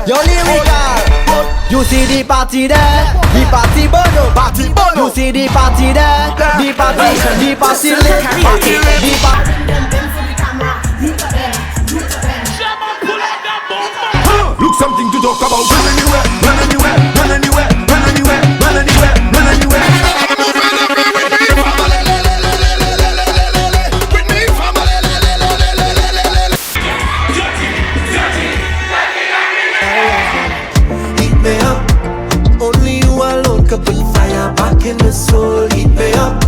Yo lyrical. You see the party there, the party bono, party bono. You see the party there, the party lit, the party. Look something to talk about. Run anywhere, run anywhere, run anywhere, run anywhere, run anywhere, run anywhere. Heat me up. Only you alone can put fire back in the soul. Heat me up.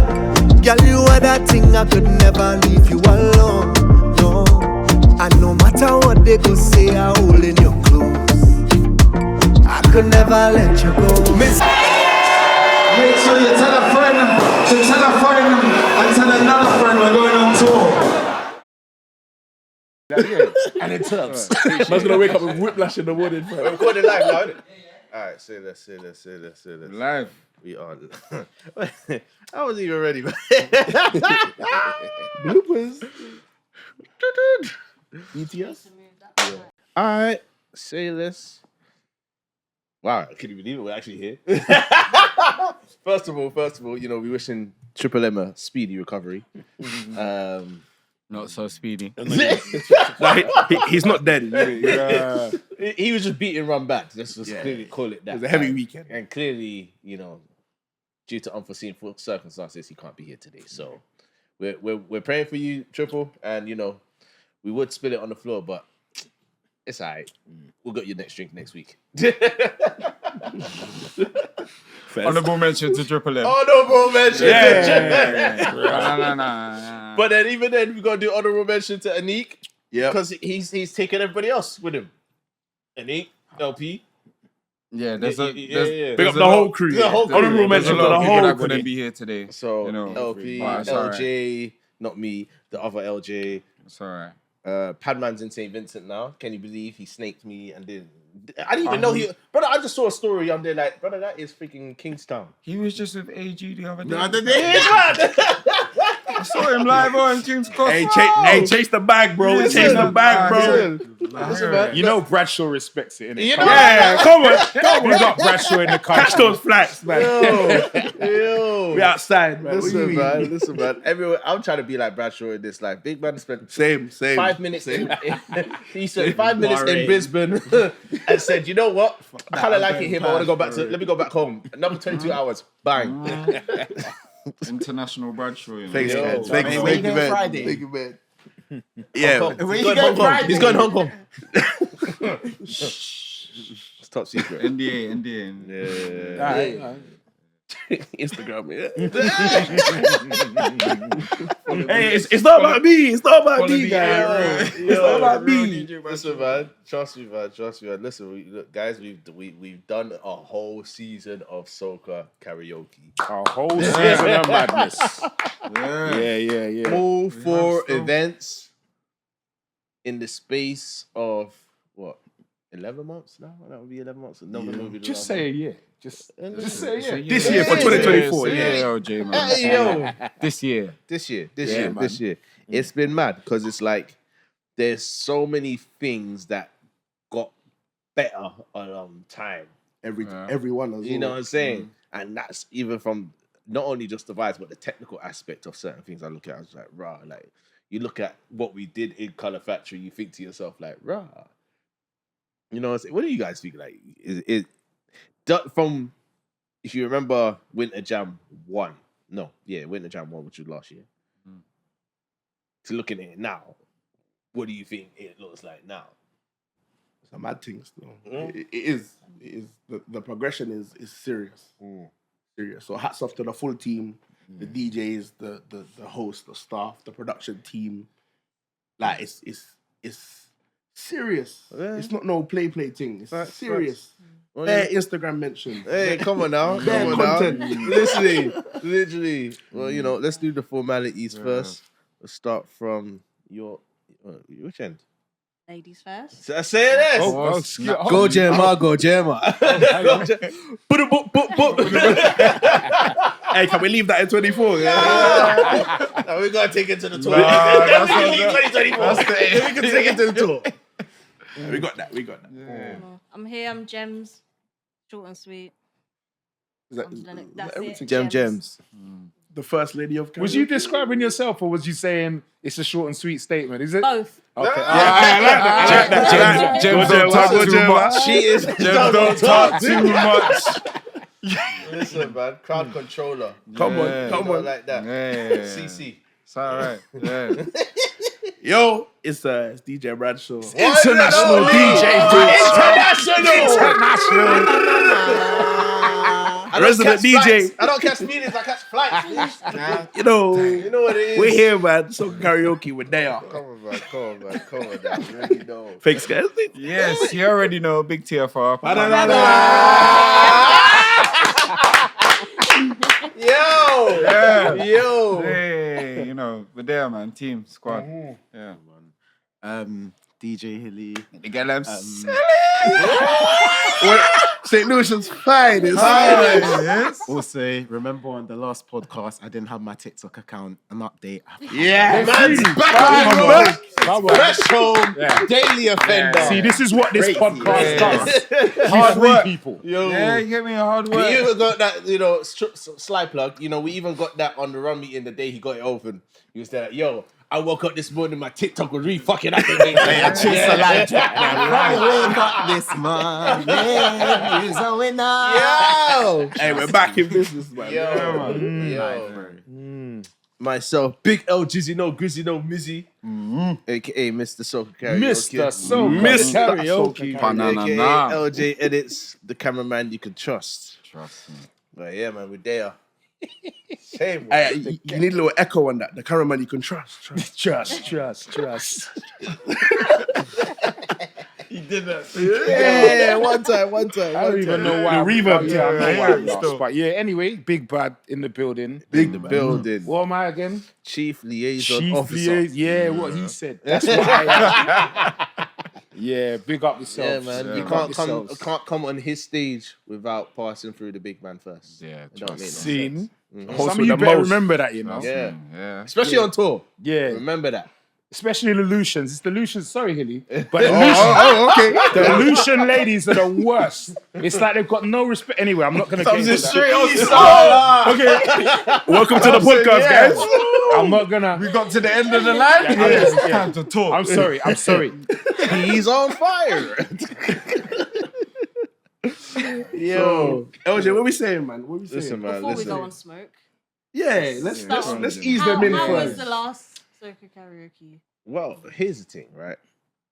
Girl, you are that thing I could never leave you alone. No. And no matter what they could say, I hold in your clothes. I could never let you go. Make sure you tell a friend, and tell another friend we're going on tour. And it turns. Man's gonna wake up with whiplash in the morning. We're recording live now, isn't it? Alright, say this. Live. We are. I wasn't even ready, man. Bloopers. BTS? Alright, say this. Wow, I couldn't even believe it. We're actually here. First of all, you know, we wishing Triple M a speedy recovery. Not so speedy. He's not dead. Yeah. He was just beating run back. Let's just clearly call it that. It was a heavy weekend. And clearly, you know, due to unforeseen circumstances, he can't be here today. So we're praying for you, Triple, and you know, we would spill it on the floor, but it's alright. We'll get your next drink next week. Honourable mention to Triple M. Honourable mention. Nah. But then even then, we gotta do honourable mention to Anik. Yeah. Because he's taking everybody else with him. Anik, LP. Yeah, there's a Big up the whole crew. Honourable mention to the people whole that crew. wouldn't be here today. So you know, LP, it's LJ, not me, the other LJ. It's alright. Padman's in St. Vincent now. Can you believe he snaked me and did? I didn't even know he. Brother, I just saw a story on there like, brother, that is freaking Kingstown. He was just with AG the other day. The other day. I saw him live on King's Cross. Hey, chase the bag, bro. Chase the bag, bro. Listen, man. You know Bradshaw respects it, innit? You know Yeah, come on. We got Bradshaw in the car. Catch those flats, man. Yo. We outside, man. Listen, man. Everyone, I'm trying to be like Bradshaw in this. Like, big man spent Same. 5 minutes he spent 5 minutes in Brisbane and said, you know what? I kind of like it here, but I want to go back let me go back home. Another 22 hours. Bang. International Bradshaw. You know? Thanks, Yo, man. Thank you, where you man. going Friday? Thank you, man. Yeah, Hong Kong. Where He's you going going Hong Kong. Friday? He's going Hong Kong. It's top secret. NDA. Yeah. Instagram, Hey, it's not about me. It's not about me, guys. It's not about me. Listen, man. Trust me, man. Listen, guys, we've done a whole season of Soca Karaoke. A whole season of madness. Yeah. All 4 events in the space of what? 11 months now? That would be 11 months. November would be the Just last say a one. year. Just say a year. This year for 2024. Yeah, Yeah. LJ, man. Hey, yo. This year. This year. man. It's been mad because it's like there's so many things that got better along time. Everyone as well. You know what I'm saying? And that's even from not only just the vibes, but the technical aspect of certain things I look at. I was like, rah, like you look at what we did in Colour Factory, you think to yourself, like, rah. You know what I'm saying? What do you guys think? Like, is from, if you remember Winter Jam 1, Winter Jam 1, which was last year, to looking at it now, what do you think it looks like now? It's a mad thing still. It is. The progression is serious. Serious. So hats off to the full team, the DJs, the host, the staff, the production team. Like it's serious. Yeah. It's not no play thing. It's Facts, serious. Well, Bare Instagram mentions. Hey, come on now. Bare content. Literally. Well, you know, let's do the formalities first. Let's start from your which end? Ladies first. Say this. Go Gemma. Hey, can we leave that in 24? No, we gotta take it to the tour. That's 2024. We can take it to the tour. We got that. I'm I'm here. I'm Gemz. Short and sweet. Is that, That's everything? it. Gems. The first lady of karaoke? Was you describing yourself, or was you saying it's a short and sweet statement? Is it? Both. Okay. I like that. Gems don't talk too much. She is. Gems don't talk too much. Listen, man. Crowd controller. Come on, You come know, on. like that. Yeah. CC. It's alright. Yeah. Yo, it's DJ Bradshaw. International DJ. I don't Resident catch DJ. flights. I don't catch meetings. I catch flights. You know what it is. we're here, man. Soca Karaoke with Daya. Come on, man. Come on, man. You already know. Fake guys. Yes, you already know. Big TFR. Yo! Yeah. Yo! Hey, you know, we're there, man. Team, squad. Yeah. DJ Hilly. You get them St. Lucian's fine. It's yes. Also, remember on the last podcast, I didn't have my TikTok account. An update. yeah, Man's back on work. Fresh home. Daily offender. See, this is what this podcast does. Hard Free work. people. Yo. Yeah, you get me a hard We work. even got that, sly plug. We even got that on the run meeting the day he got it open. He was there like, yo, I woke up this morning, my TikTok was really fucking activated. I woke up this morning. He's a winner. Yo! Hey, we're back in business, man. Yo. Myself, Big L, Jizzy, no Grizzy, no Mizzy, aka Mr. Soca Karaoke. Mr. Soca Karaoke. Banana. aka LJ Edits, the cameraman you can trust. Trust me. But yeah, man, we're there. Same. Hey, you need a little echo on that. The cameraman you can trust. Trust. Yeah, one time. I don't even know why. The reverb. Yeah, I know why I'm yeah. lost. But yeah, anyway, Big Bad in the building. Big building. What am I again? Chief Liaison Chief Officer. Liaison. Yeah, what he said. That's what I am. Yeah, big up yourself. Yeah, man. You can't come on his stage without passing through the big man first. Yeah, It don't make no Scene. sense. Some of you better remember that, you know. Yeah. Yeah. Especially on tour. Yeah. Remember that. Especially the Lucians. It's the Lucians, sorry, Hilly. But the the Lucian ladies are the worst. It's like they've got no respect. Anyway, I'm not going to get into that. Okay. Welcome to the podcast, guys. I'm not going to. We got to the end of the line. It's time to talk. I'm sorry. He's on fire. Yo. LJ, what we saying, man? What we saying? Listen, man. Before we Listen. go on smoke, Yeah, let's ease them in how was first. the last Soca Karaoke? Well, here's the thing, right?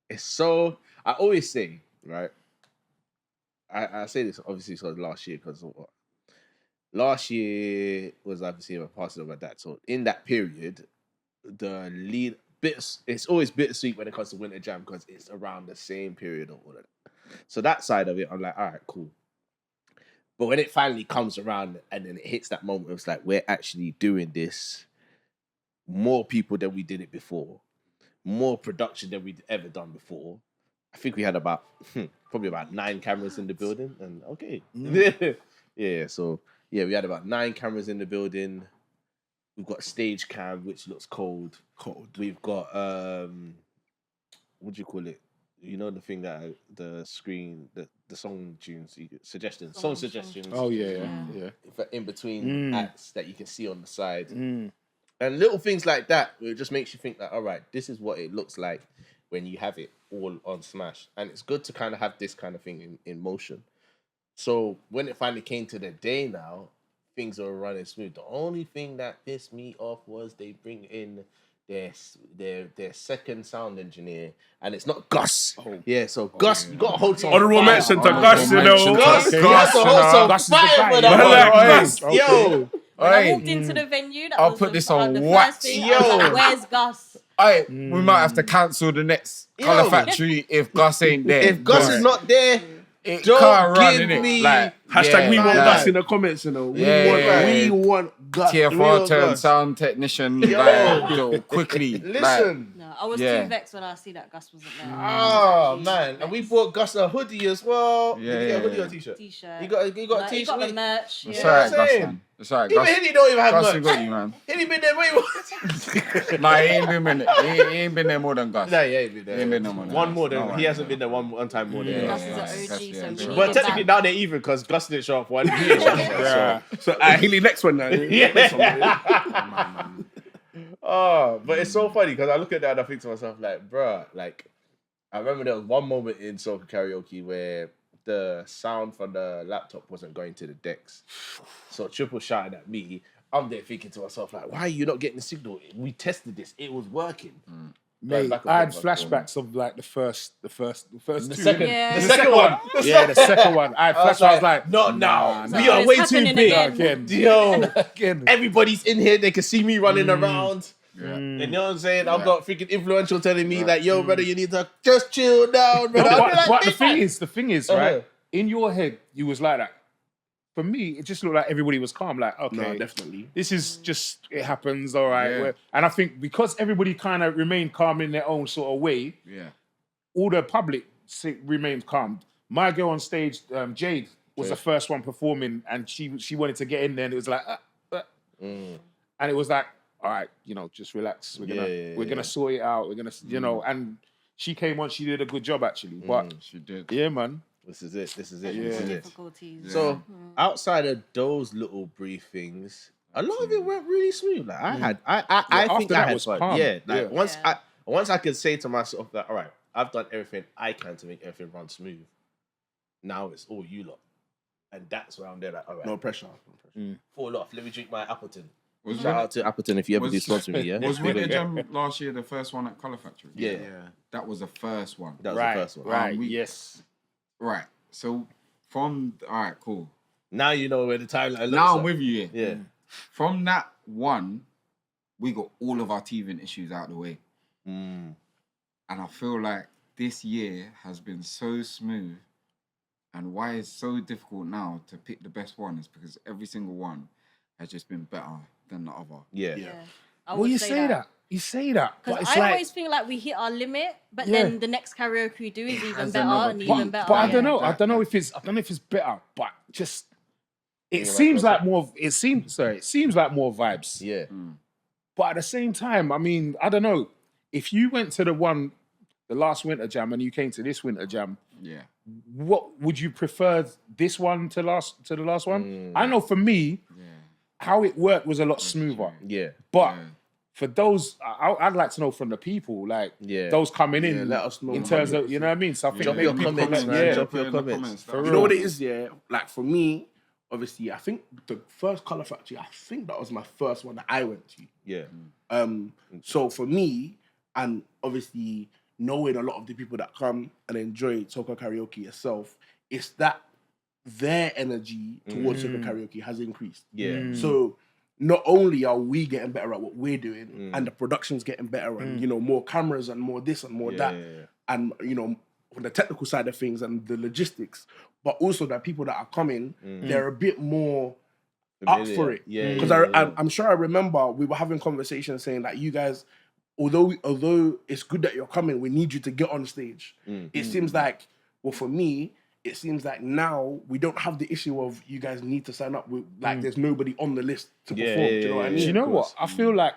It's so... I always say, right? I say this obviously sort of last year because last year was obviously a passing of my dad. So in that period, the lead bits, it's always bittersweet when it comes to Winter Jam because it's around the same period of all of that. So that side of it, I'm like, all right, cool. But when it finally comes around and then it hits that moment, it's like, we're actually doing this. More people than we did it before. More production than we'd ever done before. I think we had probably about 9 cameras in the building. And okay. So we had about 9 cameras in the building. We've got stage cam, which looks cold. We've got, what do you call it? You know the thing that the screen, the song tunes, suggestions. Oh, yeah. In between acts that you can see on the side. And little things like that, it just makes you think that, all right, this is what it looks like when you have it all on Smash. And it's good to kind of have this kind of thing in motion. So when it finally came to the day now, things are running smooth. The only thing that pissed me off was they bring in their second sound engineer, and it's not Gus. Yeah, so Gus, you got to hold some Honourable fire. mention to Gus, you know. Gus, you have to hold some Gus is the fire guy. for that one. Gus, Yo. When I walked into the venue, that I'll was put the, this on the wax. first thing. I was like, where's Gus? We might have to cancel the next Colour Factory if Gus ain't there. If Gus is not there, it don't can't run, give innit? me- Like, Hashtag we want like, Gus in the comments, you know. We want Gus. TFR Real turn Gus. sound technician, like, quickly. listen. No, I was Yeah. too vexed when I see that Gus wasn't there. Oh man, and we bought Gus a hoodie as well. Yeah, Did he get a yeah, hoodie or yeah. a t-shirt? T-shirt. You got a He t-shirt. got the merch. It's Yeah. alright, Gus, saying. man. It's alright, Even Gus. Hilly don't even have Gus, merch. we got you, man. Hilly been there way more. Nah, he ain't been there more than Gus. Nah, he ain't been there. He ain't been there more than One Gus. more than No he way. hasn't been there one time more than Yeah, Gus Gus. is yeah, an OG, Gus, so yeah. we need But him technically back. now they're even because Gus didn't show up one. He didn't show up one, Yeah. So Hilly, next one now. Next one, man. Oh, but it's so funny because I look at that and I think to myself, like, bruh, like, I remember there was one moment in Soca Karaoke where the sound from the laptop wasn't going to the decks. So Triple shouted at me. I'm there thinking to myself, like, why are you not getting the signal? We tested this. It was working. Mate, back and I had forth, back and forth. flashbacks of like the first The two. second, Yeah. the second one. Yeah, the second one. I had flashbacks. I was like, not now. nah, We nah. are It's way too happening big. again. Yo, again. everybody's in here. They can see me running around. And you know what I'm saying? I've got freaking influential telling me like, yo, brother, you need to just chill down, brother. I'll be like, But the "Bitch, thing is, Uh-huh. right? In your head, you was like that. For me, it just looked like everybody was calm. Like, okay, No, definitely. this is just, it happens, all right. Yeah. And I think because everybody kind of remained calm in their own sort of way, Yeah. all the public remained calm. My girl on stage, Jade, was the first one performing, and she wanted to get in there, and it was like, and it was like, all right, just relax. We're gonna sort it out. We're gonna, and she came on. She did a good job actually. But She did. yeah, man. This is it. This is it. Yeah. This is it. Difficulties. So outside of those little briefings, a lot of it went really smooth. Like I think after that I had was fun. calm. Yeah. Like Yeah. once I could say to myself that, all right, I've done everything I can to make everything run smooth. Now it's all you lot, and that's where I'm there. Like, all right, No pressure. fall off. Let me drink my Appleton. Was Shout out to Appleton if you ever do sponsor me. Yeah, Was Winter Jam last year the first one at Colour Factory? Yeah. That was the first one. That was the first one. Right. we- Yes. Right. So all right, cool. Now you know where the timeline looks. Now I'm like. with you. Yeah. From that one, we got all of our teething issues out of the way. And I feel like this year has been so smooth. And why it's so difficult now to pick the best one is because every single one has just been better than the other. Yeah. Well, you say that. You say that. But Because it's I like, always feel like we hit our limit, but Yeah. then the next karaoke we do is even has better another and peak. even better. But I don't Yeah. know. I don't know if it's better, but just it seems like more. It seems like more vibes. Yeah. But at the same time, I mean, I don't know. If you went to the last Winter Jam, and you came to this Winter Jam, Yeah. what would you prefer this one to the last one? I know for me, how it worked was a lot smoother. Yeah. But for those, I'd like to know from the people, like those coming in, let us know. in terms of, you know what I mean? So I think Drop maybe your people comments, comment, man. yeah. Drop your comments. You know what it is, yeah? Like for me, obviously, I think the first Colour Factory, I think that was my first one that I went to. Yeah. So for me, and obviously knowing a lot of the people that come and enjoy Soca Karaoke itself, it's that their energy towards Soca Karaoke has increased. Yeah. So not only are we getting better at what we're doing, and the production's getting better, and more cameras and more this and more that, and on the technical side of things and the logistics, but also the people that are coming, they're a bit more up for it. Yeah. Because I'm sure I remember we were having conversations saying that you guys, although it's good that you're coming, we need you to get on stage. It seems like, well, for me, it seems like now we don't have the issue of you guys need to sign up with, like there's nobody on the list to perform. Do you know what I mean? Do you know what? I feel like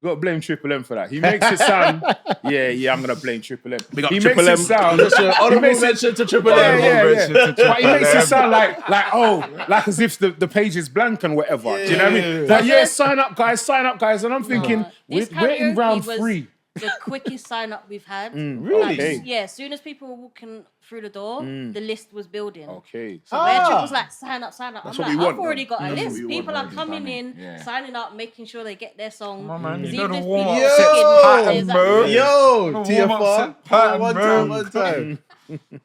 you got to blame Triple M for that. He makes it sound, I'm gonna blame Triple M. Big up He Triple makes M. it sound, Honourable mention to Triple M. yeah. But he makes it sound like as if the page is blank and whatever. Do you know what I mean? Like, sign up, guys, and I'm thinking we're This in round karaoke was 3. The quickest sign up we've had. Really? Like, yeah, as soon as people were walking through the door, the list was building. Okay. So where Triple was like, sign up. I'm what like, we I've want, already got a That's what list. we want, People are man. coming in, signing up, making sure they get their song. Come on, man. Because You know even the if warm-up people set are pattern, getting bro. exactly- Yo, Warm-up TFR. set pattern, One bro. time.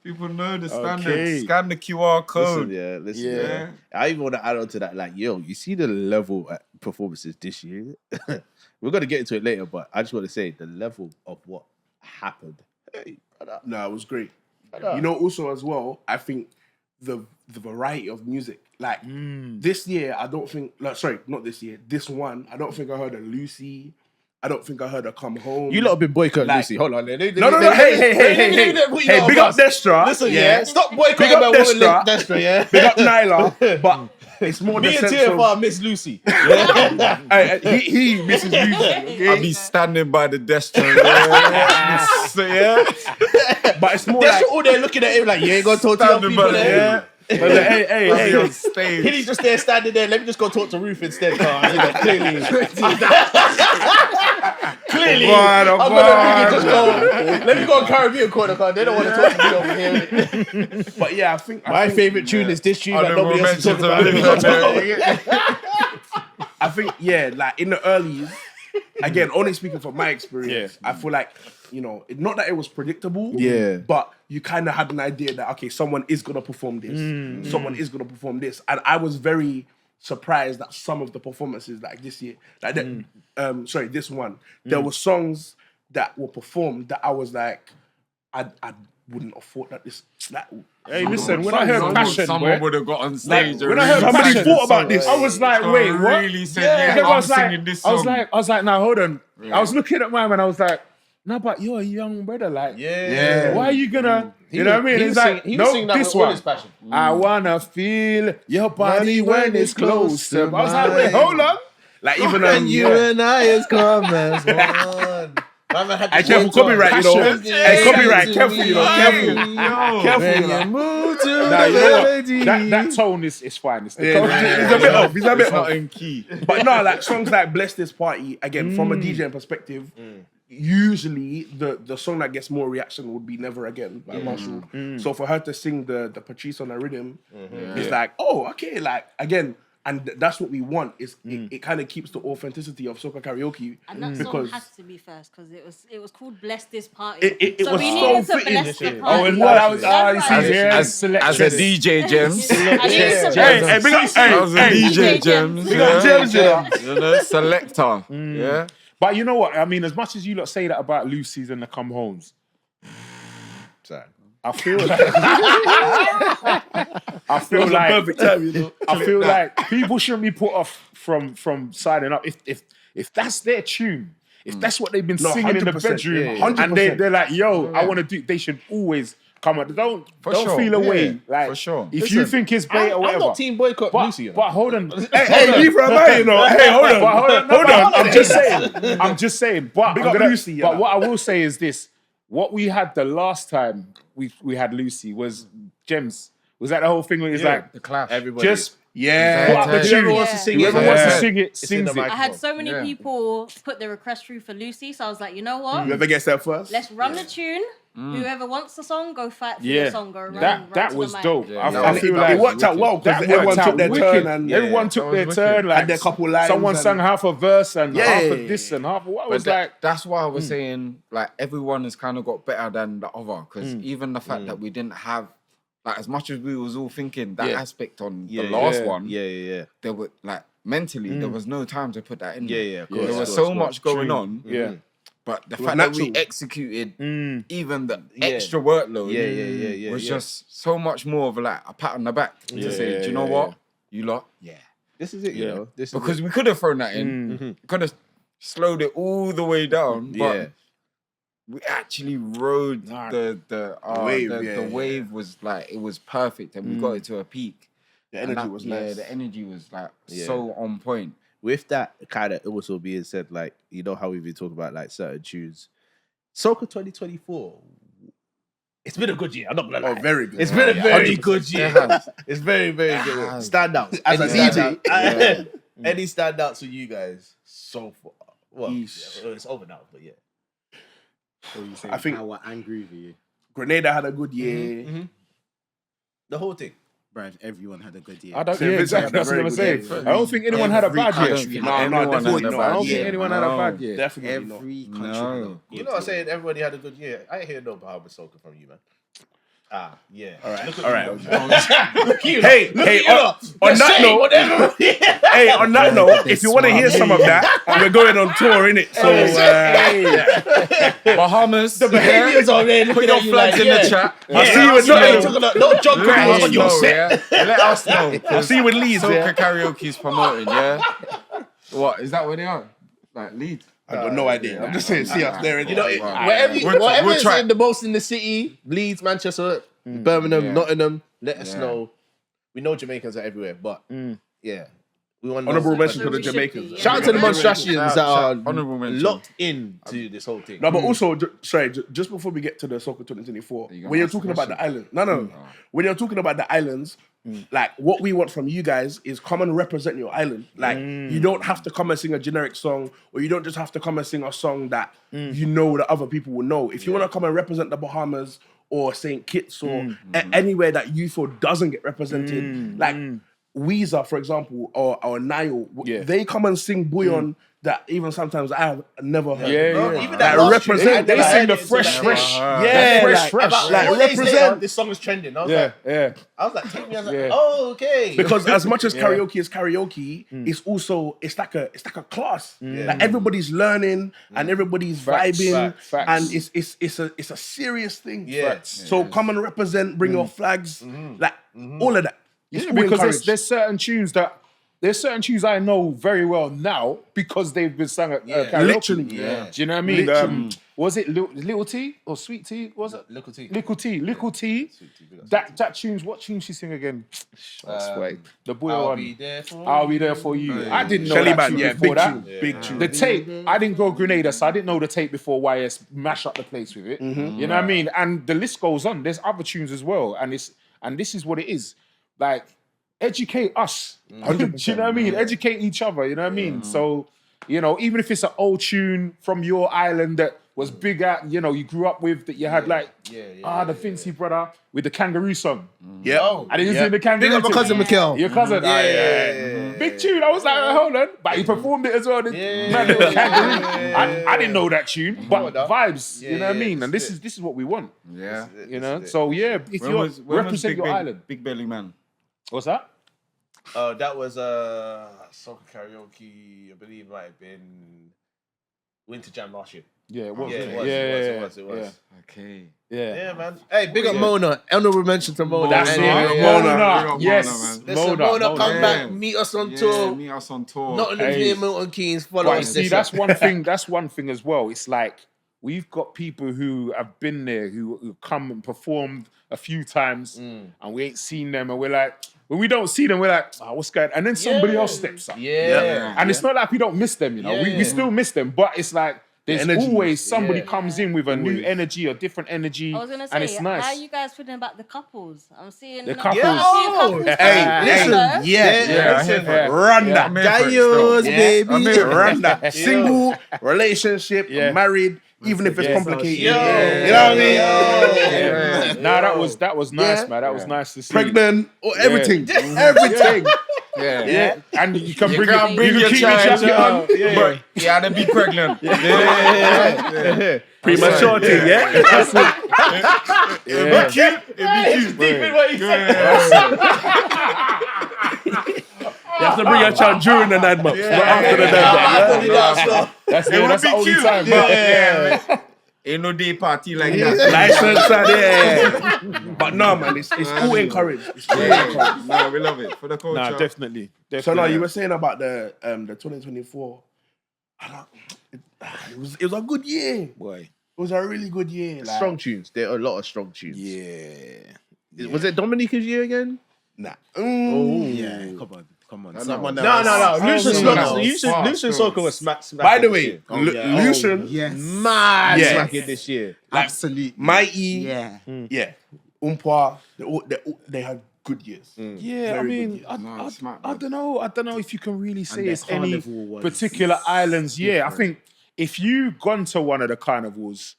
People know the standard. Okay. Scan the QR code. Listen, Yeah. I even want to add on to that, like, yo, you see the level at performances this year? We're going to get into it later, but I just want to say the level of what happened. Hey, brother. No, it was great. Also as well, I think the variety of music. Like this year, I don't think. Like, sorry, not this year. This one, I don't think I heard a Lucy. I don't think I heard her come home. You lot have been boycotting Like- Lucy. Hold on. No, hey, big up Destra. Listen, yeah. Stop boycotting Big up my woman, Destra. Destra, yeah. Big up Nyla, but it's more the Me and sense of... TFR miss Lucy. He misses Lucy, okay? I'll be standing by the desk. Yeah. So, yeah. But it's more Destra like... all there looking at him like, you ain't gonna talk to young Standing people by the there. But like, hey, on stage. Hilly's just there standing there. Let me just go talk to Ruth instead, cause you know, clearly. Clearly, I'm gonna really just go. Let me go on Caribbean corner, cause they don't want to talk to me over here. But yeah, I think... My favourite tune is this tune that Honourable nobody else is talking about. mention Let me to go talk. I think, yeah, like in the earlies, again, only speaking from my experience, I feel like, you know, not that it was predictable, but you kind of had an idea that, okay, someone is going to perform this, someone is going to perform this. And I was very surprised that some of the performances, like this year, like this one, there were songs that were performed that I was like, I wouldn't have thought that this... That, Hey, listen, when I heard Passion, someone would have got on stage. when I heard somebody Passion, thought about this. I was like, wait, what? Really said, yeah, Because I'm singing this song. I was like, now hold on. I was looking at my man, I was like, no, but you're a young brother, like, why are you gonna, you know what I mean? It's like, no, this one. I wanna feel your body when it's close to mine. I was like, wait, hold on. like even And you and I is come as one. I careful copyright, you know. Hey, copyright, careful, you know. Careful, you know. Move to Nah, the you know what? melody. That tone is fine. It's the Yeah, he's a bit off. He's a bit not off. in key. But no, like songs like "Bless This Party" again from a DJing perspective. Usually, the song that gets more reaction would be "Never Again" by Marshall. So for her to sing the Patrice on a rhythm, it's like, oh, okay, like again. And that's what we want. Is it kind of keeps the authenticity of Soca Karaoke And that song because has to be first because it was called "Bless This Party." It so was we so needed to fitting. bless the Oh, party. and that was That's right. As a DJ, Gemz. I needed to hey, big up, I was a DJ, Gemz. big up Gemz, you know. You know, selector. Yeah. But you know what? I mean, as much as you lot say that about Lucy's and the Come Homes, Sorry. I feel like Perfect time, you know. I feel like people shouldn't be put off from signing up if that's their tune. If that's what they've been singing in the 100%, bedroom, yeah. and they're like, "Yo, I want to do." They should always come on. Don't sure. feel away. Yeah, like for sure. if you think it's bait or I'm whatever. not team boycott Lucy, you know. But hold on. Hey, leave her alone, you know. Hey, hold on. But hold on. Hold on. I'm just saying. I'm just saying. But Big I'm up gonna, Lucy, But yeah. what I will say is this: what we had the last time we had Lucy was Gemz. Was that the whole thing where it's like The clash. Everybody. just Yeah. put up the Whoever tune? wants to sing Whoever it, wants to yeah. sing it, in sings the it. I had so many Yeah. people put their request through for Lucy, so I was like, you know what? Whoever gets there first. Let's run the tune. Whoever wants the song, go fight for Yeah, the song. Go run. that to was the mic. dope. Yeah, I And feel it like worked out well because that everyone worked took out their wicked. turn and Everyone took their turn. Like had their couple lines. someone and- sang half a verse and Yeah. half of this and half of what was like. That's why I was saying, like, everyone has kind of got better than the other. Because even the fact that we didn't have, like, as much as we was all thinking that aspect on the last one, there were, like, mentally, there was no time to put that in there. Yeah, of course, There of was course, so of course. much going on. Yeah. But the was fact that we natural. executed even the extra workload was just so much more of like a pat on the back to say, do you know what? You lot, This is it, you know. This is because we could have thrown that in, could have slowed it all the way down, but we actually rode the wave, the wave was like, it was perfect, and we got it to a peak. The energy was nice. Yeah, the energy was like so on point. With that kind of also being said, like, you know how we've been talking about like certain tunes. Soca 2024, it's been a good year. I'm not gonna lie. Oh, very good. It's been a very 100%. good year. It has. It's very, very good. It has. Standouts. As a Any DJ. standout- Any standouts for you guys so far? Well, Yeesh. yeah, it's over now, but yeah. So you say I think- power and groovy. Grenada had a good year. The whole thing. Brad, everyone had a good year. I don't. So Yeah, Vince exactly. had a That's what I'm very saying. good year. I don't think anyone had a bad I don't year. think No, anyone definitely had a not. I bad don't year. think anyone had a bad year. Definitely not. Every country. No. had a good You know what I'm year. saying? Everybody had a good year. I ain't hear no Bahama Soca from you, man. Ah, yeah. All right, Look at all you, right. though. Look at you. Hey, Look hey, at you, lot. on You're that saying note, whatever. hey, on that note, if you want to hear some of that, we're going on tour, innit? So, Bahamas, The behaviors on there. put looking your at you flags like, in yeah. the chat. I'll see you You with ain't Nottingham. talking about no John Let Cruz us on your know, set. yeah? Let us know. I'll see you with Leeds, Soca yeah? Karaoke's promoting, yeah? What, is that where they are? Like, LEEDS? I got no idea. I'm just saying, see us there. You know, We'll whatever's try. in the most in the city, Leeds, Manchester, Birmingham, Yeah. Nottingham, let us Yeah. know. We know Jamaicans are everywhere, but yeah. We want Honourable mention So to the we should Jamaicans. be, yeah. Shout out to the Monstrasians that are Honourable mention. locked in to this whole thing. No, but also, just before we get to the Soca 2024, You gonna when you're ask the talking about the question? island, when you're talking about the islands, like what we want from you guys is come and represent your island. Like you don't have to come and sing a generic song, or you don't just have to come and sing a song that you know that other people will know. If you want to come and represent the Bahamas or St. Kitts or anywhere that you feel doesn't get represented, like Weezer, for example, or Nile, they come and sing Bouillon that even sometimes I have never heard. Even that last represent. They year, sing the I fresh, didn't fresh. Yeah, fresh. About like 4 days represent. later, this song is trending. I was Yeah, like, yeah. take me. I was like, Yeah. oh, okay. Because as much as karaoke is karaoke, it's also it's like a class. Like everybody's learning and everybody's Facts, vibing, facts. and it's a serious thing. Yeah. So come and represent, bring your flags, like all of that. It's Yeah, all because encouraged. there's certain tunes I know very well now because they've been sung at karaoke. Literally. Yeah. Do you know what I mean? Literally. Was it Little T or Sweet T? Was it Little T. Little T? Little T. That tunes. What tune she sing again? The boy I'll one. be there for I'll be there for you. I didn't know Shelly that Band, tune yeah, before big that. tune, big tune. The tape, I didn't go Grenada, so I didn't know the tape before YS mash up the place with it. You know what I mean? And the list goes on. There's other tunes as well, and this is what it is. Like, educate us. Do you know what I mean? Educate each other. You know what I mean? So, you know, even if it's an old tune from your island that was big at, you know, you grew up with, that you had the Vincy brother with the kangaroo song. Yeah. I didn't see the kangaroo. Big up my cousin Mikkel. Your cousin. Big tune. I was like, hold on. But he performed it as well. Man, it was kangaroo. I didn't know that tune, but vibes. You know what I mean? And this is what we want. Yeah. You know? So yeah, if When you was represent your island. Big Belly Man. What's that? That was Soca Karaoke, I believe it might have been Winter Jam last year. Yeah, it was. Yeah, wasn't it was. Okay. Yeah, man. Hey, big up Mona. Honourable mention to Mona. That's it. Mona. Yes. Listen, Mona, come back, meet us on tour. Meet us on tour. Nottingham here, Milton Keynes. Follow But us. see, that's one thing. That's one thing as well. It's like we've got people who have been there, who come and performed a few times, and we ain't seen them, and we're like, when we don't see them, we're like, what's going on? And then somebody else steps up. And it's not like we don't miss them, you know. We still miss them, but it's like there's energy. always somebody comes in with a new energy, a different energy, I was gonna and it's say, nice. how are you guys feeling about the couples? I'm seeing The like, couples. a few couples. Run that. Dayos, baby. Run that. Single, relationship, married, even if it's complicated. You know what I mean? Nah, that was nice, man. That was nice to see. Pregnant or everything. Everything. Yeah. And you can bring can't it. bring You your can keep your child, jacket on. But you had to be pregnant. Premature thing, yeah? Yeah. It'd be cute. You have to bring your child during the 9 months, not after the 9 months. That's It would that's be the only cute. time. Yeah. Ain't no day party like that. License are there. But no, man, it's all encouraged. It's all encouraged. No, we love it for the culture. Nah, definitely. So now you were saying about the 2024. It was a good year. Boy. It was a really good year. Like, Strong tunes. There are a lot of strong tunes. Yeah. Was it Dominica's year again? Nah. Yeah, come on. Someone No. else. Lucian Soca was smacking. By the way, Lucian, Yes. mad Yeah. smacking this year. Absolutely. Mighty, Yeah. Umpwa, they had good years. Yeah, I Very mean, good, I don't know. I don't know if you can really say the it's any carnival was particular islands. Yeah, I think if you've gone to one of the carnivals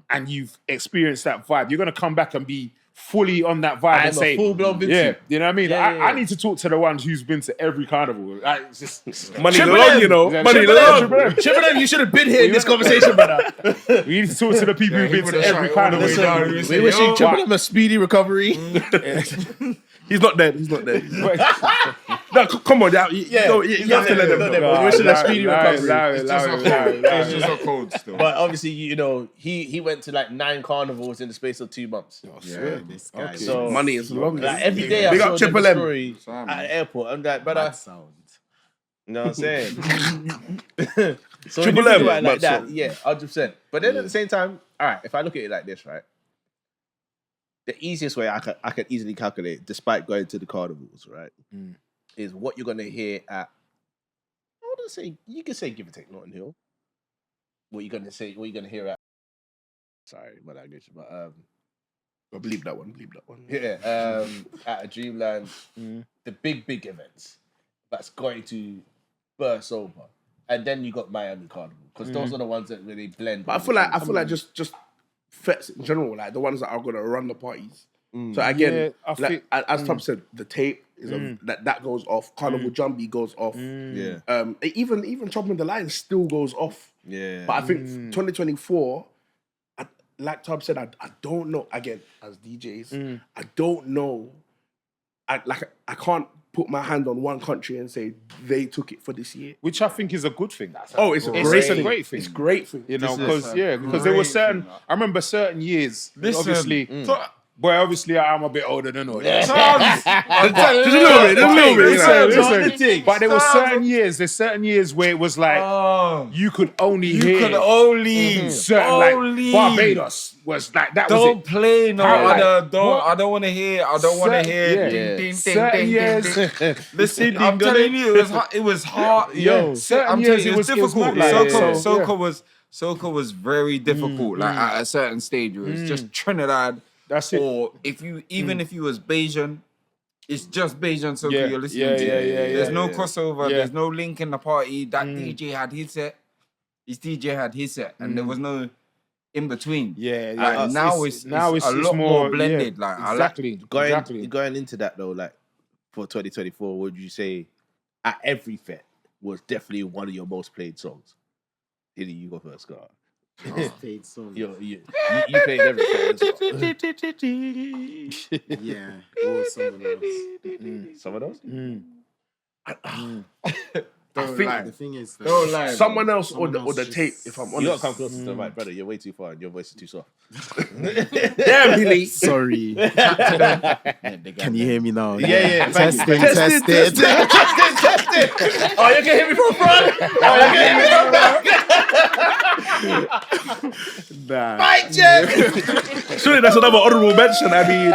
and you've experienced that vibe, you're gonna come back and be fully on that vibe and I'm say, a full-blown Vinci. yeah, you know what I mean? Yeah. I need to talk to the ones who's been to every carnival. Like, it's just, Money Triple long, M. you know. Yeah, Money Triple long. M, Triple M. Triple M, you should have been here in this conversation, brother. We need to talk to the people who've been to every carnival. We wishing Triple M a speedy recovery. He's not dead. No, come on, you have to let them know. We wishing a speedy recovery. It's just a cold still. But obviously, you know, he went to like 9 carnivals in the space of 2 months. Yeah. This guy. So Money is long. like every day Big I up saw Triple the M. story at the airport. I'm like, brother, Sound. you know what I'm saying? So Triple when you think M, about it like but that, so- yeah, 100%. But then at the same time, all right, if I look at it like this, right, the easiest way I can easily calculate, despite going to the carnivals, right, is what you're gonna hear at. I wouldn't say you can say give or take Notting Hill. What you're gonna hear at. Sorry, my language, but But bleep that one. yeah, at a Dreamland, the big events that's going to burst over, and then you got Miami Carnival because those are the ones that really blend. But I feel like just fets in general, like the ones that are gonna run the parties. So again, as Tom said, the tape is that goes off. Carnival Jumbie goes off. Yeah. Even Chopping the Line still goes off. Yeah. But I think 2024, like Tom said, I don't know. Again, as DJs, I don't know. I can't put my hand on one country and say they took it for this year. Which I think is a good thing. It's It's a great thing. It's a great thing. You know, because there were certain. I remember certain years. Obviously, boy, obviously I'm a bit older than all. Just a little bit. Listen, but there were certain years. There's certain years where it was like you could only hear. Certain like Barbados was like that. Don't was it. play no Like, other. Don't. what? I don't want to hear. I don't want to hear. Ding, ding, Certain ding, years. ding, ding. Listen, I'm telling you, it was hard. Yo, certain I'm years telling you, it was difficult. mad, like, Soca was very difficult. Like at a certain stage, it was just Trinidad. That's it. Or if you was Bajan, it's just Bajan Soca Yeah, you're listening yeah, to. yeah, There's no crossover. Yeah. There's no link in the party. That DJ had his set. His DJ had his set, and there was no in between. Yeah, Like, now it's a lot more blended. Like exactly. Going into that though, like for 2024, would you say at every fet was definitely one of your most played songs? Hilly, you go first, Scott. Paid song. You played every fet as well. Yeah, or someone else. Some of those? I think The thing is, Don't lie. someone else or Someone the else tape. just- If I'm You gotta honest, come closer to the mic, brother. You're way too far and your voice is too soft. damn Hilly. sorry. Can you hear me now? Yeah. Testing. Oh, you can hear me from front. Nah. Right, Jim. Surely that's another honourable mention. I mean,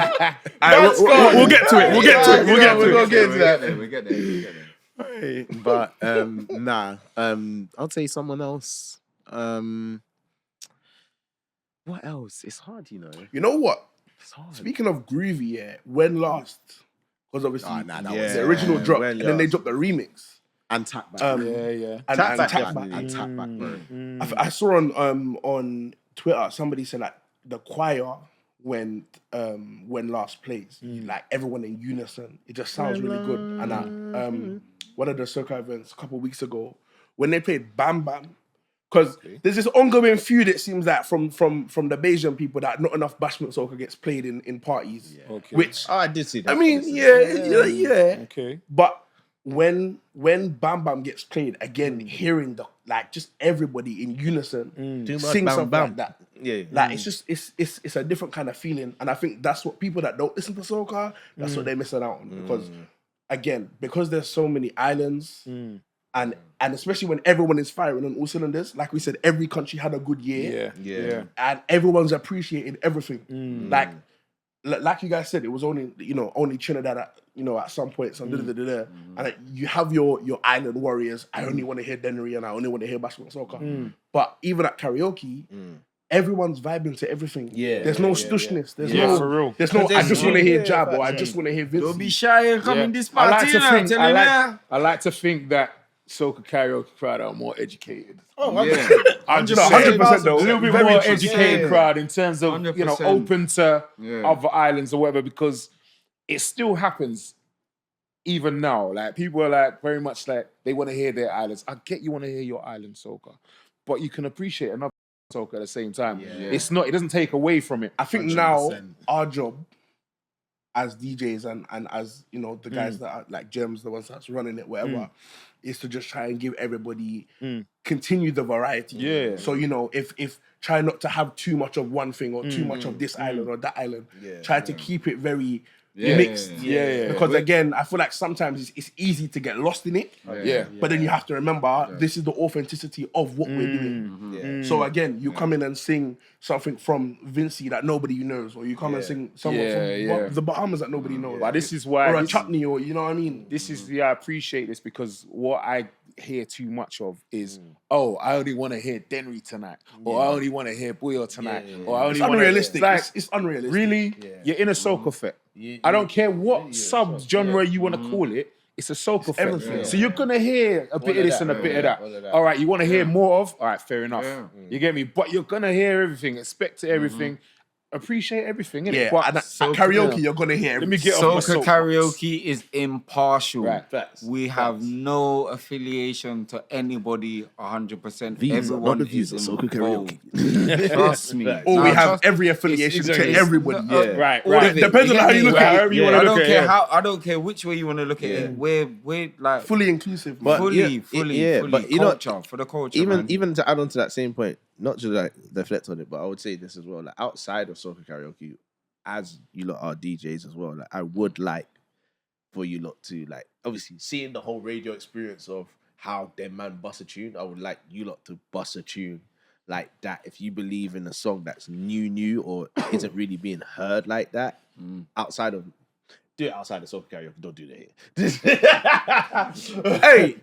we'll get to it. We'll get to it. We're gonna get into that. We get there. But nah. I'll say someone else. What else? It's hard, you know. You know what? It's hard. Speaking of groovy, when last? Because obviously that was the original drop, When and then they Last. dropped the remix. And tap back. And Tap Back, Tap definitely. Back. And tap back, bro. I saw on Twitter somebody said like the choir when Last plays, like everyone in unison, it just sounds really good. And one of the Soca events a couple of weeks ago, when they played Bam Bam, because there's this ongoing feud, it seems like from the Bajan people that not enough bashment soca gets played in parties. Okay. Which Oh, I did see that. I mean, yeah. Okay. But when Bam Bam gets played again, hearing the like just everybody in unison Too much sing Bam something Bam. like that. Yeah. Like it's just it's a different kind of feeling, and I think that's what people that don't listen to soca, that's what they're missing out on, because there's so many islands, and especially when everyone is firing on all cylinders. Like we said, every country had a good year, Yeah. and everyone's appreciating everything. Like you guys said, it was only Trinidad at some point, and you have your island warriors. I only want to hear Dennery and I only want to hear Bacchanal soca. But even at karaoke, everyone's vibing to everything. Yeah. There's no stushness. There's Yeah, no for real. There's no. I just want to hear Jab or I facts, just want to hear Vince. Don't be shy and come in this party. I like to think that Soca Karaoke crowd are more educated. Oh, Yeah. I'm just 100% though. a little bit Very more true. educated crowd in terms of 100%. open to Yeah. other islands or whatever, because it still happens even now. Like people are like very much like they want to hear their islands. I get you want to hear your island soca, but you can appreciate another soca at the same time. It's not. It doesn't take away from it. I think now our job as DJs and as the guys that are like Gemz, the ones that's running it, whatever, is to just try and give everybody continue the variety. Yeah. So if try not to have too much of one thing or too much of this island or that island. Try to keep it very mixed. Yeah. Because again, I feel like sometimes it's easy to get lost in it. Yeah. But then you have to remember this is the authenticity of what we're doing. So again, you come in and sing something from Vincey that nobody knows, or you come and sing something from the Bahamas that nobody knows. But this is why or a chutney, or you know what I mean. This is I appreciate this, because what I hear too much of is, oh, I only want to hear Denry tonight, or I only want to hear Boyle tonight, or I only It's want unrealistic. Like, It's unrealistic. really, you're in a soca fit. I don't care what sub-genre you want to call it. It's a soca fit. everything. So you're gonna hear a bit of this and a bit of that. All right, you want to hear more of? All right, fair enough. You get me? But you're gonna hear everything, expect everything, appreciate everything. Innit? Yeah, But and at karaoke, you're gonna hear. let me get off my Soca soapbox. Karaoke is impartial. Right. We have no affiliation to anybody 100%. These are Everyone not the views is of Soca involved. Trust me. Or we Nah, have trust- every affiliation to it's- everybody. Right. all of it. Depends on You how get you me? look at it. However you wanna I look don't at it, care yeah. how. I don't care which way you want to look at it. We're like Fully inclusive. But fully, but you know, culture for the culture. even man. even to add on to that same point, not just like reflect on it, but I would say this as well. Like outside of Soca Karaoke, as you lot are DJs as well, like I would like for you lot to like obviously seeing the whole radio experience of how them man bust a tune. I would like you lot to bust a tune like that. If you believe in a song that's new or isn't really being heard like that, outside of. Do it outside of Soca Karaoke. Don't do that here. Hey,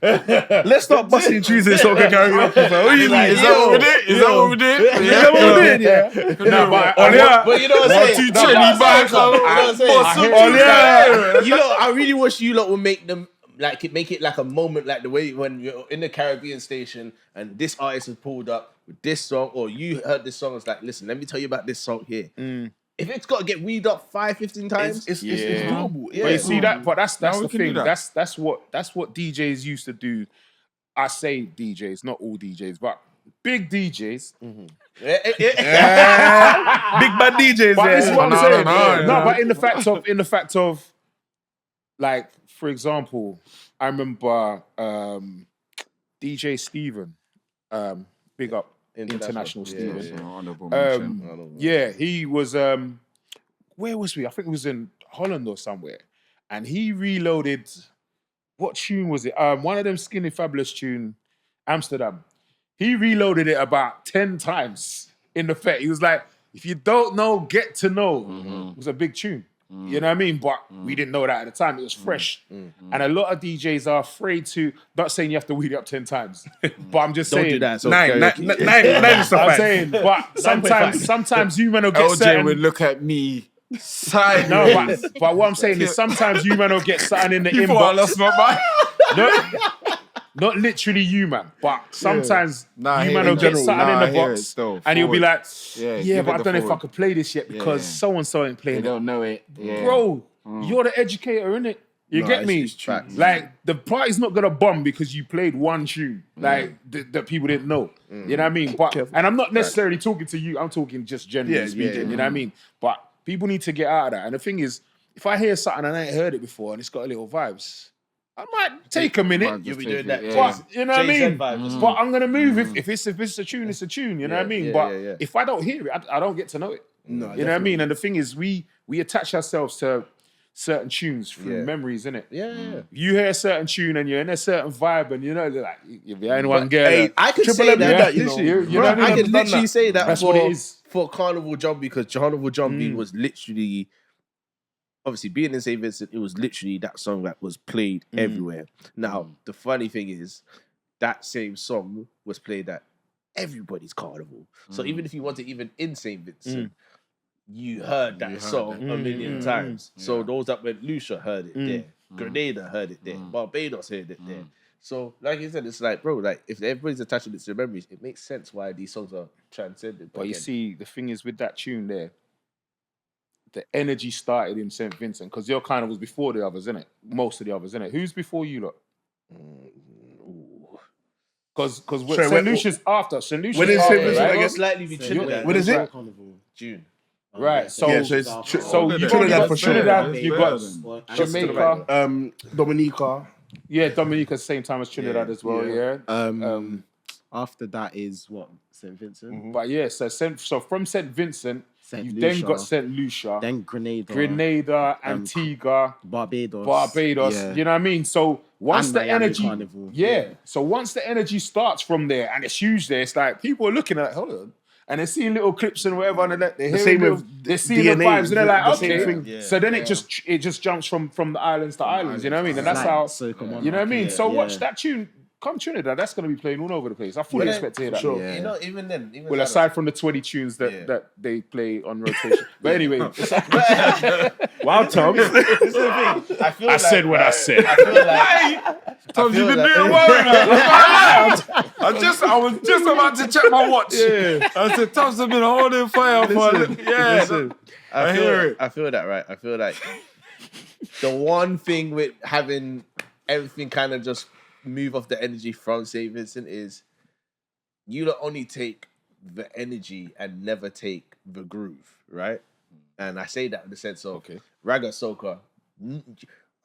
let's stop busting Tuesday Soca Karaoke. What do you mean? Is that what we did? Is that what we did? Is that what we did? Yeah. No, but But you know what I'm saying? You know what I'm saying? You know, I really wish you lot would make them like make it like a moment, like the way when you're in the Caribbean station and this artist has pulled up with this song, or you heard this song. It's like, listen, let me tell you about this song here. If it's got to get weed up 5-15 times, It's doable. Yeah. But you see that, but that's No, the we can do thing. that. That's what DJs used to do. I say DJs, not all DJs, but big DJs. Big bad DJs. But this is what I'm saying. no. But in the fact of, like, for example, I remember DJ Steven, big up International Steven. Honourable mention. Yeah, he was. Where was we? I think it was in Holland or somewhere, and he reloaded. What tune was it? One of them Skinny Fabulous tune, Amsterdam. He reloaded it about 10 times in the fet. He was like, "If you don't know, get to know." It was a big tune. You know what I mean? But we didn't know that at the time. It was fresh. And a lot of DJs are afraid to, not saying you have to weed it up 10 times, but I'm just don't saying. do that. So Nine is the I'm fact. saying, but sometimes you man will get LJ certain. would look at me sideways. No, but what I'm saying is sometimes you man will get something in the You thought I inbox. lost my mind? Not literally you man, but sometimes Nah, I you hear man it. will get Nah, something I in the hear it box, still. and you'll be like, Yeah, yeah, give but it I the don't know if I forward. could play this yet because Yeah. so and so ain't playing They it. don't know it. Yeah. Bro, you're the educator, innit? You get me? it's facts. Like, the party's not gonna bomb because you played one tune, like, that people didn't know. You know what I mean? But and I'm not necessarily talking to you, I'm talking just generally speaking, you know what I mean? But people need to get out of that. And the thing is, if I hear something and I ain't heard it before and it's got a little vibes, I might take a minute. You'll be doing that. But, you know what I Jay-Z mean? vibes. But I'm gonna move if it's a tune, it's a tune. You know what I mean? But if I don't hear it, I don't get to know it. No, you know what I mean? And the thing is, we attach ourselves to certain tunes through memories, innit? Yeah. You hear a certain tune and you're in a certain vibe, and you know, like, if you ain't one girl, Hey, I could Triple say M did that. that, you know. you know Bro, what I mean? I could I've done literally that. say that That's for, what it is. for Carnival John, because Carnival John B was literally, obviously being in St. Vincent, it was literally that song that was played everywhere. Now, the funny thing is, that same song was played at everybody's carnival. So even if you wanted even in St. Vincent, you heard that song a million times. So those that went Lucia heard it there. Grenada heard it there. Barbados heard it there. So, like you said, it's like, bro, like if everybody's attaching it to their memories, it makes sense why these songs are transcended. But you again, see, the thing is with that tune there, the energy started in St. Vincent because your kind of was before the others, innit? Most of the others, innit? Who's before you lot? Because Sorry, St. Lucia's after. St. Lucia's when is after, St. Vincent, right? I It'll guess? slightly be Trinidad. When is it? June. Right, so Yeah, so it's so you Trinidad got for sure. Trinidad, you got Jamaica. Jamaica, Dominica. yeah, Dominica, same time as Trinidad as well, yeah. After that is what, St. Vincent? But yeah, so from St. Vincent, You then got St. Lucia. Then Grenada, Antigua, Barbados. Yeah. You know what I mean? So once And the Miami energy, Carnival. So once the energy starts from there and it's huge there, it's like people are looking at, hold on, and they're seeing little clips and whatever, and they're same hearing with they're seeing DNA, the vibes, and they're like, the same okay. thing. Yeah. So then it just jumps from the islands to islands. You know what I mean? And that's Like how Soca you know what I mean. Monarch, So yeah. watch that tune. Come Trinidad, that's going to be playing all over the place. I fully expect to hear that. Sure. Yeah. You know, even then, even Well, aside from the 20 tunes that they play on rotation. But anyway, Wow, Tom. this is the thing. I feel I like, said what I said. I feel like Tom, you've been like- doing well enough. I was just about to check my watch. Yeah. I said, Tom's been holding fire for a little. Yeah. Listen, I hear it. I feel that, right? I feel like the one thing with having everything kind of just move off the energy from St. Vincent is you don't only take the energy and never take the groove, right? And I say that in the sense of Ragga Soca.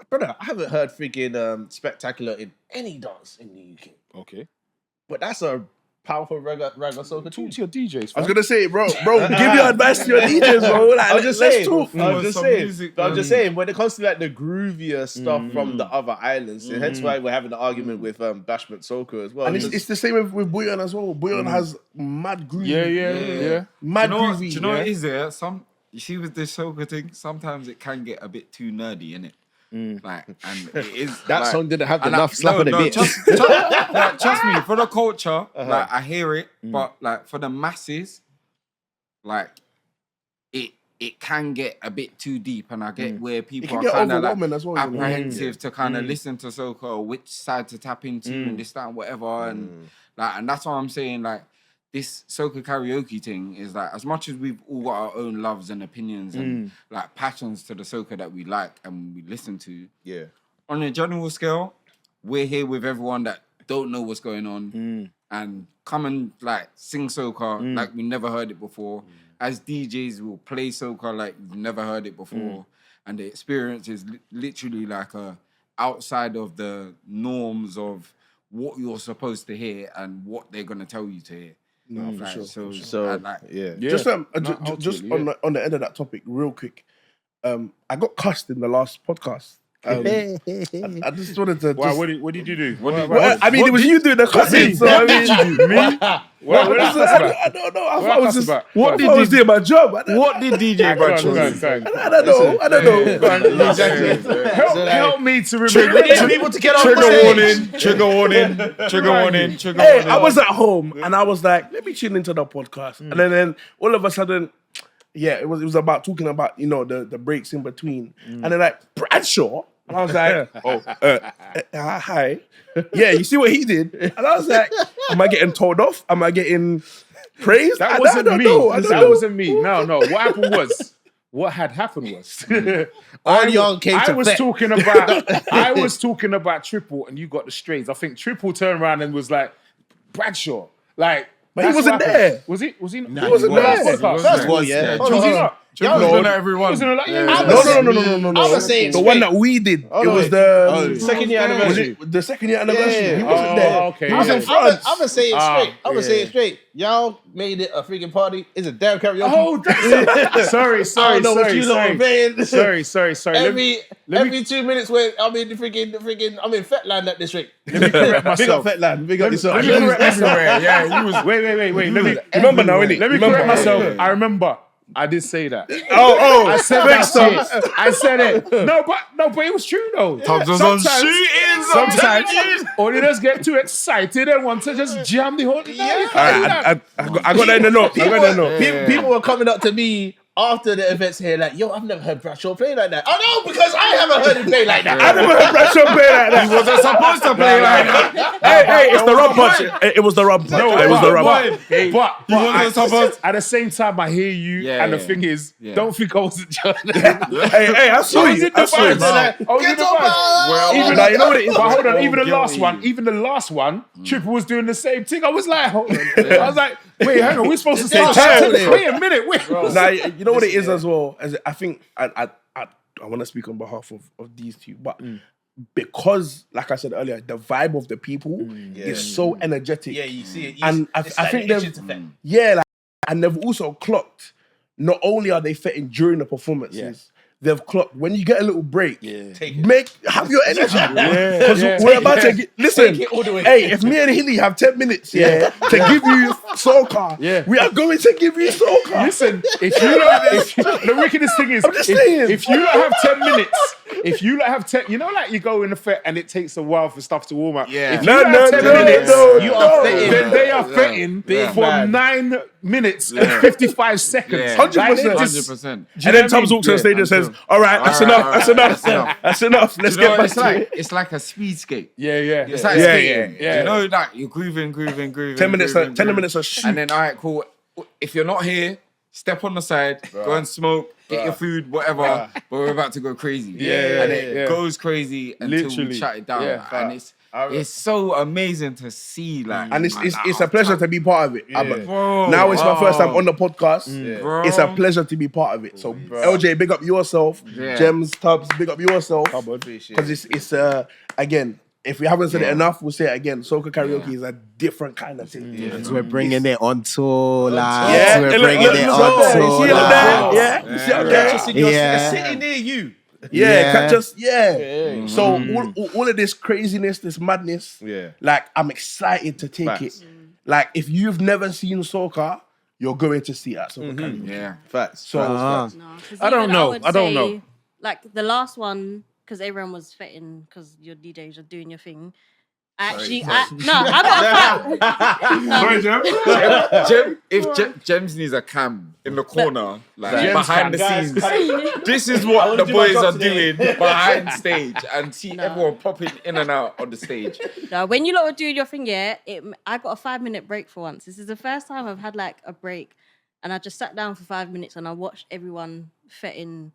Brother, I haven't heard freaking Spectacular in any dance in the UK. okay. But that's a powerful Ragga Soca tune. Talk to your DJs. I was gonna say, bro, give your advice to your DJs, bro. Like, I'm just let's saying. talk. I'm just saying. When it comes to like the groovier stuff from the other islands, and hence why we're having the argument with Bashment Soca as well. And it's the same with Bouillon as well. Bouillon has mad groovy. Yeah. Mad Do you know what, groovy. do you know what it is there? You see with this soca thing, sometimes it can get a bit too nerdy, innit? Like, and it is that like, song didn't have and enough slap on the beat. Trust me, for the culture, like I hear it, but like for the masses, like it can get a bit too deep, and I get where people can are get kind of overwhelming like as well, you know? apprehensive to kind of listen to soca or which side to tap into and this, that, and whatever, and like, and that's what I'm saying, like. This Soca Karaoke thing is like, as much as we've all got our own loves and opinions and like passions to the soca that we like and we listen to, on a general scale, we're here with everyone that don't know what's going on and come and like sing soca like we never heard it before. As DJs, we'll play soca like we've never heard it before, and the experience is literally like outside of the norms of what you're supposed to hear and what they're gonna tell you to hear. No, for Like, sure. So like, Just just on the end of that topic, real quick. I got cussed in the last podcast. I just wanted to. Wow, what did you do? I mean, it was you doing the cussing. So I mean, Me? I don't know. I thought I was just. What I was doing my job. what did DJ Bradshaw do? I don't know. Exactly. Help me to remember. We need people to get on Trigger warning. Hey, I was at home and I was like, let me tune into the podcast, and then all of a sudden. Yeah, it was about talking about, you know, the breaks in between. And then like, Bradshaw. And I was like, hi. Yeah, you see what he did? And I was like, am I getting told off? Am I getting praised? That I wasn't don't me. know. I don't know. Wasn't me. No. What happened was, what had happened was, I was talking about Triple, and you got the strays. I think Triple turned around and was like, Bradshaw, like. But he wasn't there. Was he? Was he? He wasn't there. First one, yeah. Was he not? Triple's been at everyone. Wasn't it like, No. I was saying The one that we did. It was the second year anniversary. the second year anniversary. Yeah. He wasn't there. okay. He was in France. I'm gonna say it straight. I'm gonna say it straight. Y'all made it a freaking party. It's a damn karaoke. Oh, that's sorry. I don't know what you lot are paying. Sorry. Every 2 minutes when I'm in the freaking I'm in Fetland at this rate. Let me correct Big up myself. Fetland. Big up yourself. Let me correct myself. Yeah, he was. Wait. Let me Remember now, innit? Let me correct myself. I remember. I did say that. Oh, I said that shit. I said it. No, but it was true though. Tom's was on shooting. Sometimes auditors get too excited and want to just jam the whole thing. I got that in the note. People were coming up to me after the events here like, yo, I've never heard Bradshaw play like that. Oh no, because I haven't heard him play like that. I never heard Bradshaw play like that. He wasn't supposed to play like that. Hey, it's the rum punch. It was the rum punch. It was the rum punch. But at the same time, I hear you, and the thing is, don't think I wasn't just. Hey, I saw you. Get on. Well, Even now, you know what it is. But hold on, even the last one, Triple was doing the same thing. I was like, hold on. I was like, wait, hang on, we're supposed to say wait a minute, wait. Now, you know what it is as well. As I think I want to speak on behalf of these two, but because, like I said earlier, the vibe of the people is so energetic. Yeah, you see it. And I think they've, and they've also clocked not only are they fitting during the performances, they've clocked when you get a little break. Have your energy, because we're about to listen. Take it all the way. Hey, if me and Hilly have 10 minutes, to give you soca, we are going to give you soca. Listen, the wickedest thing is, I'm just saying. if you don't have 10 minutes, you know, like you go in the fet and it takes a while for stuff to warm up. Yeah. If you don't have 10 minutes, you are fitting. then they are fitting for 9 minutes and 55 seconds. 100%. 100%. And then Tom's walks on stage and says, all right, that's enough. Let's get back to it. It's like a speed skate. Yeah. It's like skating. You know, like you're grooving. 10 minutes of shoot. And then, all right, cool. If you're not here, step on the side, go and smoke, get your food, whatever. But we're about to go crazy. And it goes crazy until we shut it down. And it's so amazing to see, like, and it's a pleasure to be part of it. Bro, now it's my first time on the podcast. Bro. It's a pleasure to be part of it. So LJ, big up yourself. Gemz, Tubbs, big up yourself. Because it's again, if we haven't said it enough, we'll say it again. Soca Karaoke is a different kind of thing. We're bringing it on tour, lads. We're bringing it on tour. You see up there? You're sitting near you. Catch us. So all of this craziness, this madness, like I'm excited to take it. Like if you've never seen soca, you're going to see it at Soca Karaoke. Facts. So I don't know. Like the last one, because everyone was fitting, because your DJs are doing your thing. I got sorry, Jem. If Gemz needs a cam in the corner, like behind the scenes, this is what the boys are doing behind stage, and see everyone popping in and out on the stage. No, when you lot were doing your thing, I got a 5-minute break for once. This is the first time I've had like a break, and I just sat down for 5 minutes and I watched everyone fitting.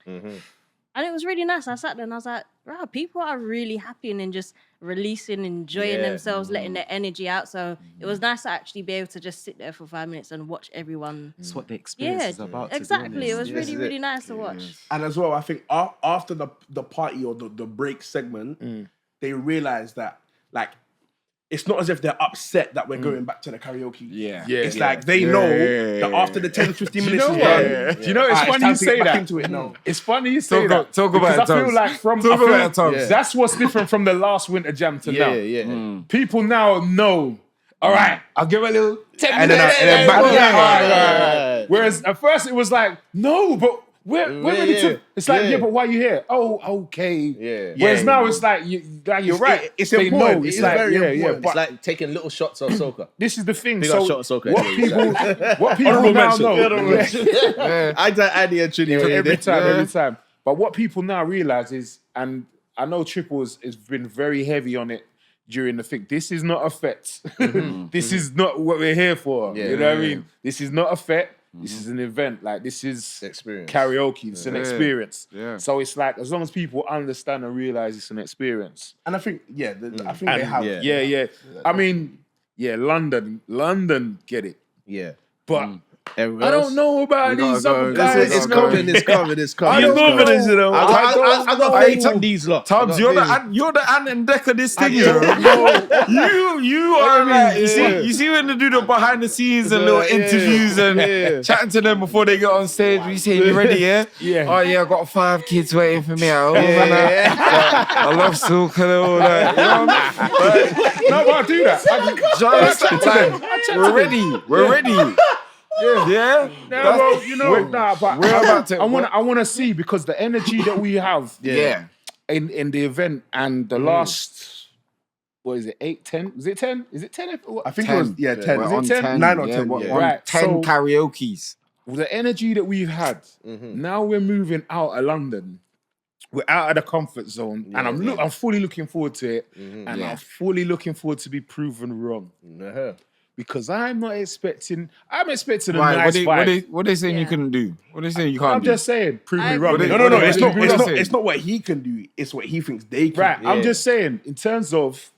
And it was really nice. I sat there and I was like, wow, people are really happy and then just releasing, enjoying themselves, letting their energy out. So it was nice to actually be able to just sit there for 5 minutes and watch everyone. That's what the experience is about. Exactly. It was really nice to watch. And as well, I think after the party or the break segment, they realized that like it's not as if they're upset that we're going back to the karaoke. It's like they know that after the 10, 15 minutes is done. Do you know, it's funny you say that. Into it now. It's funny you say that. Talk about it, because I feel like that's what's different from the last Winter Jam to now. People now know, all right, I'll give a little 10 minutes. And then back. Whereas at first it was like, no, but we're ready to. It's like, but why are you here? Oh, okay. Whereas now it's like, you're right. It's important. It's like, very important. It's like taking little shots of soca. This is the thing. Big So shot of soca. what people now know. I done Annie and Trini every time. But what people now realize is, and I know Triples has been very heavy on it during the thing. This is not a fet. This is not what we're here for. You know what I mean? This is not a fet. This is an event. Like, this is experience. Karaoke. It's an experience. So it's like, as long as people understand and realize it's an experience. And I think, I think they have. I mean, London get it. But I don't know about these other guys. It's coming. I don't know. I got faith in these lot. Tubbs, you're the Ant and Deck of this thing, you know. You are like, you see when they do the behind the scenes and little interviews and chatting to them before they get on stage. We say, you ready, yeah? Oh yeah, I got 5 kids waiting for me at home. I love soca and all that. You know? No, but I do that. We're ready. Yeah. Well, you know, but we're about to. I want to see, because the energy that we have, in the event and the last, what is it, 8, 10? Is it 10? Is it 10? I think 10. It was 10. Is it 10? 9 or 10. Right. 10 karaoke's. The energy that we've had. Now we're moving out of London. We're out of the comfort zone, and I'm fully looking forward to it, and I'm fully looking forward to be proven wrong. Because I'm expecting a nice fight. What they saying you couldn't do? What they saying you can't do? I'm just saying, prove me wrong. No. It's not what he can do. It's what he thinks they can. Right. I'm just saying, in terms of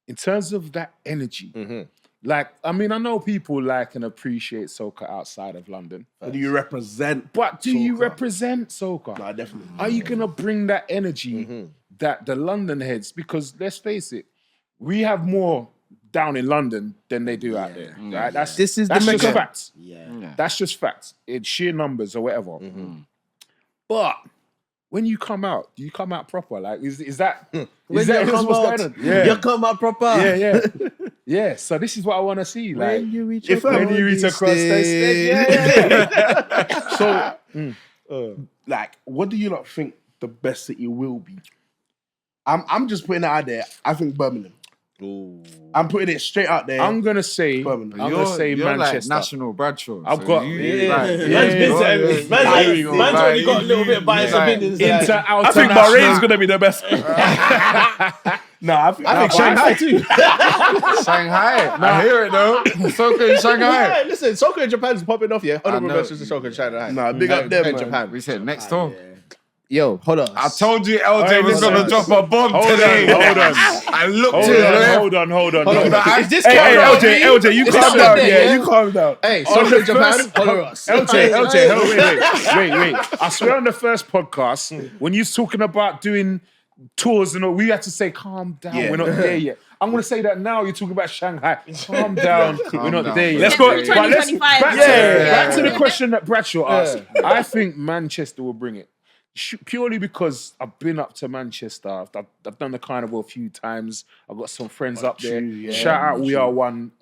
that energy. Like, I mean, I know people like and appreciate soca outside of London. But do you represent? But do you represent soca? No, definitely. Are you gonna bring that energy that the London heads? Because let's face it, we have more down in London than they do out there. Right? That's This is the that's just mega. facts. Yeah. That's just facts. It's sheer numbers or whatever. Mm-hmm. But when you come out, do you come out proper? Like, is that When is that you come what's out, going on? Yeah. you come out proper. Yeah. Yeah. So this is what I want to see. Like, When you reach when you reach across the stage. Yeah. So, like, what do you not think the best city will be? I'm just putting it out there. I think Birmingham. Ooh. I'm putting it straight out there. I'm gonna say Birmingham. You're Manchester. like national Bradshaw. I've so got- you, yeah. like, Yeah. Man's only got a little bit of bias opinions. Inter I think Bahrain's gonna be the best. No, I think Shanghai too. Shanghai. I hear it though. Soca in Shanghai. Yeah, listen, Soca in Japan's popping off, yeah. Honourable know. mentions to Soca in Shanghai. Nah, big up them, in man. Japan. We said next time. Yo, hold on. I told you LJ Alright, was listen. gonna drop a bomb today. Hold on. I looked Hold to his on. left. Hold on. Is this Hey, camera on me? LJ, you Is calm this down. there, Yeah, yeah? you calm down. Hey, On Soca the in Japan, first- follow us. LJ, wait. I swear on the first podcast, when you was talking about doing tours and all, we had to say, calm down, Yeah. we're not there yet. I'm going to say that now, you're talking about Shanghai. Calm down, we're not down. there yet. Let's go. 2025. Back to the question that Bradshaw asked. I think Manchester will bring it. Purely because I've been up to Manchester. I've done the carnival a few times. I've got some friends up there. yeah. Shout out We Are One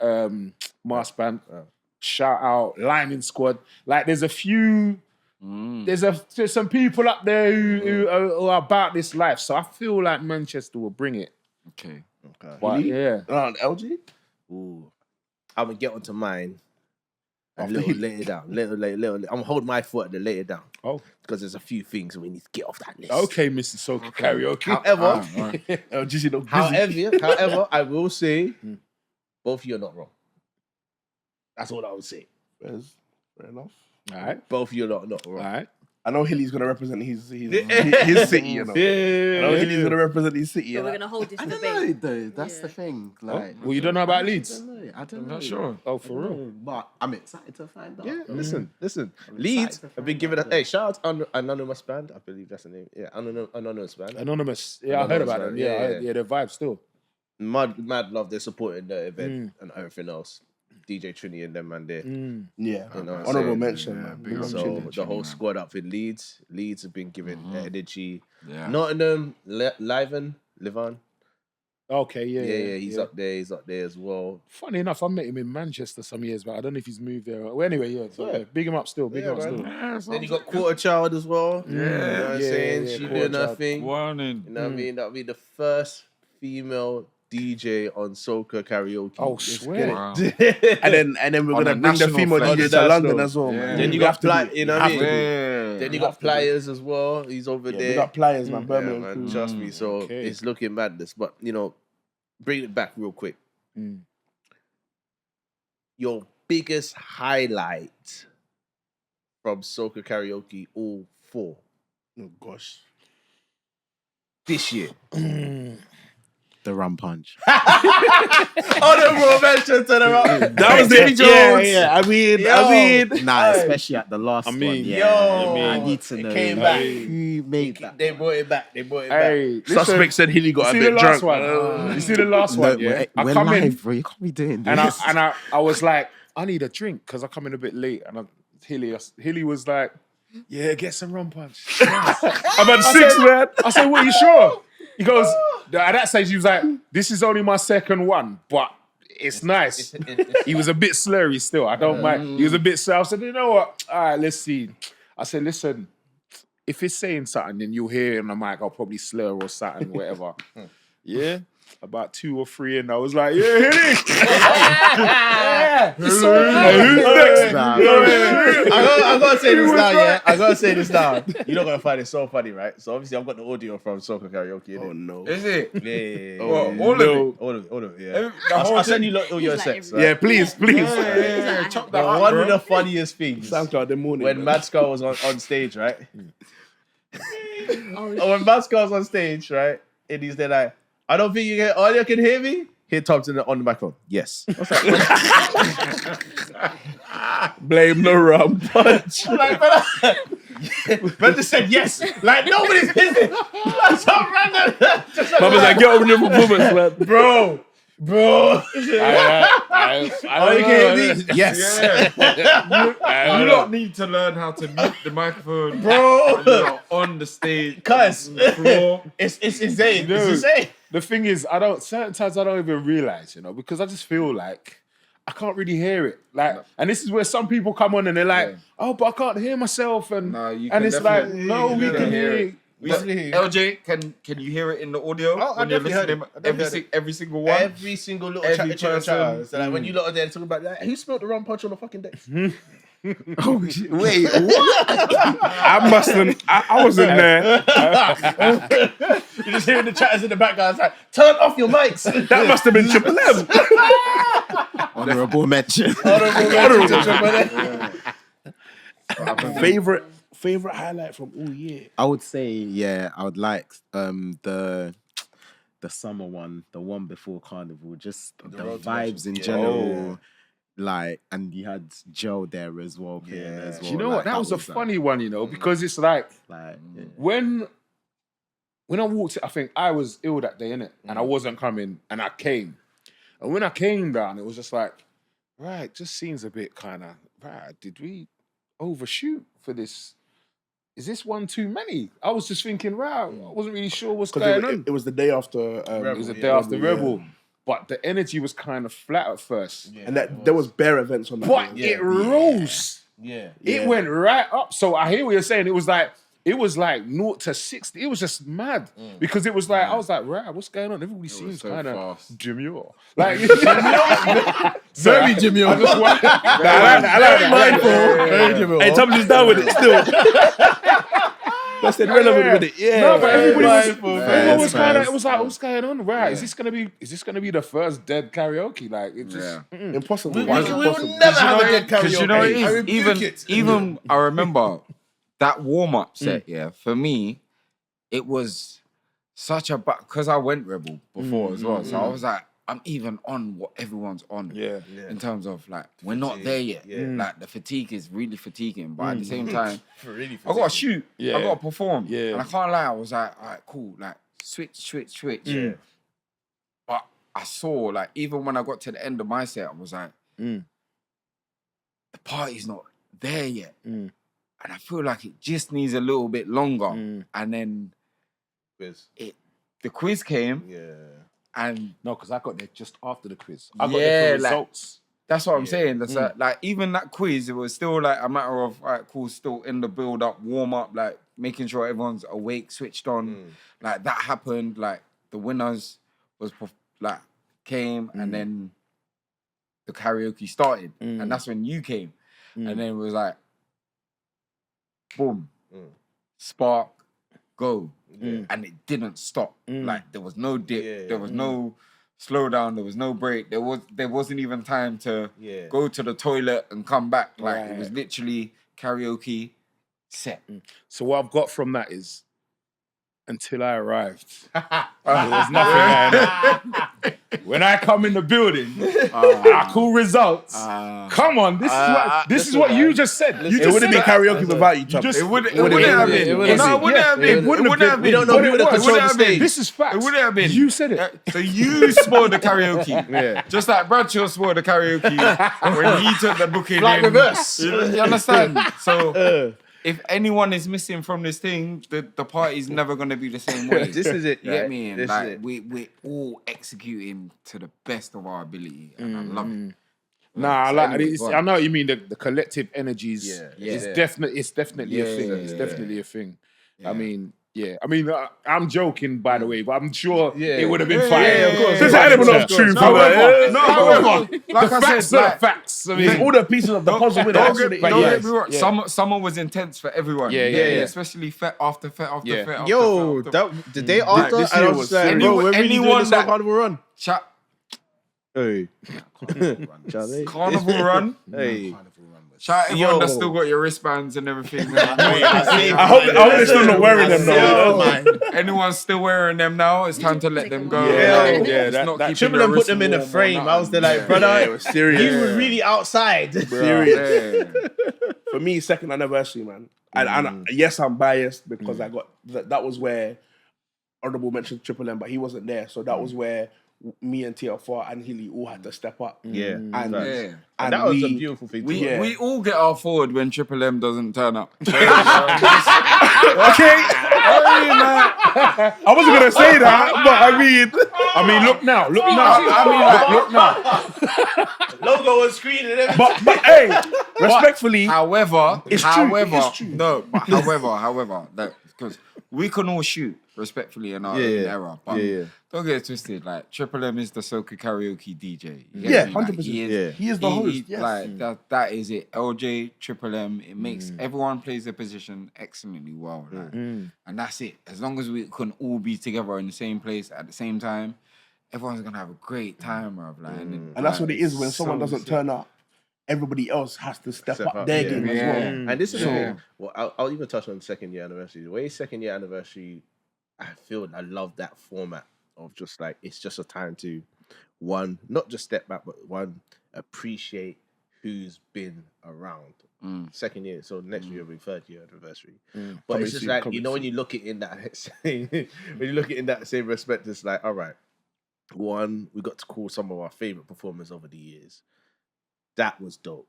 mass band. Shout out Lining Squad. Like there's a few, there's some people up there who are about this life. So I feel like Manchester will bring it. Okay. But yeah. LG? Ooh. I'm gonna get onto mine. A little later down. Little. I'm gonna hold my foot and later down. Oh. Because there's a few things we need to get off that list. Okay, Mr. Soca Karaoke. However, I will say both of you are not wrong. That's all I would say. Fair enough. All right. Both of you are not wrong. All right. I know Hilly's gonna represent his city, you know. I know Hilly's gonna represent his city, you So know. we're gonna hold this I don't debate. know though. That's the thing. Like, Well, you don't know about Leeds? I don't I'm know. not sure. Oh, for real? But I'm excited to find out. Yeah, listen. Leeds excited to have been find given out, a hey, shout out to Anonymous Band. I believe that's the name. Yeah, Anonymous Band. Anonymous. Yeah, I heard about them. Yeah. Yeah, their vibe still. Mad love. They're supporting the event and everything else. DJ Trini and them man there. Yeah. You know what I'm Honourable saying? mention, Yeah, man. big up So Trini, the whole man. squad up with Leeds. Leeds have been given energy. Yeah. Nottingham, Livan. Okay, yeah. He's up there. He's up there as well. Funny enough, I met him in Manchester some years back. I don't know if he's moved there. Well, anyway, yeah. So, yeah. Big him up still. Big him up man. still. Then you got Quarter Child as well. You know what I'm saying? yeah, She Quarter doing her Child. thing. Warning. You know what I mean? That'll be the first female DJ on Soca Karaoke. Oh, swear. Wow. And then we're On gonna a bring the national female flag. DJ to London as well, Yeah. man. Then you have got to Ply, do it. you know what I mean? Yeah. Then you got Pliers as well. He's over Yeah, there. we got players, man. Yeah, Birmingham. man, crew. trust me. So Okay. it's looking madness. But you know, bring it back real quick. Your biggest highlight from Soca Karaoke, all four Oh gosh. this year. The rum punch. Honourable mention to the rock. That was it. Yeah. I mean, Nah, especially at the last one. Yeah. yo, I need to know came back. who made that. They brought it back. They brought it Hey, listen, suspect said Hilly got a you see bit the last drunk. one? You see the last No, one? Yeah. I we're come live, in bro. You can't be doing this. and I was like, I need a drink because I come in a bit late. And Hilly was like, yeah, get some rum punch. I've had six, man. I said, what, you sure? He goes, at that stage, he was like, this is only my second one, but it's nice. He was a bit slurry still. I don't mind. He was a bit slow. I said, you know what? All right, let's see. I said, listen, if it's saying something, then you'll hear it on the mic. I'll probably slur or something, whatever. Yeah. About 2 or 3 and I was like, yeah, hit it. Yeah. It's so nice. Who's next? I gotta say this now, yeah. I gotta say this now. You're not gonna find it so funny, right? So obviously I've got the audio from Soca Karaoke. Innit? Oh no. Is it? Yeah. What, all of it? All of it, yeah. The whole I'll send thing? you all your He's like sets. every- Yeah, please. Yeah, chop that up, One bro. of the funniest things SoundCloud the morning. when man. Mad Skull was on stage, right? Oh, When Mad Skull was on stage, right? And he's there like, I don't think you can hear me. Here, Tom's on the microphone. Yes. I was like, Blame the rum punch. like, man just said yes. Like nobody's listening. That's so random. Just Mama's like, get over your performance, man. bro. bro. I Oh, you can hear me? Yes. You don't need to learn how to mute the microphone, Bro. when you're on the stage, Cuz. on the floor. It's insane. No. It's insane. The thing is, certain times I don't even realize, because I just feel like I can't really hear it. Like, and this is where some people come on and they're like, oh, but I can't hear myself. And No, you and can it's like, definitely- no, you we can can hear hear it. it. LJ, can you hear it in the audio? Oh, I when you're definitely heard listening? it. I definitely heard Every single one. Every single little Every chatter. person. So like when you lot are there talking about that, who smelled the rum punch on the fucking deck? Oh, shit. Wait, what? I mustn't. I wasn't there. You're just hearing the chatters in the background. It's like, turn off your mics. That must have been Triple M. Honourable mention. Favorite highlight from all year. I would say, yeah, I would like the summer one, the one before Carnival, just the vibes in general. Like, and you had Joe there as well, playing as well. You know what? That was a funny one, because it's like when I walked, I think I was ill that day, innit? And I wasn't coming, and I came. And when I came down, it was just like, right, just seems a bit kind of, right, did we overshoot for this? Is this one too many? I was just thinking, wow, I wasn't really sure what's going on. It was the day after. It was the day after Rebel. But the energy was kind of flat at first. Yeah, and that there was bare events on that. But it rose. Yeah. It went right up. So I hear what you're saying. It was like 0 to 60. It was just mad. Because it was like, I was like, right, what's going on? Everybody seems so kind of fast. demure. Like, Very demure. I just want, I like mindful. Very demure. Hey, Tom's down with it still. That's it, relevant with it. Yeah. No, but everybody Everyone was kind of. It was like, what's going on? Right? Is this gonna be the first dead karaoke? Like, it just Impossible. We Why is it will possible? never have a dead Because karaoke. you know what I it is? rebuke Even I remember that warm-up set, for me, it was such a... Because I went Rebel before as well. So I was like, I'm even on what everyone's on. Yeah. In terms of, like, we're not there yet. Like, the fatigue is really fatiguing. But at the same time, Really I got to shoot. Yeah. I got to perform. Yeah. And I can't lie, I was like, all right, cool. Like, switch. Yeah. But I saw, like, even when I got to the end of my set, I was like, the party's not there yet. And I feel like it just needs a little bit longer. And then the quiz came. Yeah. And no, because I got there just after the quiz. I got there for results. That's what I'm saying. That's like even that quiz, it was still like a matter of, all right, cool, still in the build up, warm up, like making sure everyone's awake, switched on. Like that happened. Like the winners came, and then the karaoke started, and that's when you came, and then it was like, boom, spark, go. And it didn't stop. Like there was no dip, there was no slow down, there was no break. There wasn't even time to go to the toilet and come back. Like it was literally karaoke set. So what I've got from that is until I arrived, there was nothing going on. When I come in the building, I call results. Come on, this is what you just said. You It just wouldn't be said karaoke without you, Tom. It wouldn't have been. It wouldn't have been. We don't know who would have controlled the stage. This is facts. It wouldn't have been. You said it. So you spoiled the karaoke. Just like Bradshaw spoiled the karaoke when he took the booking Like in. reverse. You understand? So if anyone is missing from this thing, the party's never going to be the same way. This is it. You get right? me? And This like, is it. we're all executing to the best of our ability. And I love it. Nah, I like anyway, it. go on. I know what you mean. The collective energies. It's Yeah. definitely a thing. Yeah, It's yeah, definitely a thing. I mean, I'm joking, by the way, but I'm sure it would have been fine. yeah, of course. There's an element of truth. However, like the I facts said, are like, the facts. I mean, All the pieces of the puzzle with Don't it. get me wrong. Summer was intense for everyone. Yeah. Especially fet after fet after Yeah. fet. Yo, after fet. that, the day after, this and I year was was like, serious. bro, when we doing Anyone this that- carnival run? Chat. Hey. Carnival run. Hey. Shout out everyone Yo. that's still got your wristbands and everything. I hope they're still not wearing them though. Anyone's still wearing them now, it's time to let them go. Yeah, It's not keeping Triple your M put wrist them in a warm or frame. I was there like, nothing. brother, it was serious. you were really outside. Serious. Yeah. For me, second anniversary, man. And yes, I'm biased because I got that was where Honourable Mention Triple M, but he wasn't there. So that was where me and TFR and Hilly all had to step up. Yeah. And, Yeah. And that was a beautiful thing. We all get our forward when Triple M doesn't turn up. Okay. I wasn't gonna say that, but I mean, look now. Look now. Logo on screen and everything. but hey, respectfully, However, It's true. no, but however, because we can all shoot respectfully in our own era, but don't get it twisted. Like Triple M is the Soca Karaoke DJ. You get me? Like, 100%. he He is the host. Yes. Like that is it. LJ, Triple M. It makes everyone plays their position excellently well, like, and that's it. As long as we can all be together in the same place at the same time, everyone's gonna have a great time, bruv. Like, And that's what it is when someone doesn't turn up. Everybody else has to step up their game as well. And this is well, I'll even touch on the second year anniversary. The way second year anniversary, I love that format of just like it's just a time to one, not just step back, but one, appreciate who's been around. Second year, so next year will be third year anniversary. But it's just like, you know, when you look at it in that same respect, it's like, all right, one, we got to call some of our favorite performers over the years. That was dope.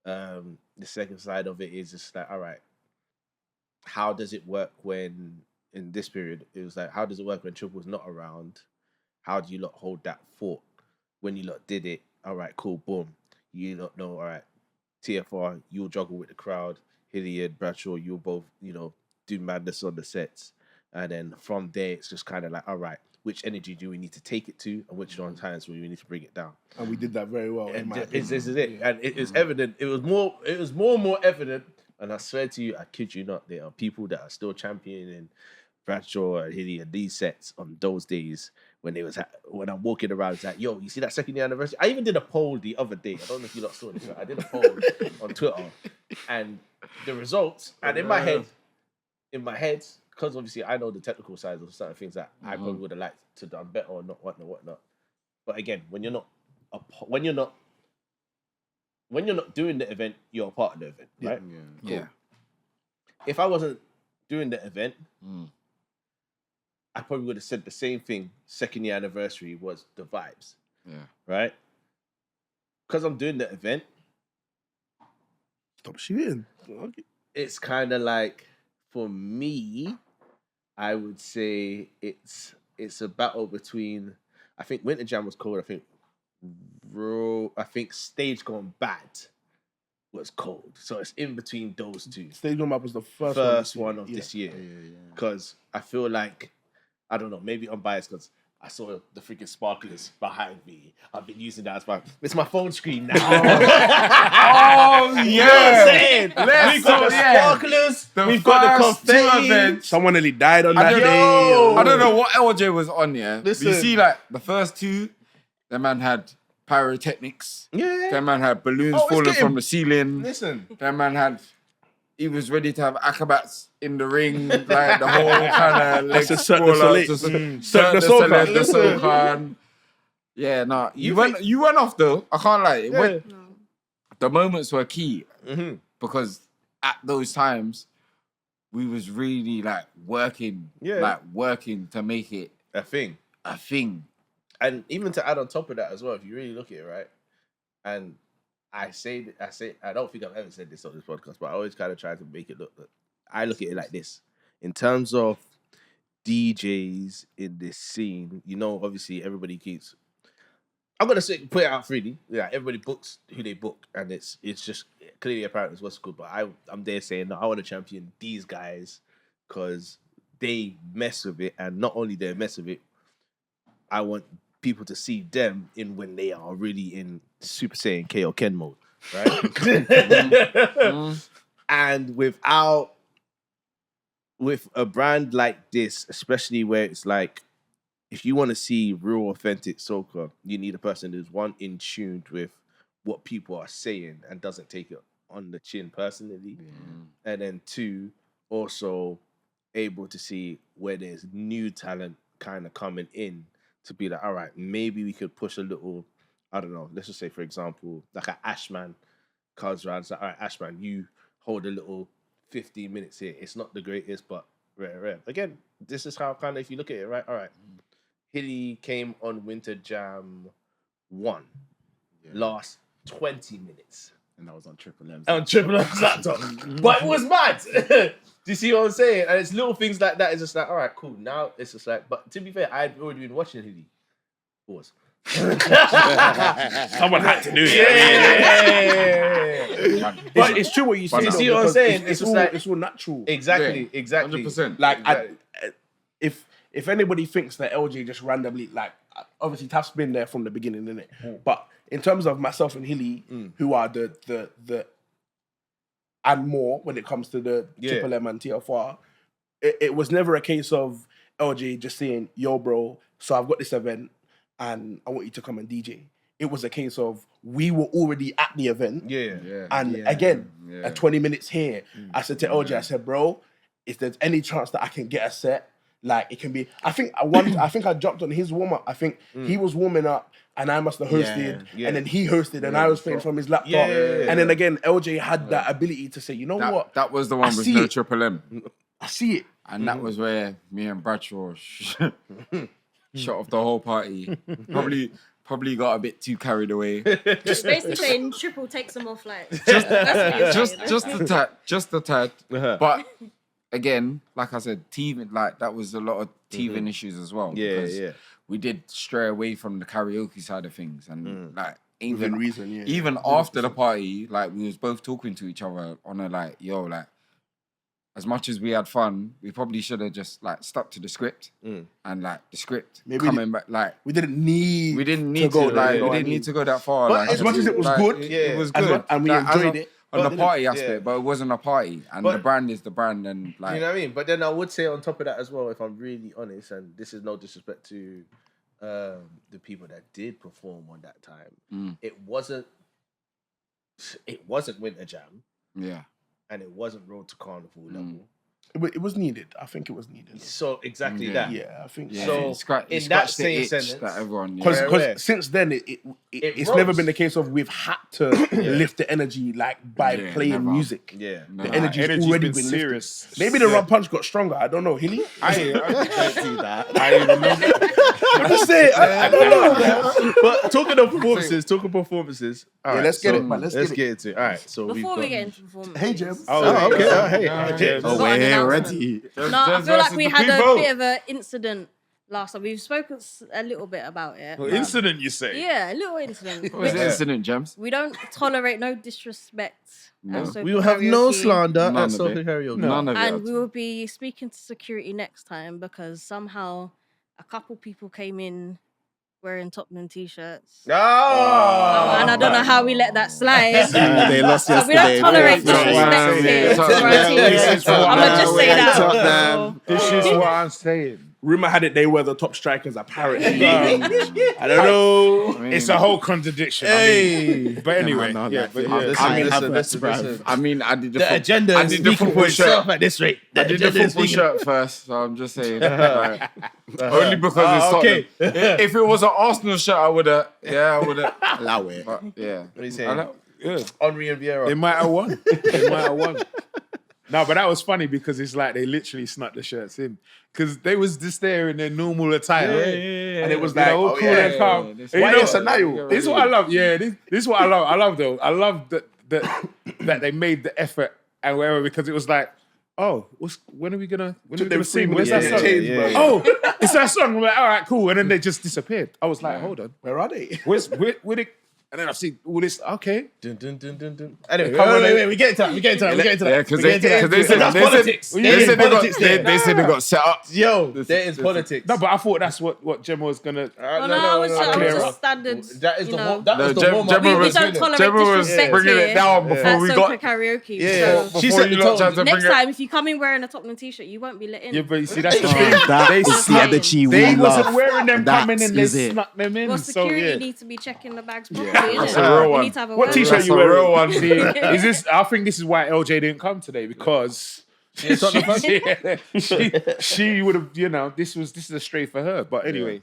The second side of it is just like, all right, how does it work when in this period it was like, how does it work when Triple's not around? How do you lot hold that fort when you lot did it? All right, cool, boom. You lot know, all right, TFR, you'll juggle with the crowd. Hilly and Bradshaw, you'll both, you know, do madness on the sets. And then from there, it's just kind of like, all right, which energy do we need to take it to, and which times do we need to bring it down? And we did that very well. In my opinion. This is it, and it is evident. It was more and more evident. And I swear to you, I kid you not, there are people that are still championing Bradshaw and Hilly and these sets on those days when when I'm walking around. It's like, yo, you see that second year anniversary? I even did a poll the other day. I don't know if you lot saw this. But I did a poll on Twitter, and the results. And in my head. Because obviously I know the technical sides of certain things that I probably would have liked to done better or not, whatnot. But again, when you're not doing the event, you're a part of the event, right? Yeah. Cool. If I wasn't doing the event, I probably would have said the same thing. Second year anniversary was the vibes, right? Because I'm doing the event. Stop shooting. Okay. It's kind of like, for me, I would say it's a battle between. I think Winter Jam was cold. I think Stage Gone Bad was cold. So it's in between those two. Stage Gone Bad was the first one of this year. Because I feel like, I don't know, maybe I'm biased because I saw the freaking sparklers behind me. I've been using that as it's my phone screen now. Oh, yeah. You know what I'm saying? We've got the sparklers. We've got the confetti. Someone nearly died on that day. I don't know what LJ was on, yeah. Listen. You see, like, the first two, the man had pyrotechnics. Yeah. That man had balloons falling from the ceiling. Listen. That man he was ready to have acrobats in the ring, like the whole kind of legs sprawl out. The Soca. Yeah, no. You went off though. I can't lie. The moments were key because at those times we was really like working to make it a thing. And even to add on top of that as well, if you really look at it, right, and I say, I don't think I've ever said this on this podcast, but I always kind of try to make it look. I look at it like this: in terms of DJs in this scene, you know, obviously everybody keeps. I'm gonna put it out freely. Yeah, everybody books who they book, and it's just clearly apparent as what's good. But I'm there saying, no, I want to champion these guys because they mess with it, and not only they mess with it, I want people to see them in when they are really in Super Saiyan K or Ken mode, right? And with a brand like this, especially where it's like, if you want to see real authentic soca, you need a person who's one, in tune with what people are saying and doesn't take it on the chin personally, and then two, also able to see where there's new talent kind of coming in to be like, all right, maybe we could push a little, I don't know, let's just say, for example, like an Ashman comes around, it's like, all right, Ashman, you hold a little 15 minutes here. It's not the greatest, but rare. Again, this is how kind of, if you look at it, right, all right, Hilly came on Winter Jam 1. Last 20 minutes. And that was on Triple M's. On Triple M's laptop. But it was mad. Do you see what I'm saying? And it's little things like that. It's just like, all right, cool. Now it's just like, but to be fair, I'd already been watching Hilly. Pause. Someone had to do it. Yeah. But it's true what you say. You see what I'm saying? It's all, like, it's all natural. Exactly. 100%. Like, exactly. if anybody thinks that LJ just randomly, like, obviously Taf's been there from the beginning, innit? But in terms of myself and Hilly, who are the and more when it comes to the Triple M and TFR, it was never a case of LJ just saying, yo, bro, so I've got this event and I want you to come and DJ. It was a case of we were already at the event. And again, at 20 minutes here, I said to LJ, I said, bro, if there's any chance that I can get a set, like it can be, I think I jumped on his warm-up. I think he was warming up and I must have hosted and then he hosted and I was playing from his laptop. And then again, LJ had that ability to say, you know what? That was the one with no Triple M. I see it. And that was where me and Bradshaw shut off the whole party. Probably got a bit too carried away. Just basically saying Triple takes them off like just a tad. But again, like I said, teething, like that was a lot of teething issues as well. Because we did stray away from the karaoke side of things, and like even after the party, like we was both talking to each other on a like, yo, like as much as we had fun, we probably should have just like stuck to the script and like the script coming back. Like we didn't need to go that far. But like, as much as it was like, good, it was good, and we enjoyed it. On the party aspect, but it wasn't a party, and the brand is the brand, and like you know what I mean. But then I would say on top of that as well, if I'm really honest, and this is no disrespect to the people that did perform on that time, it wasn't Winter Jam, and it wasn't Road to Carnival level. It was needed. I think it was needed. So exactly that. Yeah, I think so. So in that same sentence, that everyone because since then it's never been the case of we've had to lift the energy like by playing music. Yeah, the energy's already been serious. Lifted. Maybe the rum punch got stronger. I don't know, Hilly. I don't see that. I don't remember. I'm just saying. I don't know, man. But talking of performances. Yeah, let's get it, man. Let's get into it. All right. So before we get into performance. Hey, Gemz. Oh, okay. Hey, Oh, we're here already. No, I feel like we had a bit of an incident last time. We've spoken a little bit about it. Well, incident, you say? Yeah, a little incident. What was the incident, Gemz? We don't tolerate no disrespect. No. We will have no karaoke. slander at None of Soca it. Karaoke. None of it. And we will be speaking to security next time because somehow a couple people came in wearing Tottenham t-shirts. Oh, And I don't know how we let that slide. They lost So we don't yesterday. tolerate bro. disrespect here to our team. I'm gonna just say that. This is what I'm saying. Rumor had it they were the top strikers, apparently. I don't know. It's a whole contradiction. But anyway, I mean, I did the agenda I is did the speaking football for itself shirt. at this rate. I did the football shirt first, so I'm just saying. Like, only because it's okay. Tottenham. If it was an Arsenal shirt, I would have. Yeah, I would have. Allow it. But yeah. What are you saying? Yeah. Henry and Vieira. They might have won. They might have won. No, but that was funny because it's like they literally snuck the shirts in because they was just there in their normal attire, And it was like, all cool and calm. This And you Why know, is Sanayo? this is what I love. Yeah, this is what I love. I love though. I love that they made the effort and whatever because it was like, oh, when are we gonna sing? Where's that song? Oh, it's that song. I'm like, all right, cool. And then they just disappeared. I was like, hold on, Where are they? where's it? And then I see all this. Okay, Dun, dun, dun, dun, dun. Anyway, wait. We get into that. Yeah, because they said they said they got set up. Yo, there is politics. no, but I thought that's what Gemma was gonna. Well, no, I was clear just up. standards. That is you the know. that was the Gemma warm-up. We was- don't tolerate Gemma was disrespect bringing here it down before at we Soca got. Karaoke. Yeah, So she set the tone. next time, if you come in wearing a Tottenham t-shirt, you won't be let in. Yeah, but you see, that's the thing. That They is the snuck- energy we They love. wasn't wearing them That coming in. They is it. snuck them in. Well, So security yeah. needs to be checking the bags properly, that's innit? a real We one. need to have a What word. t-shirt That's you a wearing? real one. See, is this? I think this is why LJ didn't come today because she would have. You know, this is a stray for her. But anyway,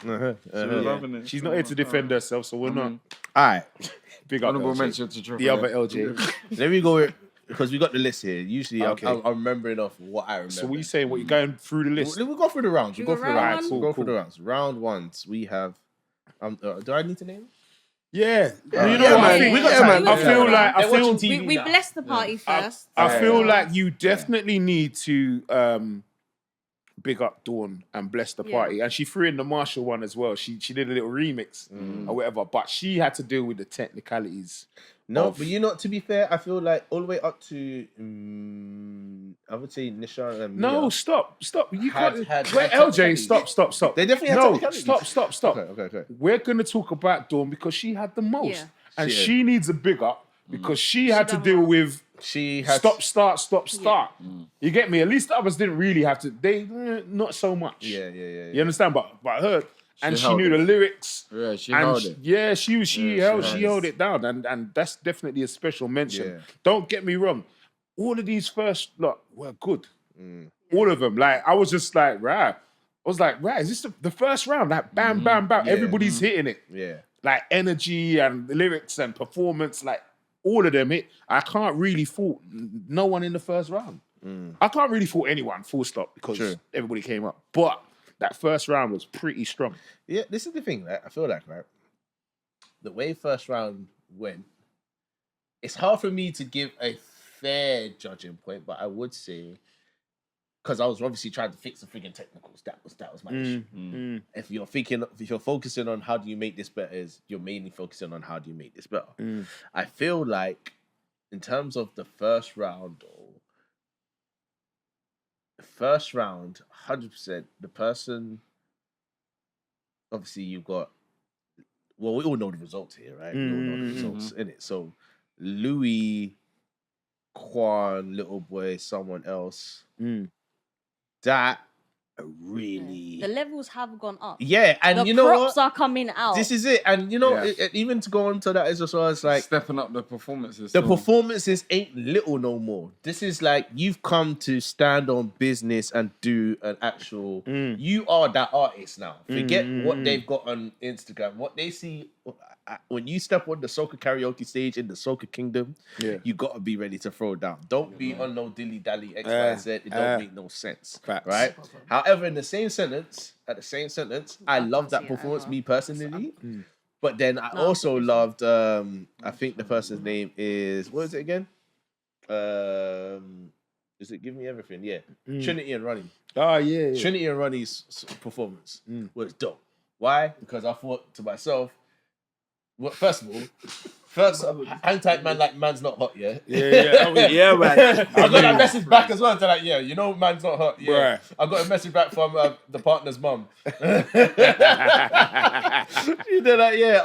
Loving it. she's not here to defend herself, so we're not. All right, Big up Honourable LJ. mention to Triple The other M. LJ. let me go with because we got the list here. Usually, Okay. I'm remembering off what I remember. So what are you saying? What you going through the list? We'll go through the rounds. We'll go through the round rounds. one? We'll go Cool, through the rounds. Round ones, we have. Do I need to name? Yeah. You know Yeah, what? man. I think We got time. I feel like They're watching TV We now. blessed the party first. I feel like you definitely need to big up Dawn and bless the party. And she threw in the Marshall one as well. She did a little remix or whatever, but she had to deal with the technicalities. No, of- but you know, to be fair, I feel like all the way up to I would say Nisha and No, Mia stop. You had- can't. had Wait, LJ, technicalities. stop. They definitely had No, technicalities. stop. Okay. We're gonna talk about Dawn because she had the most, Yeah. and She she needs a big up because she had to done deal well. with She had stop, start. You get me? At least the others didn't really have to. They not so much. Yeah. You understand? But her, and she held knew it. the lyrics. Yeah, she And held it. Yeah, she held it down, and that's definitely a special mention. Yeah. Don't get me wrong, all of these first lot were good. All of them. Like I was just like, right. I was like, right, is this the first round? Like bam, bam, bam. Yeah. Everybody's hitting it. Yeah. Like energy and the lyrics and performance, like all of them hit. I can't really fault no one in the first round. I can't really fault anyone, full stop, because True. everybody came up. But that first round was pretty strong. Yeah, this is the thing, right? I feel like, right, the way first round went, it's hard for me to give a fair judging point, but I would say, because I was obviously trying to fix the friggin' technicals, that was my issue. If you're focusing on how do you make this better, you're mainly focusing on how do you make this better. I feel like, in terms of the first round, though, 100%, the person. Obviously, you've got. Well, we all know the results here, right? We all know the results in it. So, Louis, Quan, Little Boy, someone else. That really. The levels have gone up. Yeah, and The you know props what? are coming out. This is it, and you know, Yeah. even to go on to that is also it's like Stepping up the performances. the too. performances ain't little no more. This is like you've come to stand on business and do an actual. You are that artist now. Forget what they've got on Instagram. What they see when you step on the Soca Karaoke stage in the Soca Kingdom, you gotta be ready to throw down. Don't be on no dilly dally X Y Z. It don't make no sense, Facts. right? However, in the same sentence, I love that performance. Me personally. But then I also loved, I think the person's name is, what is it again? Is it Give Me Everything? Yeah. Trinity and Ronnie. Oh, yeah. Trinity and Ronnie's performance was dope. Why? Because I thought to myself, well, first of all, hang tight, man, like man's not hot, yeah? Yeah, man. I got a message back as well. They're like, yeah, you know man's not hot. Yeah. Right. I got a message back from the partner's mum. They're like, yeah.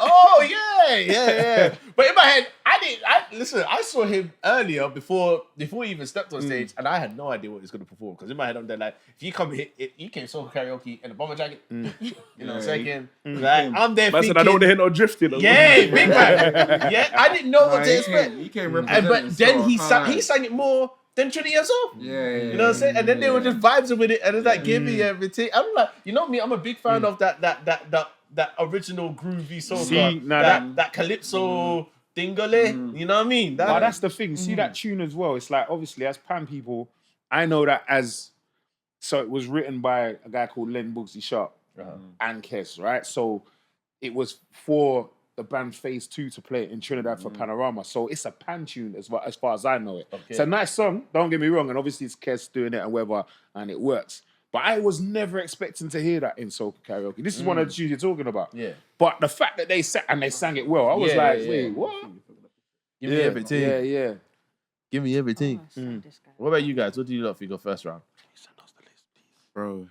But in my head, I saw him earlier before he even stepped on stage, and I had no idea what he was going to perform. Because in my head, I'm there like, if you come here, you came Soca Karaoke in a bomber jacket, you know what I'm saying? Like, I'm there Man thinking, said I don't want to hear no drifting. yeah, big man. Yeah, I didn't know what to expect. He came But representing. then so he sang it more than Trinity herself. Yeah. You know what I'm saying? And then they were just vibes with it, and it's like, give me everything. I'm like, you know me, I'm a big fan of that original groovy soca, See, now that calypso dingale. You know what I mean? But that's the thing. See that tune as well. It's like, obviously, as Pan people, I know that so it was written by a guy called Len Bugsy Sharp and Kes, right? So it was for the band Phase 2 to play it in Trinidad for Panorama. So it's a Pan tune as far as I know it. Okay. It's a nice song, don't get me wrong. And obviously it's Kes doing it and whatever, and it works. But I was never expecting to hear that in Soca Karaoke. This is one of the tunes you're talking about. Yeah. But the fact that they sang it well, I was wait, what? Give me everything. Yeah. Give me everything. This guy. What about you guys? What do you love for your first round? Bro,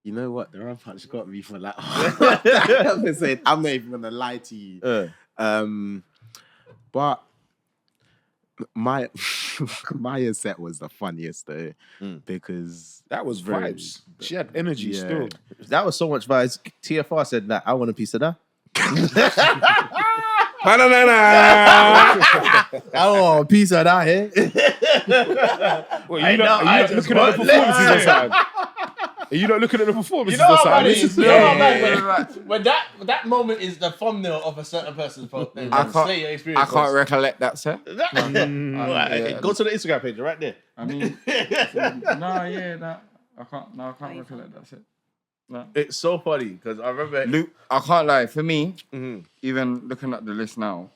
you know what? The round punch got me for like. I've been saying, I'm not even gonna lie to you. But Maya's set was the funniest though, because That was very- vibes. She had energy Yeah. still. That was so much vibes. TFR said that I want a piece of that. I want a piece of that, eh? Well, you looking at the performances or something? Are you not looking at the performances? You know or how bad something? it is. You know how bad when that moment is the thumbnail of a certain person's profile. I Say your experience. can't recollect that, sir. Right, go to the Instagram page right there. I mean, I can't recollect that, sir. No. It's so funny because I remember. I can't lie. For me, even looking at the list now,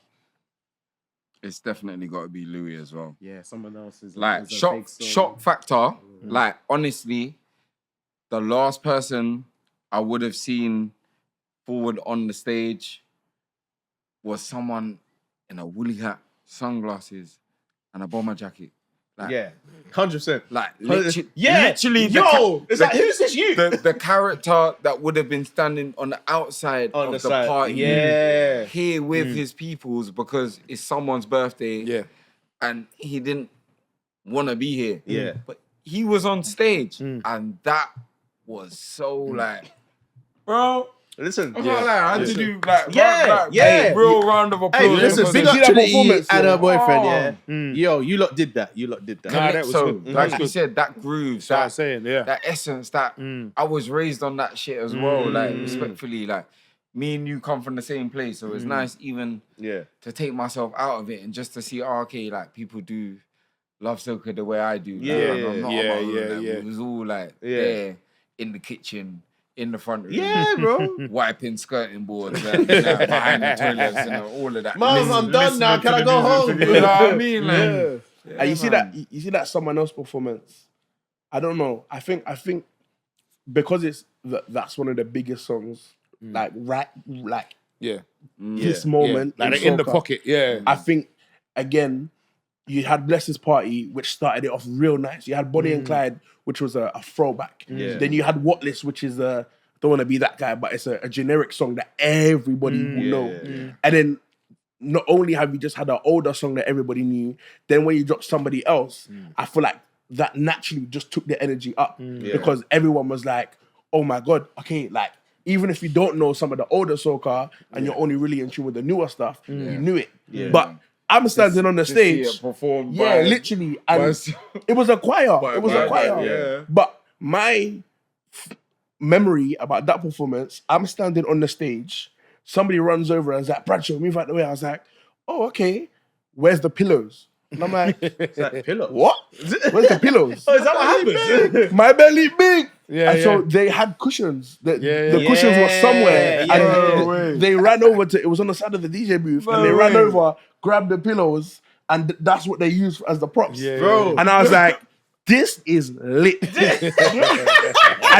it's definitely got to be Louis as well. Yeah, someone else is Like is a big song. shock factor. Like honestly, the last person I would have seen forward on the stage was someone in a woolly hat, sunglasses, and a bomber jacket. Like, Yeah, 100%. Like Literally, it's like who's this you? the character that would have been standing on the outside On of the the side, party, yeah. here with his peoples because it's someone's birthday, Yeah. and he didn't want to be here, Yeah. but he was on stage, and that was so like, bro. Listen, I can't lie, I had to do like, yeah. real round of applause. Hey, listen, for big this. up that Trinity performance, and yeah. her boyfriend, yeah. Yo, you lot did that. You lot did that. Nah, that was So, good. like you said, that groove, Start saying, yeah. that essence, that I was raised on that shit as well. Like respectfully, like me and you come from the same place, so it's nice even to take myself out of it and just to see, okay, like people do love soca the way I do. Like, I'm not on my own, like, yeah. It was all like there in the kitchen, in the front room. Yeah, bro. Wiping skirting boards, like, behind the toilets and all of that. Mom, I'm done now. Can I go home? You know what I mean? Like, And you see that someone else performance. I don't know. I think because that's one of the biggest songs. Like Yeah. this moment, Like in in the soca. pocket, yeah. I think again, you had Bless's Party, which started it off real nice. You had Bonnie and Clyde, which was a throwback. Yeah. Then you had Whatless, which is don't want to be that guy, but it's a generic song that everybody will know. And then not only have you just had an older song that everybody knew, then when you drop somebody else, I feel like that naturally just took the energy up because everyone was like, oh my God, okay, like, even if you don't know some of the older soca and you're only really in tune with the newer stuff, you knew it. Yeah. But I'm standing on the stage. performed Yeah, by- literally. And it was a choir. It was a choir. yeah. But my memory about that performance, I'm standing on the stage. Somebody runs over and is like, Bradshaw, move out the way. I was like, oh, okay. Where's the pillows? And I'm like, Pillow. what? Where's the pillows? Oh, is that what happened? My belly big. Yeah, And so they had cushions. The yeah. cushions were somewhere. Yeah. And they ran over to, it was on the side of the DJ booth. And they ran over, grabbed the pillows, and that's what they used as the props. Bro. And I was like, this is lit. And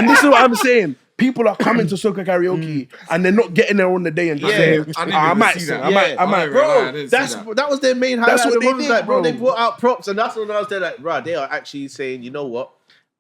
this is what I'm saying. People are coming to Soca Karaoke and they're not getting there on the day and just saying, I didn't I even might see sing, that. I might. Bro, I didn't see that was their main highlight. That's what of the they performance. did, Like, bro. bro. They brought out props, and that's when I was there. Like, right, they are actually saying, you know what?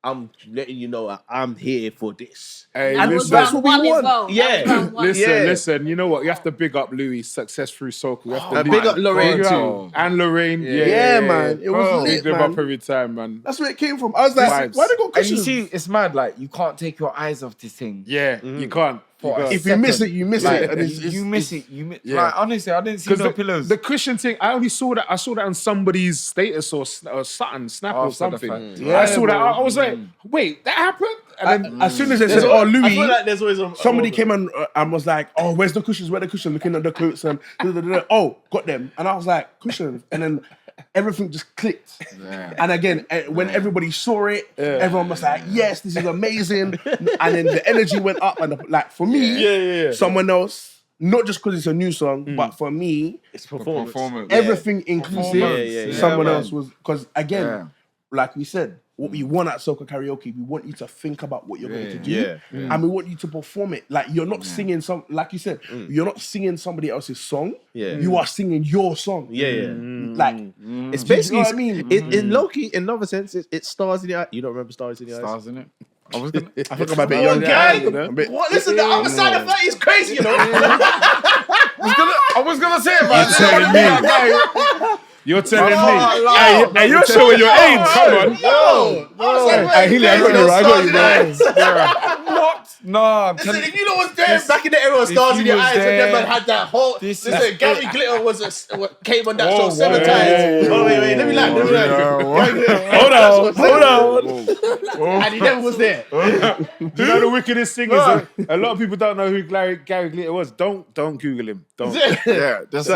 I'm letting you know I'm here for this. Hey, And listen, that's what we want. Well. Yeah. That was round one. listen. You know what? You have to big up Louis' success through soca. We have to And big up Lorraine big up- too. and Lorraine. Yeah, man. It was lit, Big them man. up every time, man. That's where it came from. I was like, Vibes. why they got And cushions? you see, it's mad. Like you can't take your eyes off this thing. Yeah, you can't. For a if you miss second. it, you miss Like, it. And it's, you miss it. You miss. Yeah. Like honestly, I didn't see no pillows. The cushion thing, I only saw that. I saw that on somebody's status or something, Snap or After the something. fact. Yeah, I saw that. bro. I was like, wait, that happened? And then As soon as they There's said, al- oh, I feel Louis, like there's always somebody came and was like, oh, where's the cushions? Where are the cushions? Looking at the coats and oh, got them. And I was like, cushions. And then everything just clicked. Yeah. And again, when everybody saw it, everyone was like, yes, this is amazing. And then the energy went up. And like for me, someone else, not just because it's a new song, but for me, It's performance. everything inclusive, Yeah. someone Yeah, else was, because again, Yeah. like we said, what we want at Soca Karaoke, we want you to think about what you're going to do, Yeah. and we want you to perform it. Like you're not singing like you said, you're not singing somebody else's song. Yeah. You are singing your song. Yeah. Like It's do you basically, know what I mean? in Loki, in another sense, it's stars in the eye. You don't remember stars in the eyes? Stars in it. I was gonna. I think I'm a bit Oh, young. gang. A bit- What? Listen, the other side of 30 is crazy, you know. I was gonna say about telling that. You're telling Oh, me. Hey, you're showing your age. Come on. Yo, Hey, Hilly, I got you, bro. What? No, I'm Listen, telling if you know what's there back in the era of if stars you in your was eyes, and there, them man had that whole. this Listen, is- Gary Glitter came on that show Whoa, 7 whoa, times. whoa, Oh wait, let me land. Hold on. And he never was there. Do you know the wickedest thing is a lot of people don't know who Gary Glitter was. Don't Google him. Don't. Yeah, that's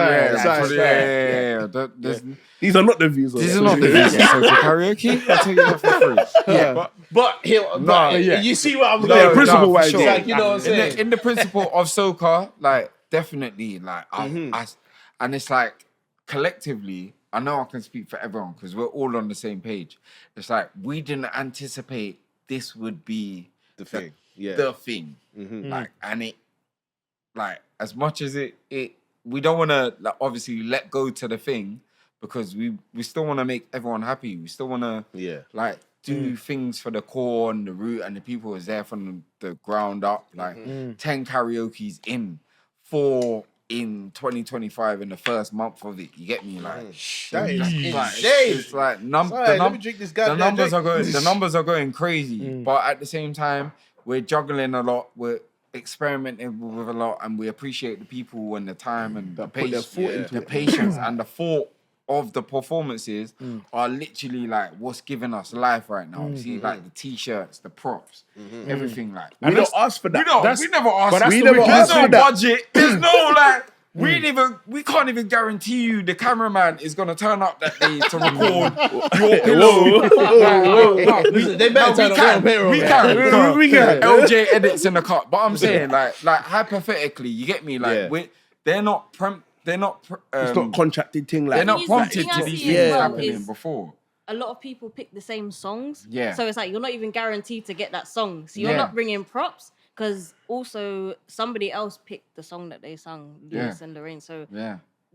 These are not the views. These are not the views of Soca Karaoke. I'll tell you that for free. Yeah, but you see what I'm No, going. principle for wise, sure. Like, you know what I'm saying? In the principle of soca, like definitely, like I and it's like collectively, I know I can speak for everyone because we're all on the same page. It's like we didn't anticipate this would be The thing. Yeah. the thing. Like, and it, like, as much as it we don't want to like obviously let go to the thing because we still want to make everyone happy. We still want to like do things for the core and the root and the people who's there from the ground up. Like 10 karaoke's in, 4 in 2025 in the first month of it. You get me? Like That is it's like Sorry, let me drink this the goddamn numbers drink. are going. The numbers are going crazy, but at the same time, we're juggling a lot. We're experimenting with a lot, and we appreciate the people and the time and the patience and the thought of the performances are literally like what's giving us life right now. You see, like the t-shirts, the props, everything. Like We don't ask for that. we never asked. We never There's asked no for that. budget. There's no like. We can't even guarantee you the cameraman is gonna turn up that day to record your pillow. They better turn up their own payroll. We can. LJ edits in the cut, but I'm saying like hypothetically, you get me? Like they're not. It's not contracted thing like They're not The prompted thing to I these see as things well happening is before. a lot of people pick the same songs. Yeah. So it's like you're not even guaranteed to get that song. So you're not bringing props because also somebody else picked the song that they sung, Lewis and Lorraine. So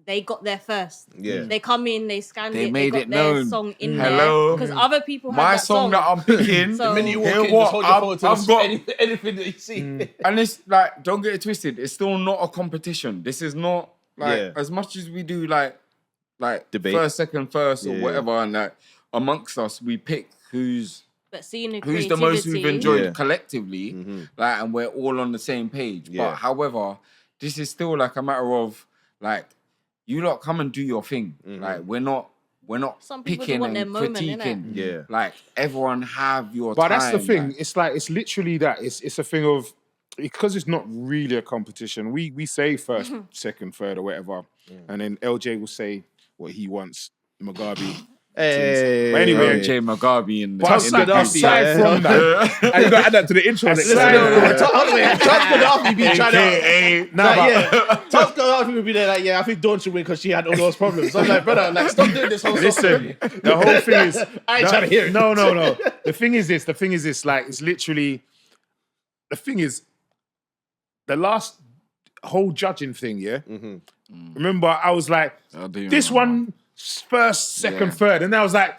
they got there first. Yeah. They come in, they scanned They it, made they got it their known. song in Hello. there. Because other people had My that song that I'm picking. So- The minute you walk Hear in, just what? hold your phone to I've got anything that you see. And it's like, don't get it twisted. It's still not a competition. This is not like as much as we do like Debate. first, second, first, or whatever, and like amongst us, we pick who's But seeing the the most we've creativity- enjoyed collectively, like, and we're all on the same page. Yeah. But however, this is still like a matter of like, you lot come and do your thing. Like, we're not Some people picking want and their moment, critiquing. Yeah. Like, everyone have your But time. that's the thing. like- It's like it's literally that. It's a thing of because it's not really a competition. We say first, second, third, or whatever, and then LJ will say what he wants. Mugabe. Hey. But anyway, Jay Mugabe in the But aside from that, And you got to add that to the intro. Listen, Tom's gonna ask me being trying to. Tom's gonna ask me to be there like, I think Dawn should win because she had all those problems. I'm like, brother, like, stop doing this whole listen, the whole thing is I ain't trying to hear it. No. The thing is this. Like, it's literally the thing is the last whole judging thing. Yeah. Remember, I was like, this one first, second, third, and I was like,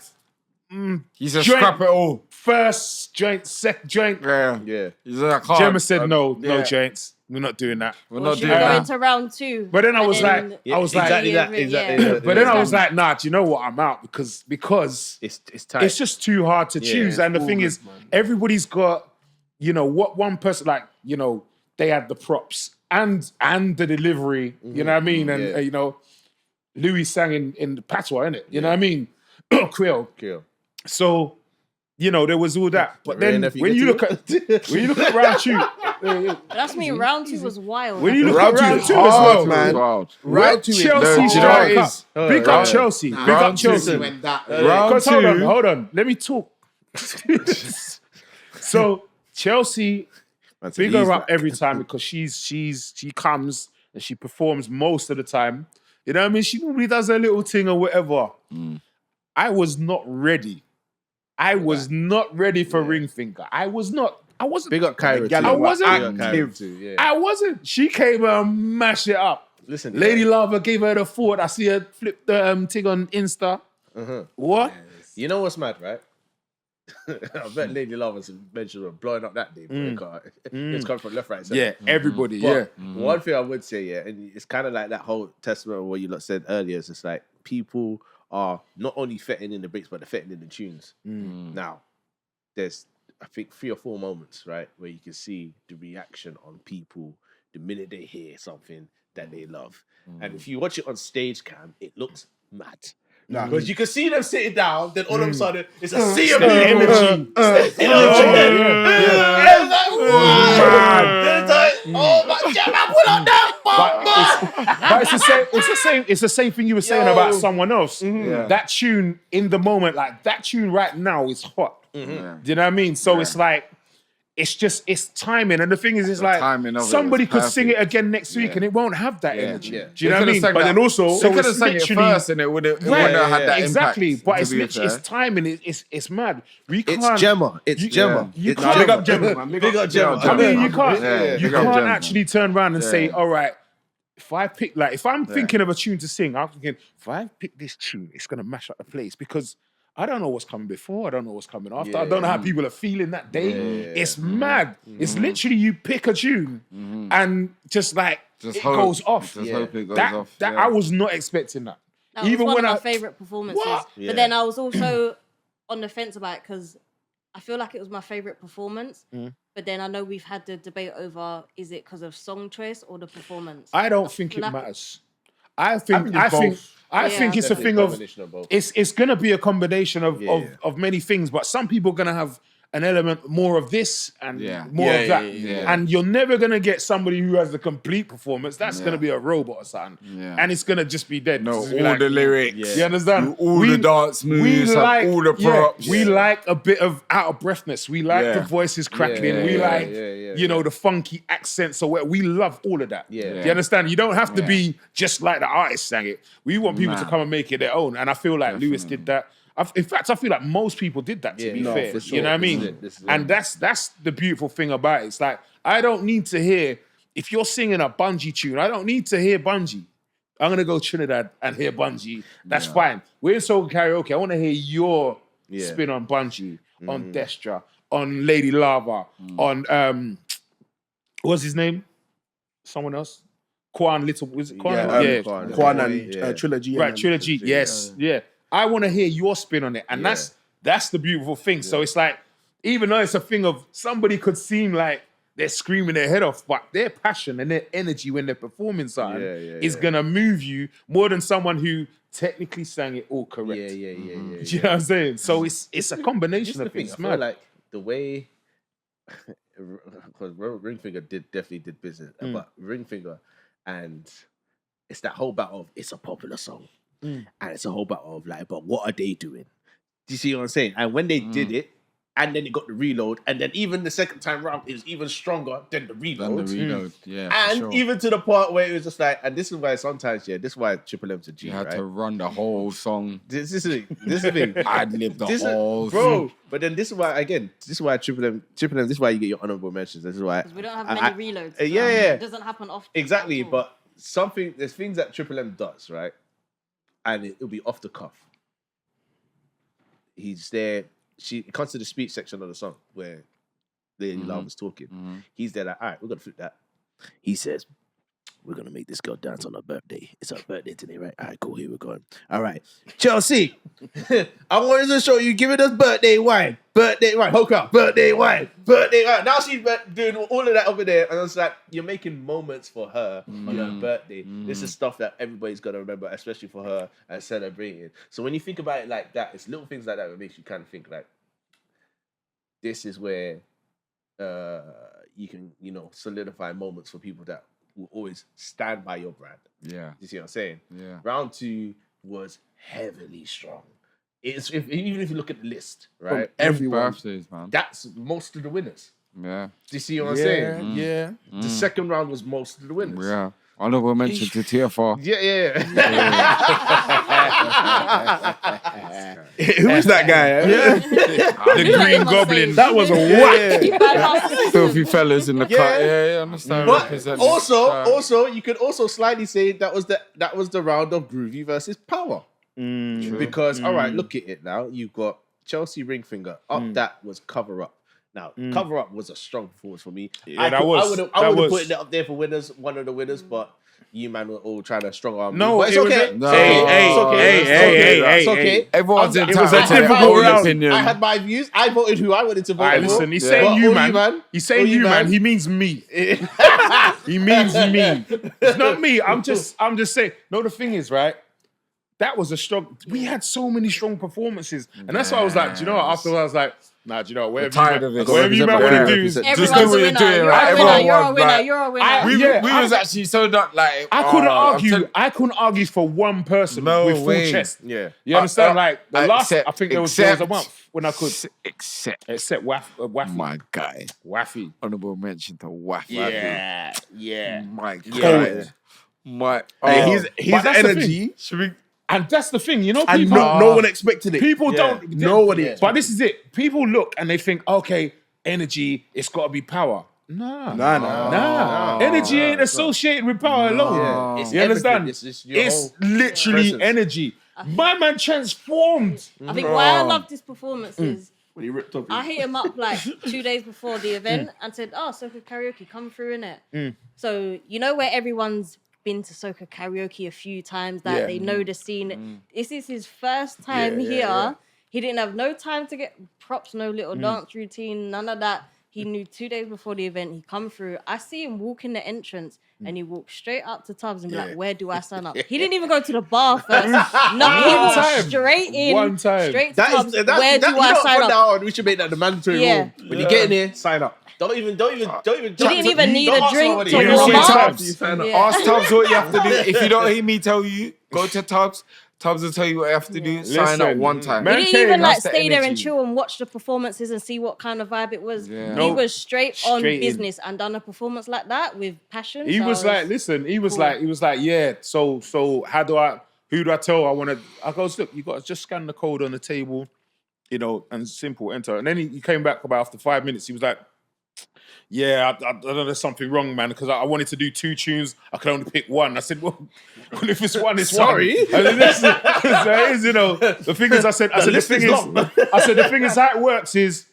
He said, joint- scrap it all. first joint, second joint. Yeah. He's like, I can't. Gemma said no yeah. joints. We're not doing that. We're Well, not she doing go that. into round 2. But then I and was then- like, exactly yeah. But then I was like, nah, do you know what? I'm out because It's tight. it's just too hard to choose. And the thing is, everybody's got, what one person, like, they had the props and the delivery, you know what I mean? And, Louis sang in the patois, innit? You know what I mean? Creole. So, there was all that. But then when you look at round 2, That's me. Round 2 was wild. when you look Round at two round is 2 as hard, well, man. Wild. Round 2 is Chelsea No, strike you know up. Big up Chelsea. Big up Chelsea. When that Round Because two. hold on, let me talk. So Chelsea, big her up every time because she comes and she performs most of the time. You know what I mean? She normally does her little thing or whatever. I was not ready. I was not ready for Ring Finger. I wasn't. Big up Kyra too. I wasn't. Big up Kyra too, yeah. I wasn't. She came and mashed it up. Listen, Lady Lava gave her the forward. I see her flip the thing on Insta. What? You know what's mad, right? I bet Lady Lava's mentioned of blowing up that day. It's coming from left, right, center. Yeah, everybody. But one thing I would say, and it's kind of like that whole testament of what you lot said earlier. It's just like people are not only fetting in the breaks, but they're fetting in the tunes. Now, there's I think 3 or 4 moments, right, where you can see the reaction on people the minute they hear something that they love. And if you watch it on stage cam, it looks mad. Because you can see them sitting down, then all of a sudden it's a sea of energy. Oh my God, pull up that But it's the same thing you were saying about someone else. That tune in the moment, like that tune right now is hot. Do you know what I mean? So it's like, it's timing. And the thing is, it's like timing of it somebody was could perfect. sing it again next week and it won't have that energy. Yeah. Do you know what I mean? But then also, they could have sang it first and it wouldn't have had that exactly. impact. But it's literally, it's timing. It's mad. We It's can't. Gemma. It's Gemma. You It's can't. Big up Gemma, man. Big up Gemma. I mean, you can't. Yeah, You big up can't Gemma. actually turn around and say, all right. If I'm thinking of a tune to sing, I'm thinking, if I pick this tune, it's gonna mash up the place because I don't know what's coming before, I don't know what's coming after, I don't know how people are feeling that day. It's mad. It's literally you pick a tune and just like it goes off. Just hope it goes That off. I was not expecting that. That was Even one when of I my favourite performances. What? But then I was also on the fence about it because I feel like it was my favourite performance. But then I know we've had the debate over is it because of song choice or the performance. I don't think it like- matters. I think it's a thing of it's gonna be a combination of many things, but some people are gonna have an element more of this and more of that. And you're never gonna get somebody who has the complete performance. That's gonna be a robot or something. And it's gonna just be dead. No, It's all gonna be like, the lyrics. You understand? All the dance moves, all the props. We like a bit of out of breathness. We like the voices crackling. We like, you know, the funky accents. So we love all of that. Do you understand? You don't have to be just like the artist sang it. We want people to come and make it their own. And I feel like Lewis did that. In fact, I feel like most people did that, to be fair. for sure. You know what I mean? And that's the beautiful thing about it. It's like, I don't need to hear, if you're singing a Bungie tune, I don't need to hear Bungie. I'm going to go Trinidad and hear Bungie. That's fine. We're in Soca Karaoke. I want to hear your spin on Bungie, on Destra, on Lady Lava, on, what's his name? Someone else? Quan Little, was it Quan? Quan and Trilogy. Right, Trilogy, yes. Yeah. I want to hear your spin on it. And that's the beautiful thing. So it's like, even though it's a thing of somebody could seem like they're screaming their head off, but their passion and their energy when they're performing something is going to move you more than someone who technically sang it all correct. Do you know what I'm saying? So it's a combination of things. I feel like the way, because Ringfinger definitely did business, but Ringfinger, and it's that whole battle of it's a popular song. And it's a whole battle of like, but what are they doing? Do you see what I'm saying? And when they did it, and then it got the reload, and then even the second time round, it was even stronger than the reload. And even to the part where it was just like, and this is why sometimes, this is why Triple M's a G, You had to run the whole song. This is the thing. I'd live the whole bro. But then this is why, again, this is why Triple M, this is why you get your honourable mentions. This is why. Because we don't have many reloads. It doesn't happen often. Exactly, but there's things that Triple M does, right? And it'll be off the cuff. He's there. It comes to the speech section of the song where Lady Love was talking. He's there like, all right, we're going to flip that. He says, we're going to make this girl dance on her birthday. It's her birthday today, right? All right, cool, here we're going. All right, Chelsea, I wanted to show you giving us birthday wine. Birthday wine, hook up, birthday wine, birthday wine. Now she's doing all of that over there. And it's like, you're making moments for her on her birthday. This is stuff that everybody's going to remember, especially for her and celebrating. So when you think about it like that, it's little things like that that makes you kind of think like, this is where you can, solidify moments for people that will always stand by your brand. Yeah. You see what I'm saying? Yeah. Round 2 was heavily strong. Even if you look at the list, right? Everyone. Birthdays, man. That's most of the winners. Yeah. Do you see what I'm saying? Yeah. The second round was most of the winners. Yeah. Honourable mention to TFR. Yeah. Who is that guy? The Green Goblin. That was a whack. Filthy fellas in the cut. Yeah, I understand. But also, you could also slightly say that was the round of Groovy versus Power. Because all right, look at it now. You've got Chelsea Ringfinger. Up that was Cover Up. Now, Cover Up was a strong performance for me. Yeah, I that would was. have put it up there for winners, one of the winners, but you man were all trying to strong arm me. No, But it's it was okay. No. It's okay. It's okay. Everyone's It was a entitled to their difficult own round. opinion. I had my views. I voted who I wanted to vote Alright, for. listen, he's But saying all you, man. He's saying All you, man. He means me. He means me. It's not me. I'm just saying. No, the thing is, right? That was a strong. We had so many strong performances, and that's why I was like, do you know what? After I was like, nah, do you know what? tired of it. Whatever you man want to do is Just Everyone's do a what you're winner. doing, You're right? a winner. Everyone You're a was winner. like- You're a winner. We was actually so not like. I couldn't I'm argue. telling- I couldn't argue for one person No with full way. chest. Yeah. You understand? Like the last, except- I think there was a month when I could. Except Except Waffy. my guy. Waffy. Honourable mention to Waffy. Yeah. My Yeah. God. My. Hey, his But that's the energy, Should we? And that's the thing, you know, and people. no one expected it. People don't. Nobody. But this is it. People look and they think, okay, energy, it's got to be power. Nah. Energy ain't associated with power alone. It's You understand? everything. It's your It's whole literally presence. energy. My man transformed. I think why I loved his performance is When he ripped up. I hit him up like 2 days before the event and said, "Oh, Soca Karaoke, come through innit?" So you know where everyone's been to Soca Karaoke a few times, that Yeah. they know the scene. This is his first time here. He didn't have no time to get props, no little dance routine, none of that. He knew 2 days before the event, he come through. I see him walk in the entrance and he walked straight up to Tubbs and be like, "Where do I sign up?" He didn't even go to the bar first. No, he walked time. straight in. One time. Straight to That Tubbs. is Where do I sign from up? now on, we should make that the mandatory Yeah. rule. When you get in here, sign up. Don't even. He didn't even need don't a ask drink somebody. to You warm see up. Tubbs. Yeah. Ask Tubbs what you have to do. If you don't hear me tell you, go to Tubbs. Tubbs will tell you what you have to do. Sign up Listen, one time. man, He didn't even like That's the stay there and energy. chill and watch the performances and see what kind of vibe it was. Yeah. He No. was straight on Straight in. business and done a performance like that with passion. He So was like, listen, he was cool. like, yeah, so who do I tell I want to, I goes, look, you got to just scan the code on the table, you know, and simple, enter. And then he came back about after 5 minutes, he was like, yeah, I know there's something wrong, man, because I wanted to do 2 tunes, I could only pick one. I said, well if it's one, it's Sorry. one. I said, there is, you know, the thing is, I said, the thing is how it works is,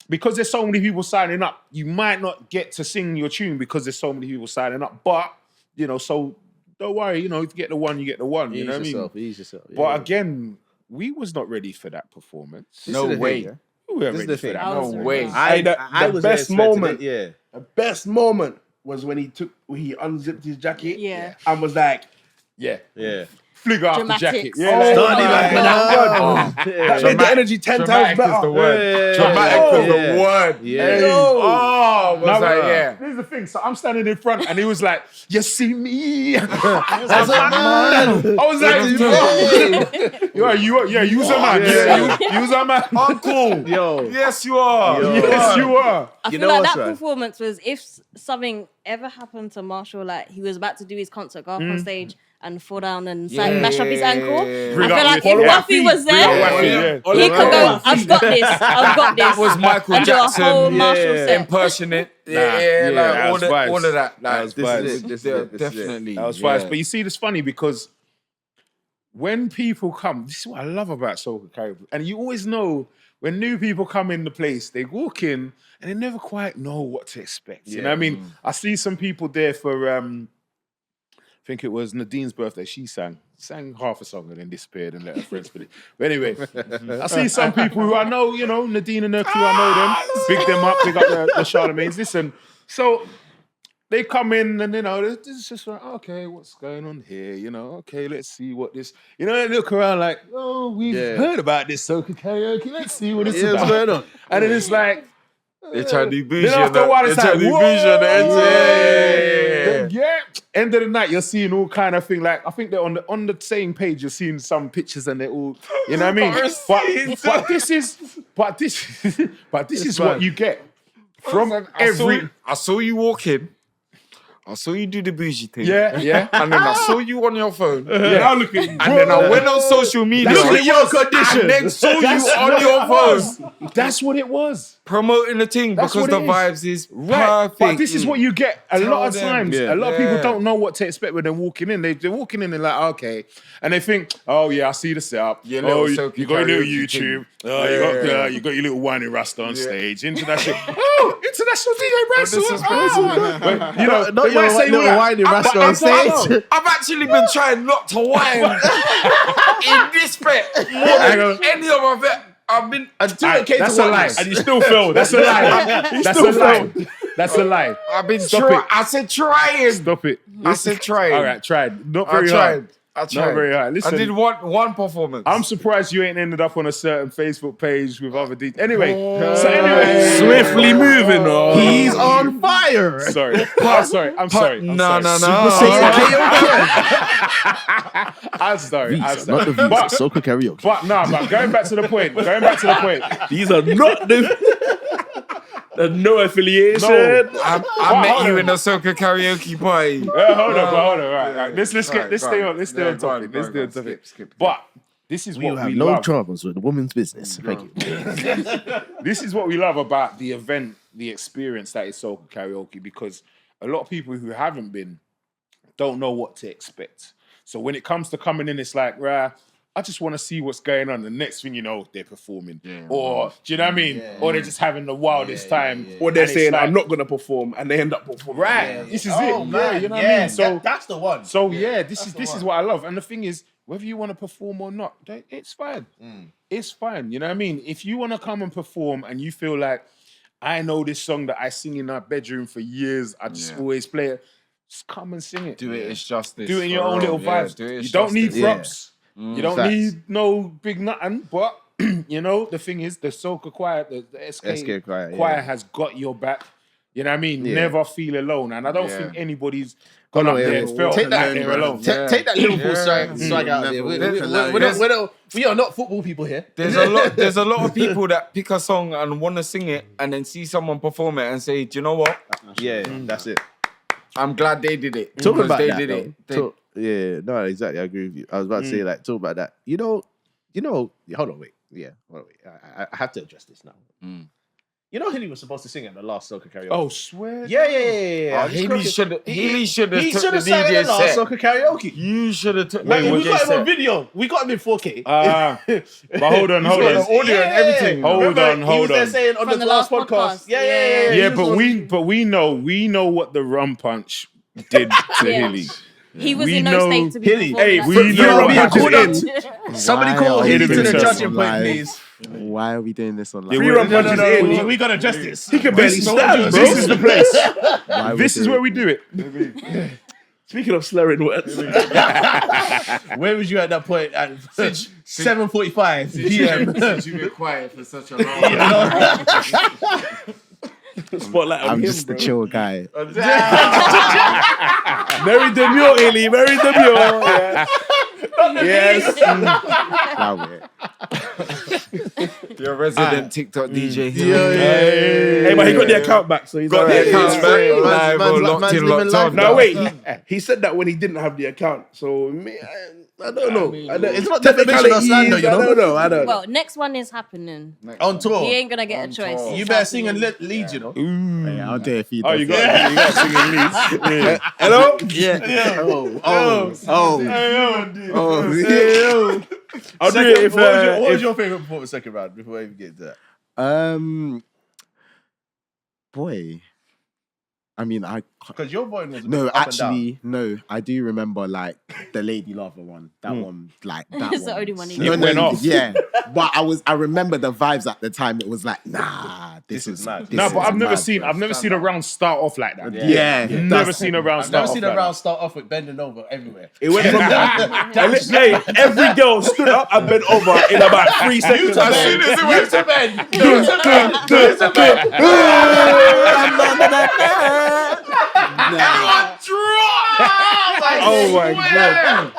because there's so many people signing up, you might not get to sing your tune because there's so many people signing up. But, you know, so don't worry, you know, if you get the one, you get the one. You know what I mean? Ease yourself. But again, we was not ready for that performance. No way. We weren't This is ready the for thing. that. I was No really way. wrong. I The was best expecting moment. it, yeah. The best moment was when he unzipped his jacket. Yeah. And was like, Yeah. Yeah. Flig off the Dramatics. jacket. Oh, Yeah, like, Started like that made the energy 10 times better. is the word. Yeah. Dramatic is Yeah. the word. Yeah. Oh, was Now, like, yeah. This is the thing. So I'm standing in front, and he was like, "You see me?" I was like, "You was a man. You was a man." Uncle. Yo. Yes, you are. Yo. Yes, you are. I You feel know like what's that right? performance was if something ever happened to Marshall, like he was about to do his concert, go up on stage and fall down and mash up his ankle. Bring I feel up like your if feet. Waffy was Bring up there, Waffy, yeah. he could go, "I've got this, I've got this." That was Michael and do a whole Jackson. Marshall set. Impersonate. yeah, Like that all, was the, vibes. all of that. That Like, was this vibes. is This is it. definitely. That was yeah. vibes. But you see, it's funny because when people come, this is what I love about Soca Karaoke. And you always know when new people come in the place, they walk in and they never quite know what to expect. You know what I mean? I see some people there for, I think it was Nadine's birthday. She sang half a song and then disappeared and let her friends put it. But anyway, I see some people who I know, you know, Nadine and her crew, I know them. Big them up, big up the Charlemagne's. Listen, so they come in and, you know, this is just like, okay, what's going on here? You know, okay, let's see what this, you know, they look around like, oh, we've heard about this Soca Karaoke. Let's see what it's about. What's going on? And then it's like, They're trying to do bougie then after a while, it's like, yeah. End of the night, you're seeing all kind of thing. Like I think they're on the same page. You're seeing some pictures, and they're all, you know what I mean. But this is what you get from every. I saw you walk in. I saw you do the bougie thing. Yeah, yeah. And then I saw you on your phone. Now look at you. And then I went on social media. Look at your condition. And then saw you on your phone. That's what it was. Promoting the thing That's because what the it is. vibes is Right. perfect. But this is what you get a Tell lot of them. times. Yeah. A lot of people Yeah. don't know what to expect when they're walking in. They're walking in and like, okay. And they think, oh yeah, I see the setup. Your little Oh, Soca you got your little karaoke YouTube. thing. Oh, you got your little whining rasta on stage. International. Oh, international DJ Bradshaw. this is But, you know, Not they your might say little all that. whiny rasta on I stage. know. I've actually been trying not to whine in this bet more Hang than on. any other bet. I've been Until it came That's to a lie. oneness. And you still failed. That's a lie. That's a lie. That's a lie. I've been Stop trying. it. I said trying. Stop it. I said trying. All right, tried. Not I very tried. hard. I tried. Not very hard. Listen, I did one performance. I'm surprised you ain't ended up on a certain Facebook page with other DJs. Anyway, so anyway, Swiftly moving on. He's on fire. sorry. I'm sorry. I'm sorry. I'm No, sorry. no, no. I'm sorry. I'm Not the sorry. views. Soca Karaoke. But going back to the point. These are not the no affiliation. No. I met you in a Soca Karaoke party. Hold on. Right. Let's stay on topic. Let's stay on topic. Skip. But this is We what have we no love. troubles with the woman's business. Thank you. This is what we love about the event, the experience that is Soca Karaoke, because a lot of people who haven't been don't know what to expect. So when it comes to coming in, it's like, rah, I just want to see what's going on. The next thing you know, they're performing. Or, do you know what I mean? Or they're just having the wildest time. Or they're And it's saying, like, I'm not going to perform, and they end up performing. right, this is Oh, it. man. Yeah, you know what I mean? So, that's the one. this is what I love. And the thing is, whether you want to perform or not, it's fine. It's fine. You know what I mean? If you want to come and perform and you feel like, I know this song that I sing in our bedroom for years, I just always play it, just come and sing it. Do it its justice. Do it in your for own real. little Yeah, vibes. do it its You don't need justice. props. You don't Facts. need no big nothing. But, you know, the thing is, the Soca choir, the SK choir has got your back. You know what I mean? Never feel alone. And I don't think anybody's gone up there and felt Take like that, they're alone. Take that Liverpool swag out there. We are not football people here. There's a lot of people that pick a song and want to sing it and then see someone perform it and say, do you know what? Yeah, that's it. I'm glad they did it. Talking because about they that, did though. it. Yeah, no, exactly. I agree with you. I was about to say, like, talk about that. You know. Hold on, wait. Yeah, hold on, wait. I have to address this now. You know, Hilly was supposed to sing at the last Soca Karaoke. Oh, swear. Yeah. Haley should have He took the should have sang DJ at the last set. Soca Karaoke. You should have took the Man, we DJ got him on set. video. We got him in 4K. But hold on. Audio and everything. Hold Remember, on. He was there saying on From the last podcast. Yeah. Yeah, but we know what the rum punch did to Yeah. Hilly. He was We in no know state to be Hilly. performing Hey, that we song. know what we happened. called Somebody Why call are we Hilly to doing the this judging on point, live? please. Why are we doing this online? Yeah, No. We got to adjust this. He can barely stand, bro. This is the place. Why are we This is doing where we do it. Speaking of slurring words, Where was you at that point? At 7:45 p.m. Since you've been quiet for such a long time. spotlight on I'm him, just bro. the chill guy. Very demure, Hilly. Very demure. Yeah. Yes. Wow, yeah. You're a resident TikTok DJ. Hey, but he got the account back, so he's Got alright. the accounts back. Live or man's locked in, living locked life on. No, wait. He said that when he didn't have the account. So I don't know. It's not defamation of slander, you know. I don't know. Well, next one is happening. On tour. He ain't gonna get a choice. tour. You It's better sing happening. and lead, you know. Hey, I'll dare if he Oh, does you that. got singing leads. Yeah. Hello? Yeah. I'll do it if... What was your favorite performance second round before we even get to that? Boy. I mean, Because your voice was no, up and down. actually, no. I do remember like the Lady Lava one. That one, like that It's one. the only one he No, It went off. Yeah, but I remember the vibes at the time. It was like, nah, this is is mad. this No, but is I've never mad, seen bro. a round start off like that. Yeah, Never that's- seen a round I've start never off seen like a round that. start off with bending over everywhere. It went from hey, every girl stood up and bent over in about 3 seconds. As soon as it went to bend. Oh my god.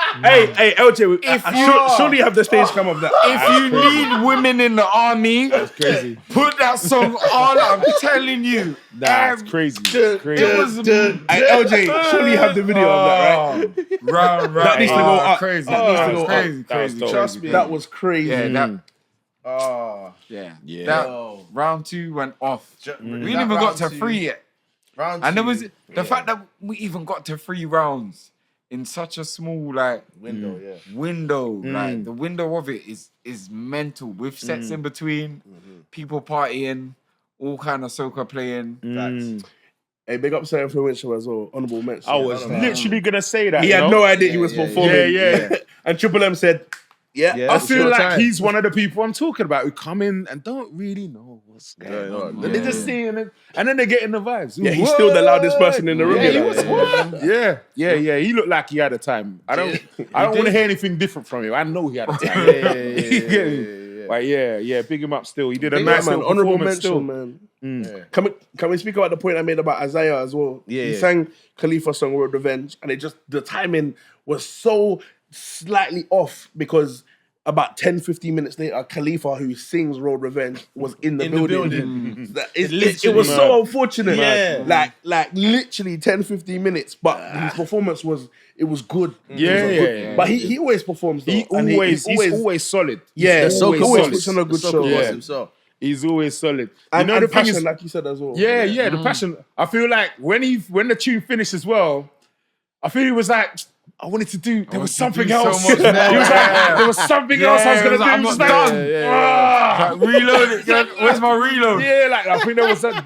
Hey, LJ, surely you have the stage come of that. If you need women in the army, Crazy. put that song on. I'm telling you. That's crazy. Crazy. It was Hey, LJ, surely you have the video of that, right? Right. That needs to go up. Crazy. That needs to go crazy. up. Crazy. dope. Trust me. That was crazy. Yeah, that. Oh. Yeah. That round 2 went off. We didn't even got to 3 yet. And there was the fact that we even got to 3 rounds in such a small window. Like the window of it is mental with sets in between, people partying, all kind of soca playing. Hey, big up Sarah Influential as well. Honourable mention. I was literally gonna say that. He had no idea he was performing. Yeah. And Triple M said, I feel like he's one of the people I'm talking about who come in and don't really know what's going on. And they just sing and then they get in the vibes. Yeah, he's still the loudest person in the room. Yeah, he was what? Yeah. He looked like he had a time. I don't want to hear anything different from him. I know he had a time. But yeah, big him up still. He did a nice little Honourable performance still. mention, man. Can we speak about the point I made about Isaiah as well? He sang Khalifa's song Road Revenge, and the timing was so slightly off because about 10-15 minutes later, Khalifa, who sings Road Revenge, was in the building. It was so unfortunate. Yeah. Like literally 10-15 minutes, but his performance was good. Yeah. But he always performs though. He's always solid. Yeah, He's always puts on a good show. Yeah. He's always solid. And the the thing passion, is, like you said as well. Yeah, the passion. I feel like when the tune finished as well, I feel he was like, I wanted to do. There was something else. So much more. He was like, there was something else I was gonna do. I'm Just not like, done. Like, reload it. Where's my reload? Yeah, like I think there was that.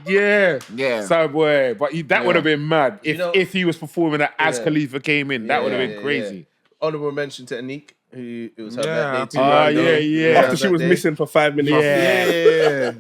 Yeah. So boy, but that would have been mad if he was performing that as Yeah. Khalifa came in. That would have been crazy. Honourable mention to Anik, who it was her birthday too. After she was missing for 5 minutes. Yeah.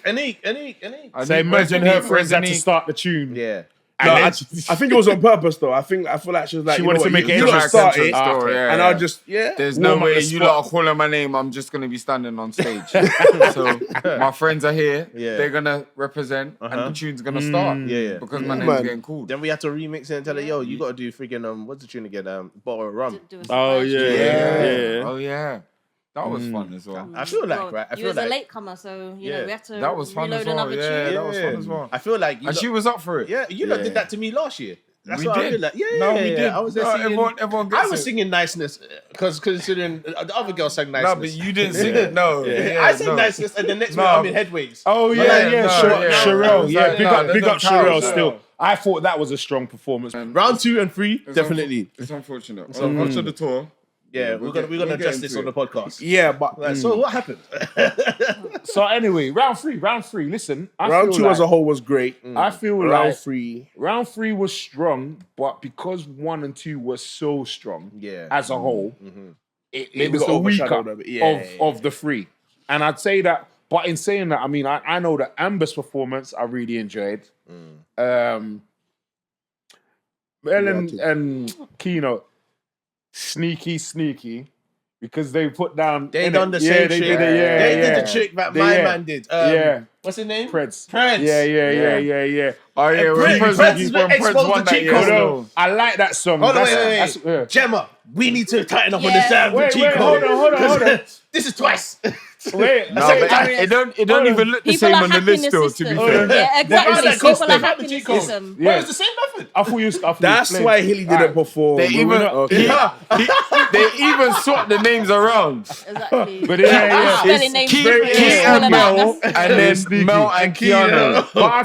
Anik. So imagine her friends had to start the tune. Yeah. No, I think it was on purpose though. I feel like she was like, She you wanted know to what, make it you lot start it, story, and I'll just There's no warm up way the you spot. lot are calling my name. I'm just gonna be standing on stage. So my friends are here. Yeah. They're gonna represent, and the tune's gonna start. Yeah. Because my name's man. getting called. Then we had to remix it and tell her, yo, you got to do freaking what's the tune again? Bottle of rum. Oh yeah. Oh yeah. That was fun as well. I feel like, right? I He feel was like a latecomer, so you know we have to That was fun as reload well. another Yeah, tune. that was fun as well. I feel like And she was up for it. yeah, you lot did that to me last year. That's We what I did. feel like. Yeah, No, we did. I was there No, singing. everyone gets I was it. singing niceness because considering the other girl sang niceness. No, but you didn't sing it. No. I sang niceness, and the next No. minute I'm in headways. Oh Yeah, yeah. no, Sherelle. yeah. Yeah, big No, up there's no Sherelle cows, still. no. I thought that was a strong performance. Round 2 and 3, definitely. It's unfortunate. On to the tour. Yeah, we're gonna we'll address get this into on the podcast. yeah, but Like, so what happened? So anyway, round three. Listen, I round feel 2 like, as a whole was great. I feel Round like 3, round 3 was strong, but because 1 and 2 were so strong, Yeah. as a whole, it Maybe was got the weaker overshadowed a bit. Yeah. of the 3. And I'd say that, but in saying that, I mean, I know that Amber's performance I really enjoyed. Mel and Keynote, sneaky. Because they put down... They innit? done the Yeah, same they trick. did it, yeah, They yeah. did the trick that my Yeah. man did. Yeah. What's his name? Preds. Preds. Yeah. Oh yeah, when Preds Prince exposed won the that cheat year. code. No. I like that song. Hold on, That's- wait. that's- Gemma, we need to tighten up on the Yeah. sound of the Wait, cheat wait, code. hold on. This is twice. Wait, No, say- but it don't even look the People same are on the hacking list the though, to be system. fair. Yeah, exactly. that People custom. are hacking the Code. system. But it's the same method. I thought you was That's playing. why Hilly didn't perform. They even they even swapped the names around. Exactly. But yeah. Spelling names Key different. Key All and of Mel, that. and then Mel and Keanu. But I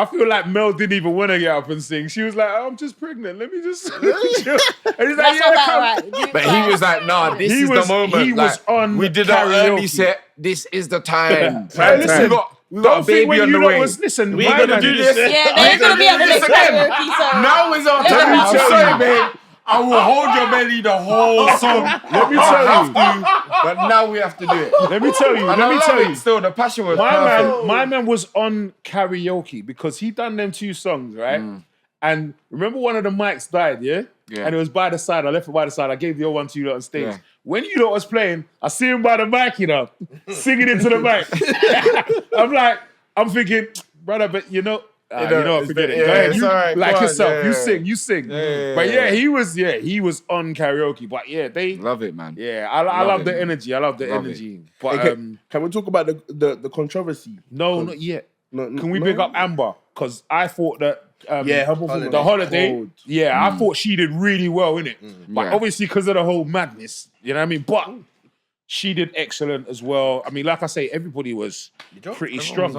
feel like Mel didn't even want to get up and sing. She was like, I'm just pregnant. Let me just chill. And he's like, That's yeah, not come. that right. But he was like, nah, this He is was- the moment. he was on We did our early karaoke. set. This is the time. Hey, listen, we got a don't think baby when on you the lot way. was listen. We my gonna man- do this. Yeah, they're going to be on the next karaoke song. Now is our Let time. me I'm tell sorry, you. babe. I will hold your belly the whole song. Let me tell you. But now we have to do it. Let me tell you. And Let me tell you. Still, the passion was perfect. My man was on karaoke because he done them 2 songs, right? And remember one of the mics died, yeah? Yeah. And it was by the side. I left it by the side. I gave the other one to you lot on stage. Yeah. When you lot was playing, I see him by the mic, you know, singing into the mic. I'm thinking, brother, but you know, You know what? Forget it. Go ahead. You, like yourself. You sing. But yeah, he was on karaoke. But yeah, they Love it, man. Yeah, I love the energy. I love the energy. But Can we talk about the controversy? no, not yet. No, Can we pick up Amber? Because I thought that her performance the was holiday. cold. Yeah, I thought she did really well in it. But Yeah. obviously because of the whole madness, you know what I mean. But she did excellent as well. I mean, like I say, everybody was pretty strong.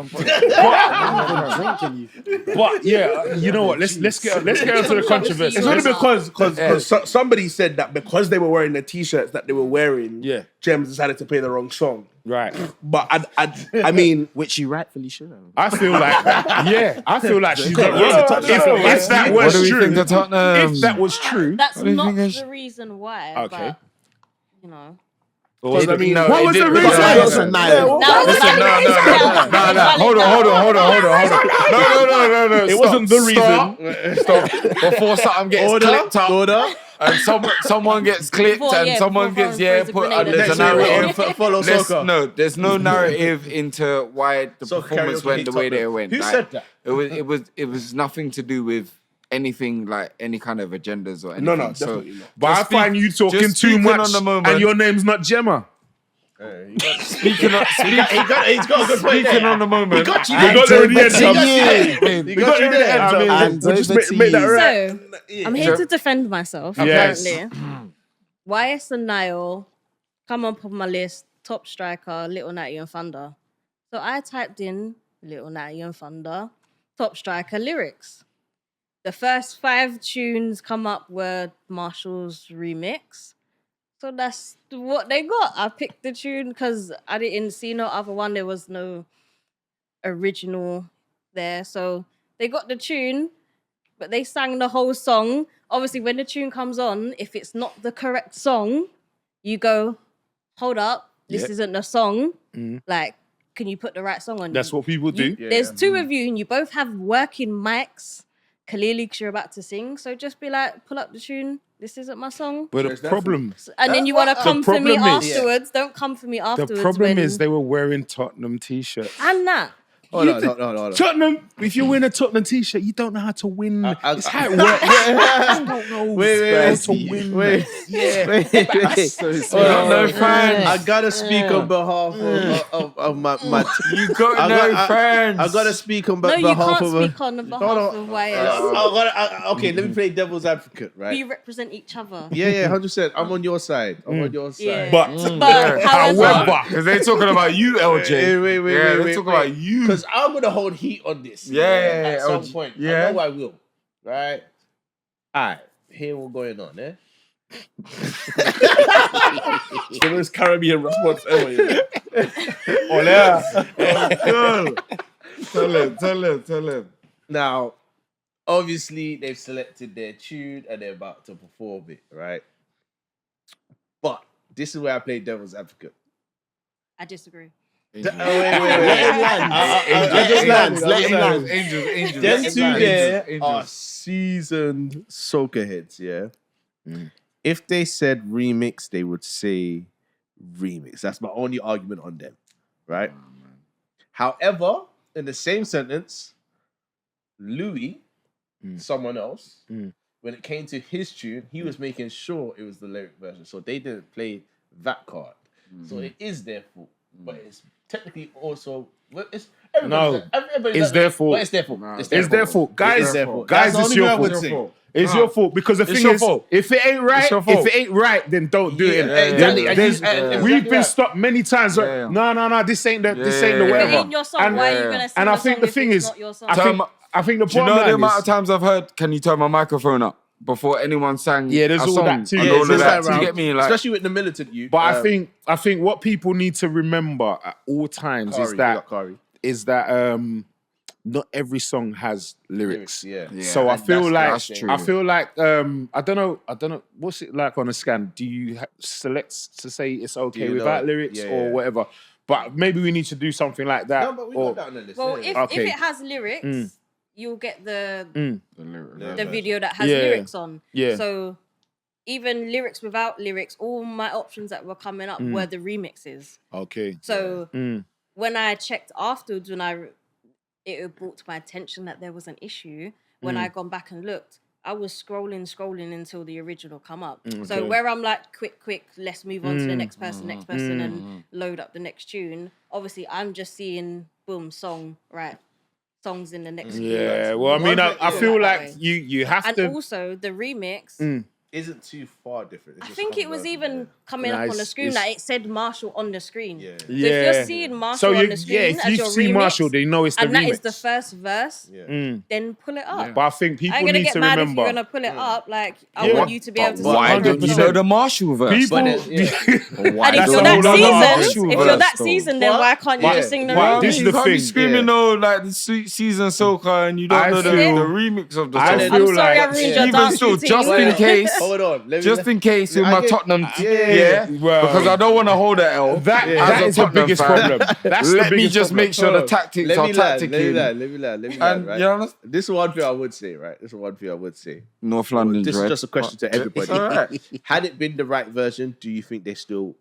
But yeah, you know what? Let's get into the controversy. It's only because somebody said that because they were wearing the t-shirts that they were wearing, Gemz decided to play the wrong song. Right. But I mean, Which you rightfully should have. I feel like she's not if that was What do we true. think of Tottenham? If that was true, That's do you not think the reason why. Okay. But, you know. because I mean, No, what it was the didn't- reason? no, Listen, Niall. No. Hold on. No. It wasn't the reason. Stop. Before something gets clipped up. And someone gets clipped someone gets put. There's a narrative. There's no narrative into why the performance went the way that it went. Who said that? It was nothing to do with anything like any kind of agendas or anything. No, definitely not. but I find you talking just too speaking much, on the moment. and your name's not Gemma. Speaking He's got a good point there. on the moment. He got you. We got there in the end. He got you there. And We'll just over to make that you. right. So, I'm here to defend myself, Yes. apparently. YS and Niall come on top of my list, top striker, Little Natty and Thunder. So I typed in Little Natty and Thunder, top striker lyrics. The first 5 tunes come up were Marshall's remix. So that's what they got. I picked the tune because I didn't see no other one. There was no original there. So they got the tune, but they sang the whole song. Obviously, when the tune comes on, if it's not the correct song, you go, hold up, this isn't the song. Like, can you put the right song on? That's what people do. There's 2 of you and you both have working mics, clearly because you're about to sing. So just be like, pull up the tune. This isn't my song. But the problem, And then you want to come for me problem is- afterwards. Don't come for me afterwards. the problem when... is they were wearing Tottenham t-shirts. And that. No. Tottenham, if you win a Tottenham t-shirt, you don't know how to win. It's how it works. You don't know how to win. I gotta speak on behalf of my You got no friends. I gotta speak on No, you behalf can't of speak on the behalf of YS. okay, let me play devil's advocate, right? We represent each other. Yeah, 100%. I'm on your side. I'm on your side. Yeah. But however, Because they talking about you, LJ. Wait, They talking about you. Because I'm gonna hold heat on this. Yeah, at some LG. point. Yeah. I know I will. Right. Alright. Here what's going on, eh? The most Caribbean response ever. Tell him. Now, obviously, they've selected their tune and they're about to perform it, right? But this is where I play devil's advocate. I disagree. Wait. Let him land. Angels. Them two there are seasoned soca heads, yeah? If they said remix, they would say remix. That's my only argument on them, right? However, in the same sentence, Louis, someone else, when it came to his tune, he was making sure it was the lyric version. So they didn't play that card. So it is their fault. But it's technically also... Well, it's it's their fault. But it's their fault. It's their fault. Guys, It's their fault. guys, That's it's the your only way I fault. would say. It's your fault because the thing your is, fault. if it ain't right, your fault. then don't do it. exactly. We've been stopped many times. Like, Yeah. No, this ain't the If it whatever. ain't your song, why are you gonna sing And I the think song the if thing it's is, not your song? I think the Do you know bottom the line amount of is, times I've heard, can you turn my microphone up? Before anyone sang there's a all song that too. and Yeah, all it's of just that. that You get me? Like, Especially with the militant youth. but I think what people need to remember at all times is that not every song has lyrics. Yeah. So I feel that's true. I don't know what's it like on a scan. Do you select to say it's okay you without know? lyrics Yeah, or yeah. whatever? But maybe we need to do something like that. No, but we got that on the list. Well, yeah. if it has lyrics, you'll get the video that has Yeah. lyrics on. Yeah. So even lyrics without lyrics, all my options that were coming up were the remixes. Okay. So when I checked afterwards, when I it had brought to my attention that there was an issue. When I gone back and looked, I was scrolling until the original come up. So where I'm like, quick, let's move on to the next person, and load up the next tune. Obviously, I'm just seeing, boom, song, right. Songs in the next few Yeah, months. well, I mean, I feel like you have and to. also the remix. Isn't too far different. It's I just think it was converted, even coming up on the screen. Like it said Marshall on the screen. Yeah. So if you're seeing Marshall on the screen if as you your see remix, Marshall, then you know it's the and remix. that is the first verse, Yeah. then pull it up. But I think I people ain't gonna need get to mad if remember. you're gonna pull it up. Like I Yeah. want you to be able to. Why don't you 100%. know the Marshall verse? People, And if That's you're a that whole nother seasoned, issue, if you're that though. seasoned, then why can't you just sing the but remix? this is you the can't be thing. screaming like the season soca and you don't I know the feel- remix of the I song. feel I'm sorry, I like- ruined your Even dance still, routine. just in case, Hold on. just in case with I my get- Tottenham, yeah, well, because I don't want to hold that L. That as a is the Tottenham biggest fan. problem. That's the Let me biggest just problem. make sure the tactics Let are me land, tacticking. let me land, And right? you understand? This is one thing I would say, right? This is one thing I would say. North London This dread. is just a question to everybody. It's all right. Had it been the right version, do you think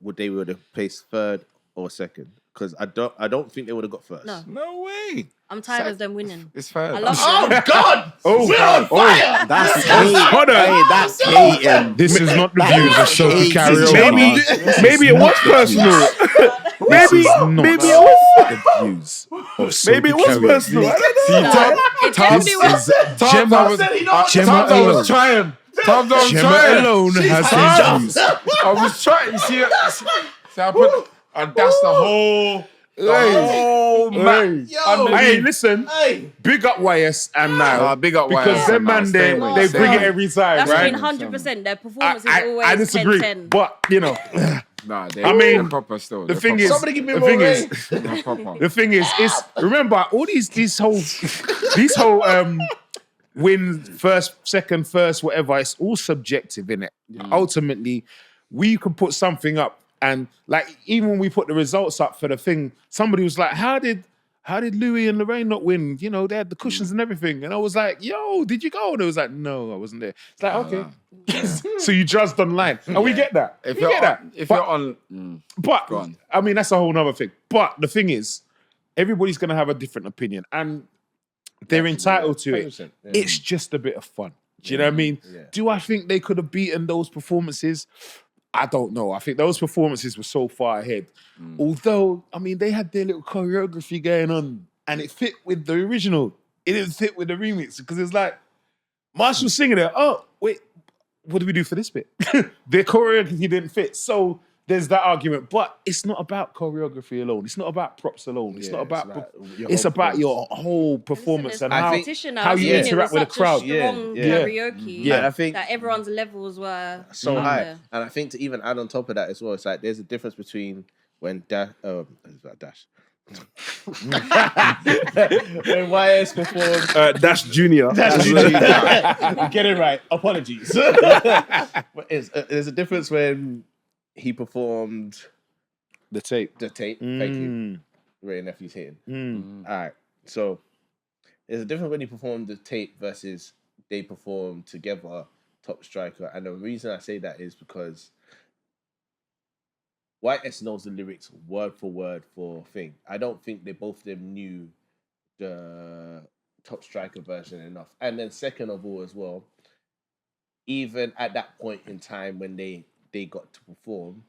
would have placed third or second? Because I don't think they would have got first. No. No way. I'm tired of them winning. It's fair. I love Oh them. God! Oh, We're on fire! That's hate. Hold on. Hey, that's hating. This is not the views of Soca hating. Karaoke. Maybe it was personal. Maybe it was the views of Soca Maybe it was Karaoke. personal. I don't know. It definitely was. Gemma I was trying. Times I was Gemma trying. alone has hard. his views. I was trying. See, I put, and that's the whole. Man. Hey, listen. Hey! Big up YS and now. Big up because YS them and now. man, Same way, they same bring it way. every time, That's right? been 100%. Their performance is I always disagree, 10-10. but you know, Nah, I mean, they're proper still. the They're thing proper. is, Somebody give me the more thing is, They're proper. the thing is, remember all these whole win first, second, first, whatever. It's all subjective, innit? Ultimately, we could put something up, and like even when we put the results up for the thing, somebody was like, "How did Louis and Lorraine not win? You know, they had the cushions and everything." And I was like, "Yo, did you go?" And it was like, "No, I wasn't there." It's like, okay, so you judged online, and we get that. If we you're get that. on, if But- you're on, but Go on. I mean, that's a whole nother thing. But the thing is, everybody's gonna have a different opinion, and they're entitled to it. 100%, yeah. It's just a bit of fun. Do you know what I mean? Yeah. Do I think they could have beaten those performances? I don't know. I think those performances were so far ahead. Although, I mean, they had their little choreography going on, and it fit with the original. It didn't fit with the remix because it's like Marshall singing it. Oh, wait, what do we do for this bit? Their choreography didn't fit. So there's that argument. But it's not about choreography alone. It's not about props alone. It's Yeah, not about. your It's whole about your whole performance Listen, and there's how, competition now. how I've you seen it interact was with the such crowd. a strong Yeah. karaoke. And I think That everyone's levels were so up high. there. And I think to even add on top of that as well, it's like there's a difference between when Dash. When YS performed. Dash Junior. Get it right. Apologies. But there's a difference when he performed The tape. the tape. Thank you. Ray Nephew's hitting. All right. So there's a difference when he performed the tape versus they performed together, Top Striker. And the reason I say that is because YS knows the lyrics word for word for thing. I don't think they both of them knew the Top Striker version enough. And then second of all as well, even at that point in time when they got to perform,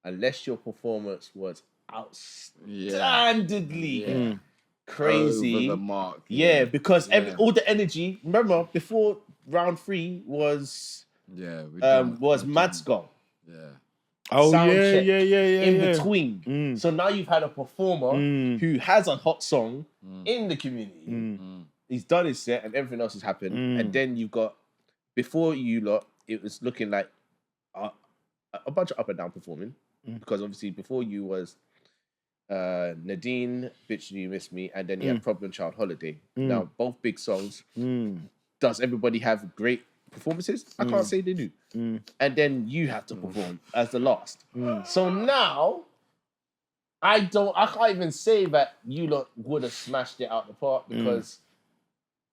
unless your performance was outstandingly crazy, over the mark. yeah, because all the energy. Remember, before round 3 was Mad's gone. Yeah. Oh, Sound yeah, check yeah. in between. So now you've had a performer who has a hot song in the community. He's done his set and everything else has happened. And then you've got, before you lot, it was looking like a bunch of up and down performing. Because obviously before you was Nadine, Bitch You Miss Me, and then you had Problem Child Holiday. Now, both big songs. Does everybody have great performances? I can't say they do. And then you have to perform as the last. So now, I can't even say that you lot would have smashed it out the park because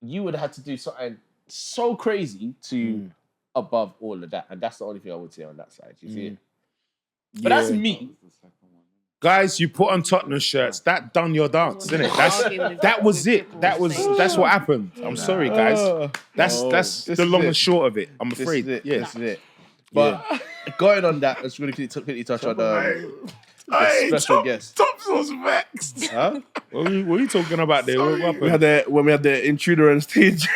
you would have had to do something so crazy to above all of that. And that's the only thing I would say on that side. You see it? But that's me. Guys, you put on Tottenham shirts. That done your dance, didn't it? That was it. That's what happened. I'm sorry, guys. That's the long and short of it. I'm afraid. This is it. But going on that, let's really quickly touch on special guest. Tops was vexed. Huh? What are you talking about there? What happened? When we had the intruder on stage,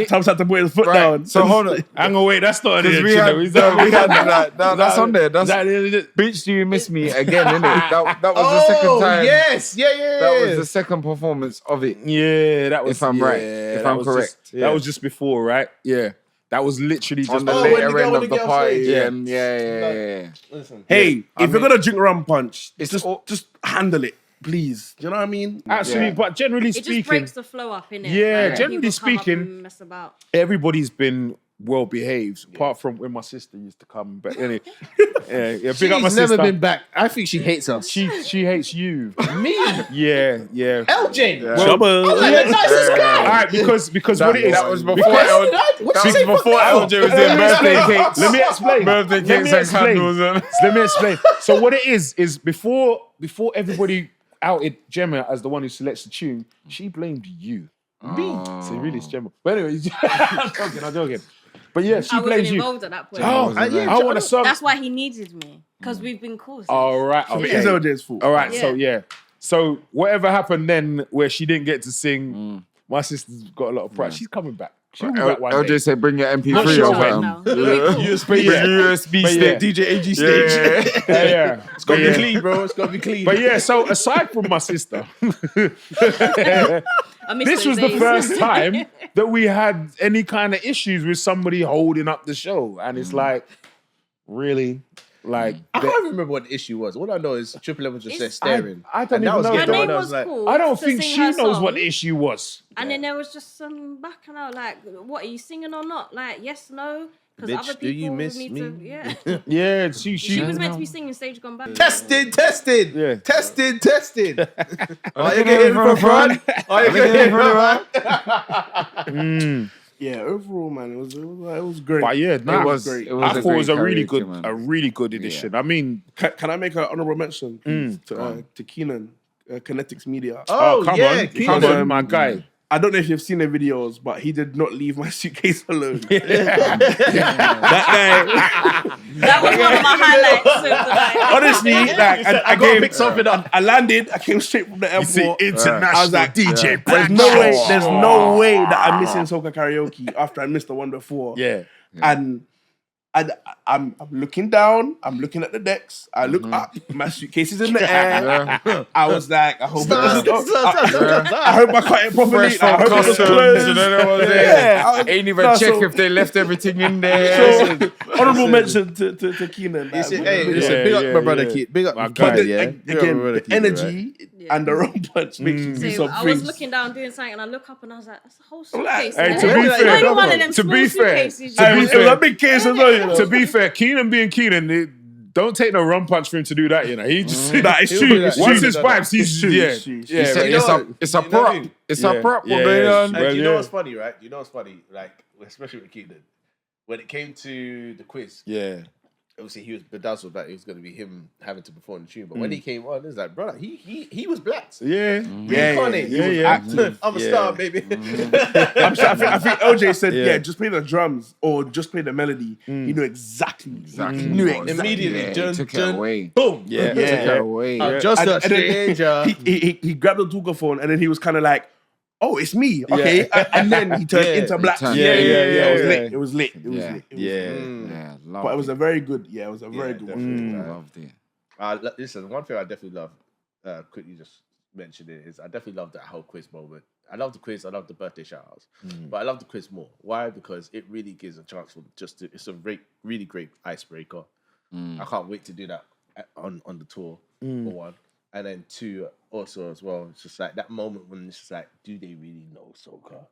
Tom's had to put his foot down. So hold on. Hang on, wait, that's not an We had that's on there. That's Bitch, do you miss me again, innit? That was the second time. Yes, That was the second performance of it. Yeah, that was. If I'm right, yeah, if I'm correct. That was just before, right? Yeah. That was literally just On the when later the girl end wanna of the get off party. stage. Yeah. Listen. Hey, if you're gonna drink rum punch, It's just handle it, please. Do you know what I mean? Absolutely, but generally It just speaking, breaks the flow up, innit? Yeah, Like, generally people come up speaking, and mess about. everybody's been well behaved, apart from when my sister used to come. But anyway, big up my She's never sister. been back. I think she hates us. She hates you. Me? Yeah. LJ. All right, because what it is. That was before LJ was doing birthday cakes. Let me explain. Birthday Let me cakes and explain. candles. Let me explain. So what it is before everybody outed Gemma as the one who selects the tune, she blamed you. Me. So really, it's Gemma. But anyway, I'm joking. But yeah, she I wasn't blames you. involved at that point. I want a song. That's why he needed me, because we've been cool. since. All right. It is LJ's fault. All right. Yeah. So whatever happened then, where she didn't get to sing, my sister's got a lot of pride. She's coming back. She'll be back one day. LJ said, bring your Not MP3 sure over. right now. We'll be cool. But yeah. USB But stick. yeah. DJ AG stage. Yeah. It's got to be clean, bro. It's got to be clean. But yeah, so aside from my sister, I miss this those was the days. first time that we had any kind of issues with somebody holding up the show. And it's like, really? Like, I can't remember what the issue was. All I know is Triple M was just there staring. I don't And that even know. was Her getting name on. I was was like, cool. I don't to think sing she her knows what song. the issue was. And then there was just some Bacchanal, like, what, are you singing or not? Like, yes, no? Because Bitch, other do you people miss need me? to, yeah. Yeah, She was meant to be singing Stage Gone Back. tested. Yeah. Tested. Are you getting from front? Are you getting from front? Yeah, overall, man, it was great. But yeah, nah, It was great. it was I thought it was a great really karaoke, good, man. a really good edition. I mean, Can I make an honourable mention please, to Keenan, Kinetics Media? Oh, come yeah, on, Keenan. come on, my guy. I don't know if you've seen the videos, but he did not leave my suitcase alone. That was one of my highlights of the night. Honestly, like I gotta came, pick something up. I landed. I came straight from the airport. International I was like, DJ There's Bradshaw. no way that I'm missing Soca Karaoke after I missed the one before. Yeah. And I'm looking down. I'm looking at the decks. I look up. My suitcase is in the air. I was like, I hope I hope I cut it properly. Fresh I from hope it was customs, closed. you know what I'm Yeah, I was- Ain't even no, check so- if they left everything in there. So, honourable mention to Keenan. Listen, Like, big up my brother Keith. Big up My my guy, guy, yeah. Big up my Again, brother the Keith, energy Yeah. and the rum punch makes you do So some I was things. looking down doing something and I look up and I was like, that's a whole like, suitcase. hey, man. to be Not fair, even one of them to small be fair, suitcases. to be It was fair, a big case as well, you know. to be fair, Keenan being Keenan, don't take no rum punch for him to do that. You know, he just That is He'll true. do that. It's once true. his pipes, he's true, yeah, it's true. yeah. It's but- a You know it's what I prop. mean? It's Yeah. a prop. Yeah, What going yeah. on? And Well, you know yeah. what's funny, right? You know what's funny? Like, especially with Keaton, when it came to the quiz, Yeah. obviously he was bedazzled that it was going to be him having to perform the tune. But when he came on, it was like, brother, he was black. Yeah. Reincarnated. Yeah, He was yeah. active. I'm a Yeah. star, baby. I think LJ said, Yeah. just play the drums or just play the melody. He knew exactly. Exactly. He knew what- exactly. Immediately, Yeah, Jun, he took it Jun, away. boom. Yeah. Took it away. I'm just a And then stranger. he grabbed the talkerphone and then he was kind of like, "Oh, it's me." Okay, and then he turned into black. turned- Yeah, yeah, It was yeah. lit. It was lit. It was Yeah. lit. It was Yeah. lit. Yeah, But it was a very good. Yeah, it was a very good definitely. one. loved it. Listen, one thing I definitely love, quickly just mention it, is I definitely love that whole quiz moment. I love the quiz, I love the birthday shout-outs, but I love the quiz more. Why? Because it really gives a chance for it's a really great icebreaker. I can't wait to do that on the tour, for one. And then two, also as well, it's just like that moment when it's just like, do they really know soca?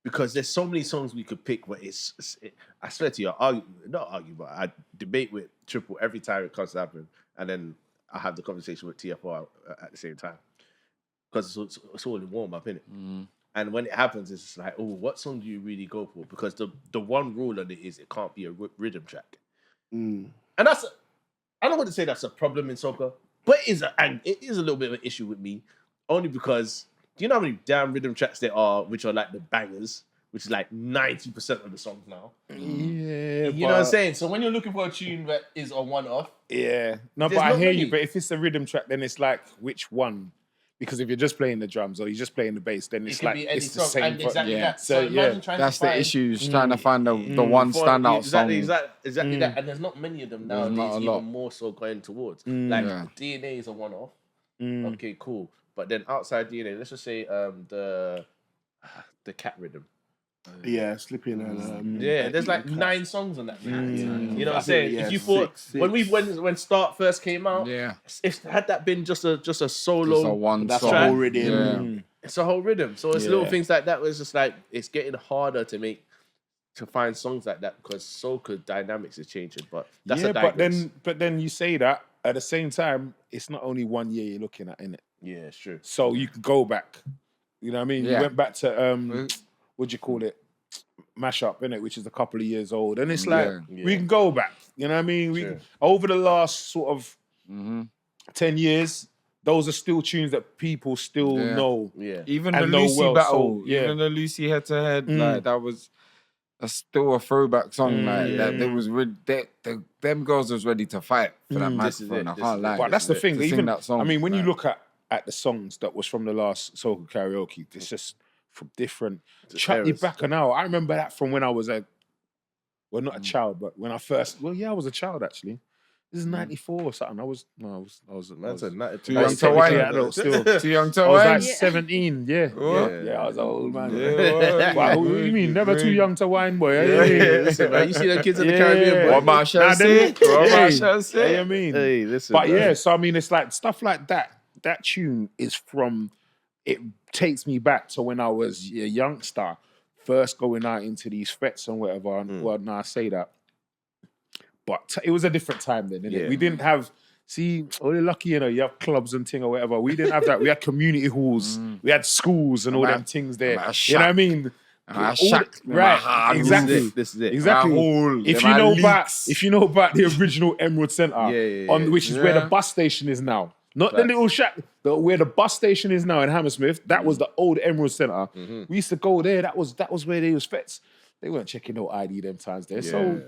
Because there's so many songs we could pick, but I swear to you, I debate with Triple every time it comes to happen, and then I have the conversation with TFR at the same time. Because it's all in warm-up, innit? And when it happens, it's just like, oh, what song do you really go for? Because the one rule on it is it can't be a rhythm track. And I don't want to say that's a problem in soca, but it is a little bit of an issue with me, only because do you know how many damn rhythm tracks there are, which are like the bangers, which is like 90% of the songs now. Yeah, You know what I'm saying? So when you're looking for a tune that is a one-off, yeah, no, there's but I not hear many. you. But if it's a rhythm track, then it's like which one? Because if you're just playing the drums or you're just playing the bass, then it's can like be any it's the song, same. and exactly yeah. that. So So yeah, imagine trying That's to find the issue. Trying to find the one standout exactly song. that. And there's not many of them There's nowadays, not a lot. even more so going towards. Like Yeah. DNA is a one-off. Okay, cool. But then outside DNA, let's just say the cat rhythm. Yeah, slipping and Yeah, there's like 9 songs on that. You know what I'm saying? Yeah, If you thought when Start first came out, Yeah. if had that been just a solo, Just a one that's song. a whole rhythm. Yeah. it's a whole rhythm. So it's little things like that where it's just like it's getting harder to find songs like that because soca dynamics is changing. But that's a digress. but then you say that at the same time, it's not only 1 year you're looking at, innit? Yeah, it's true. So you could go back. You know what I mean? Yeah. You went back to what do you call it? Mashup, innit? Which is a couple of years old, and it's like we can go back. You know what I mean? We over the last sort of 10 years, those are still tunes that people still know. Yeah. Even And the know Lucy well, battle, so, yeah. even the Lucy head to head, like that's still a throwback song. Like that, there was them girls was ready to fight for that microphone. I can't lie. But that's the thing. To sing Even that song, I mean, when you like- look at the songs that was from the last Soca Karaoke, it's just from different. Chutney eras. Bacchanal. I remember that from when I was not a child, but when I first. Well, yeah, I was a child actually. This is 94 or something. I was Too young to wine. adult still. Too young to I was wine. like 17, yeah. I was an old man. Yeah, Wow, what do you mean? Never too young to wine, boy. Listen, man, you see the kids in the Caribbean, boy. What man shall Nah, say? them- What man Hey, shall you know say? what I mean? Hey, listen. But man. yeah, so I mean, it's like stuff like that. That tune is from. It takes me back to when I was a youngster, first going out into these fetes and whatever. And well, now I say that, but it was a different time then. Innit? Yeah. We didn't have. See, oh, you're lucky, you know, you have clubs and thing or whatever. We didn't have that. We had community halls, we had schools and all them things there. You know what I mean? I All shack. the- right, exactly. This is it. Exactly. Hole, If them you are know about, leaks. if you know about the original Emerald Centre, Yeah. on which is where the Yeah. bus station is now, not the little shack, where the bus station is now in Hammersmith. That was the old Emerald Centre. We used to go there. That was where they was fets. They weren't checking no ID them times there. So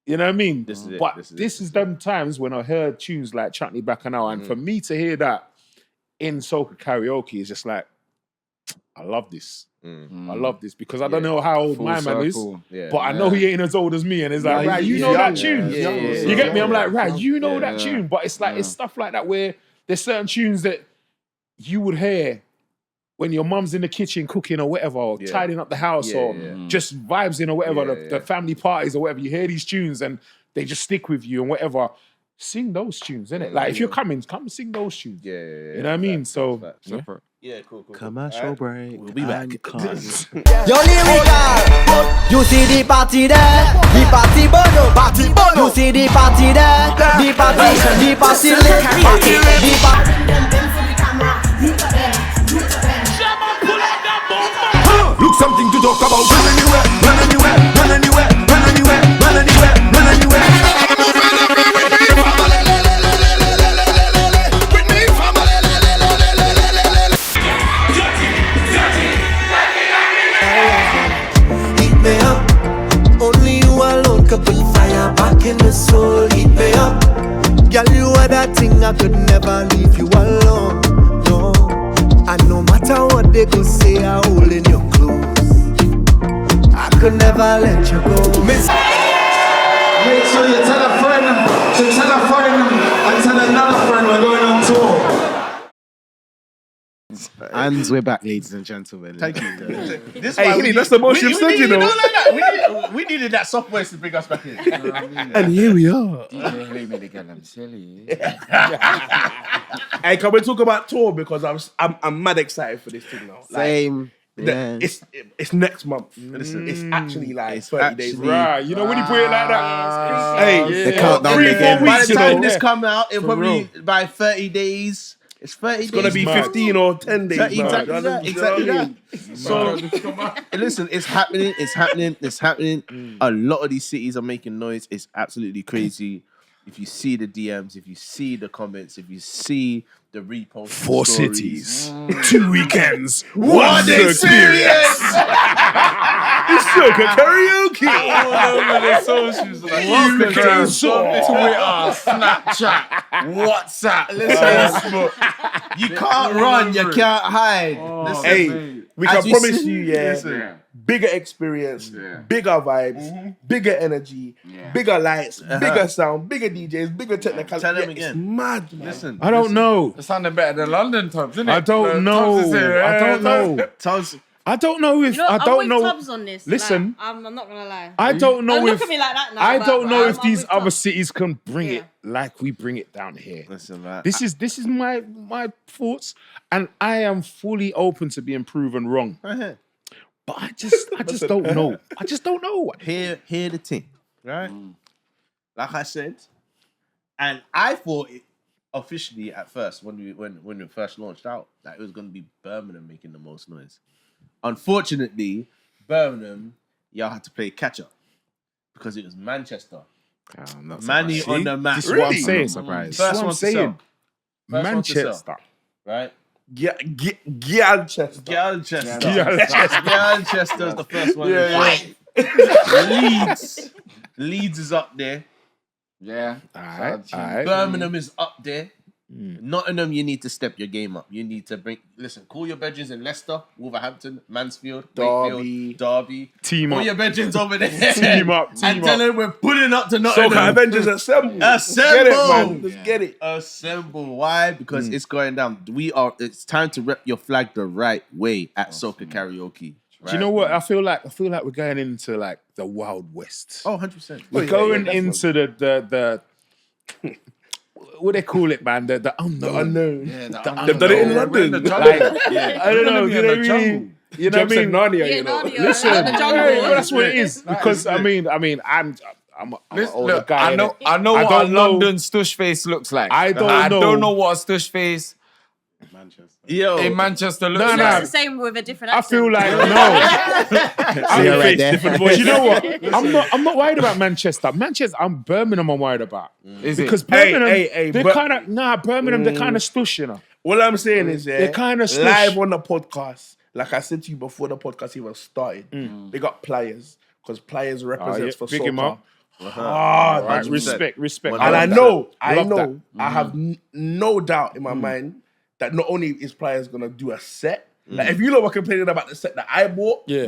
you know what I mean. This is it. But This is it. them times when I heard tunes like Chutney Bacchanal, and for me to hear that in Soca Karaoke is just like, I love this. I love this because I don't know how old Full my man is, circle. Yeah. but I know he ain't as old as me, and it's like, right, you know that tune. Yeah. You get me? I'm like, right, you know Yeah. that tune, but it's like it's stuff like that where there's certain tunes that you would hear when your mum's in the kitchen cooking or whatever, or tidying up the house, or just vibes in or whatever, the family parties or whatever. You hear these tunes and they just stick with you and whatever. Sing those tunes, innit? Like if you're coming, come and sing those tunes. Yeah. You know what I mean? So Separate. Yeah, cool. Commercial break. We'll be back. Yo, lyrical. You see the party there, the party bono, party bono. You see the party there, the party lit, the party. Look something to talk about. Run anywhere, run anywhere, run anywhere, run anywhere, run anywhere, run anywhere. Heat me up. Only you alone could put fire back in the soul. Heat me up. Girl, you are that thing I could never leave you alone. No. And no matter what they could say, I hold in your clothes. I could never let you go. Make sure you tell a friend to tell a friend and tell another friend we're going on tour. And we're back, ladies and gentlemen. Thank you. This Hey, Hilly, that's the most you've said, you know. Like that. We needed that soft voice to bring us back in. And here we are. DJ Hilly made the girl them silly. Hey, can we talk about tour because I'm mad excited for this thing now. Like, Same. Yeah. It's next month. Listen, it's actually like 30 days. right, you know when you put it like that, Hey, The countdown 3-4 begins. By weeks the time ago. this come out, it'll For probably real. by 30 days. It's 30 It's gonna be mad. 15 or 10 days. Exactly now. that. Do you know Exactly what I that. mean? So, listen, it's happening. It's happening. It's happening. A lot of these cities are making noise. It's absolutely crazy. if you see the DMs, if you see the comments, if you see the reposts, 4 stories, cities, 2 weekends, one experience. It's Soca Karaoke. All over the socials, like Instagram, Twitter, Snapchat, WhatsApp, Facebook. You can't run, you can't hide. Listen, Hey, we As can we promise see- you, Yeah. bigger experience, bigger vibes, bigger energy, bigger lights, bigger sound, bigger DJs, bigger technical. Tell them Yeah, again. It's mad, man. listen. I don't know. It's sounding better than London Tubs, isn't it? I don't know. I don't know. Tons- I don't know if You know, I I'm don't with know. Tubbs on this. Listen. Like, I'm not gonna lie. I don't know Don't if look at me like that now. I but don't know I'm if these with other Tubbs. cities can bring Yeah. it like we bring it down here. Listen, man. This is my thoughts, and I am fully open to being proven wrong. But I just don't know. I just don't know. Hear the thing, right? Like I said, and I thought it officially at first when we first launched out that it was going to be Birmingham making the most noise. Unfortunately, Birmingham, y'all had to play catch up because it was Manchester. I'm not Manny surprised. on the map. This is what I'm Really? saying. I'm not surprised. First That's what one I'm to sell. saying. First one to Manchester. sell, right? Galchester. Galchester is the first one. Leeds is up there. Yeah. All right. Birmingham is up there. Nottingham, you need to step your game up. You need to call your bedrooms in Leicester, Wolverhampton, Mansfield, Wakefield, Derby. Team Call up. your bedrooms over there. Team up. And tell them we're pulling up to Nottingham. Soca Avengers assemble. Assemble. Get it, man. Let's get it. Assemble. Why? Because it's going down. It's time to rep your flag the right way at Soca Karaoke. Do you know what? I feel like we're going into like the Wild West. Oh, 100%. We're going into the what they call it, man? The unknown. Unknown. Yeah, They've done it in London. Like, I don't know. You know what I mean? You know what I mean? Narnia, Yeah, you know. Narnia. Listen, Like the jungle. hey, well, that's what it is. Because I mean, I'm an older Look, guy. I know I what a don't know. London stush face looks like. I don't know. don't know what a stush face Yo. in Manchester looks No, like. no. It's the same with a different I accent. feel like no. See her right there. different But voice. you know what? I'm not worried about Manchester. I'm Birmingham. I'm worried about Is because it? Birmingham, hey, they're but- kind of Birmingham. They're kind of stush, you know. All I'm saying is, They're kinda stush. live on the podcast, like I said to you before the podcast even started, they got players, because players represents for big Soca. him up. Hard. Right, 100%. respect. And I love know, that. Love that. I have no doubt in my mind that not only is players gonna do a set, like if you lot were complaining about the set that I bought, Yeah.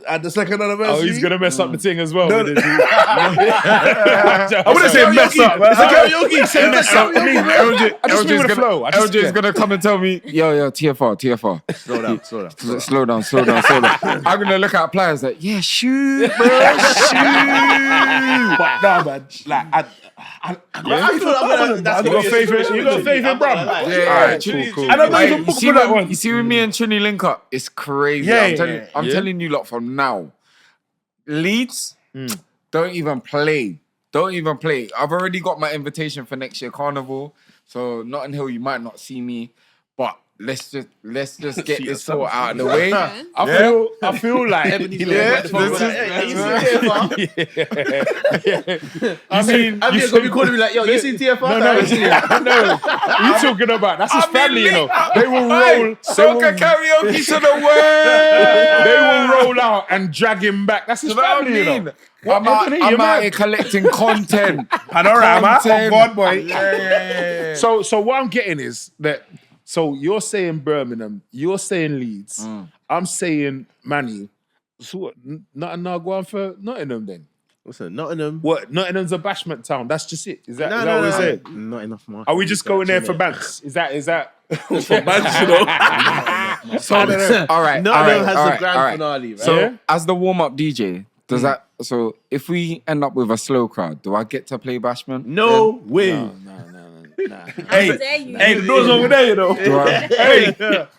at the second anniversary, Oh, he's gonna mess up the thing as well. No, with it. I wouldn't say mess up, man. It's a karaoke. Say mess up. I mean, I just mean with the flow. LJ's gonna come and tell me, yo, TFR. Slow down. Slow down. I'm gonna look at players like, yeah, shoot, bro, shoot. But nah, man, like I feel like that's You got faith in Bram? Yeah, Alright, cool. I don't Like, even you book see for that when, one. you see when me and Trini link up, it's crazy. Yeah, I'm telling you lot from now. Leeds, don't even play. I've already got my invitation for next year Carnival. So Notting Hill, you might not see me, but let's just get this sort out of the way. I feel like I mean, I'm just gonna be calling me like, yo, you seen TFR? No. You talking about that's his family, you know. They will roll. Soca Karaoke to the world. They will roll out and drag him back. That's his You know what I family, you mean? know. I'm out here collecting content. Panorama Content. of God boy. Yeah. So what I'm getting is that. So you're saying Birmingham, you're saying Leeds, I'm saying Manny. So what? Nothing now go on for Nottingham then? Listen, Nottingham. What? Nottingham's a bashment town. That's just it. Is that No, what no, we're no. saying? Not enough market. Are we just going there for research, banks? Is that? For bands, you know. So, all right. Nottingham has the all grand right. finale, right? So, Yeah. as the warm-up DJ, does that? So, if we end up with a slow crowd, do I get to play Bashman? No way. How dare you? Hey, the door's over there, you know. Do I, Hey,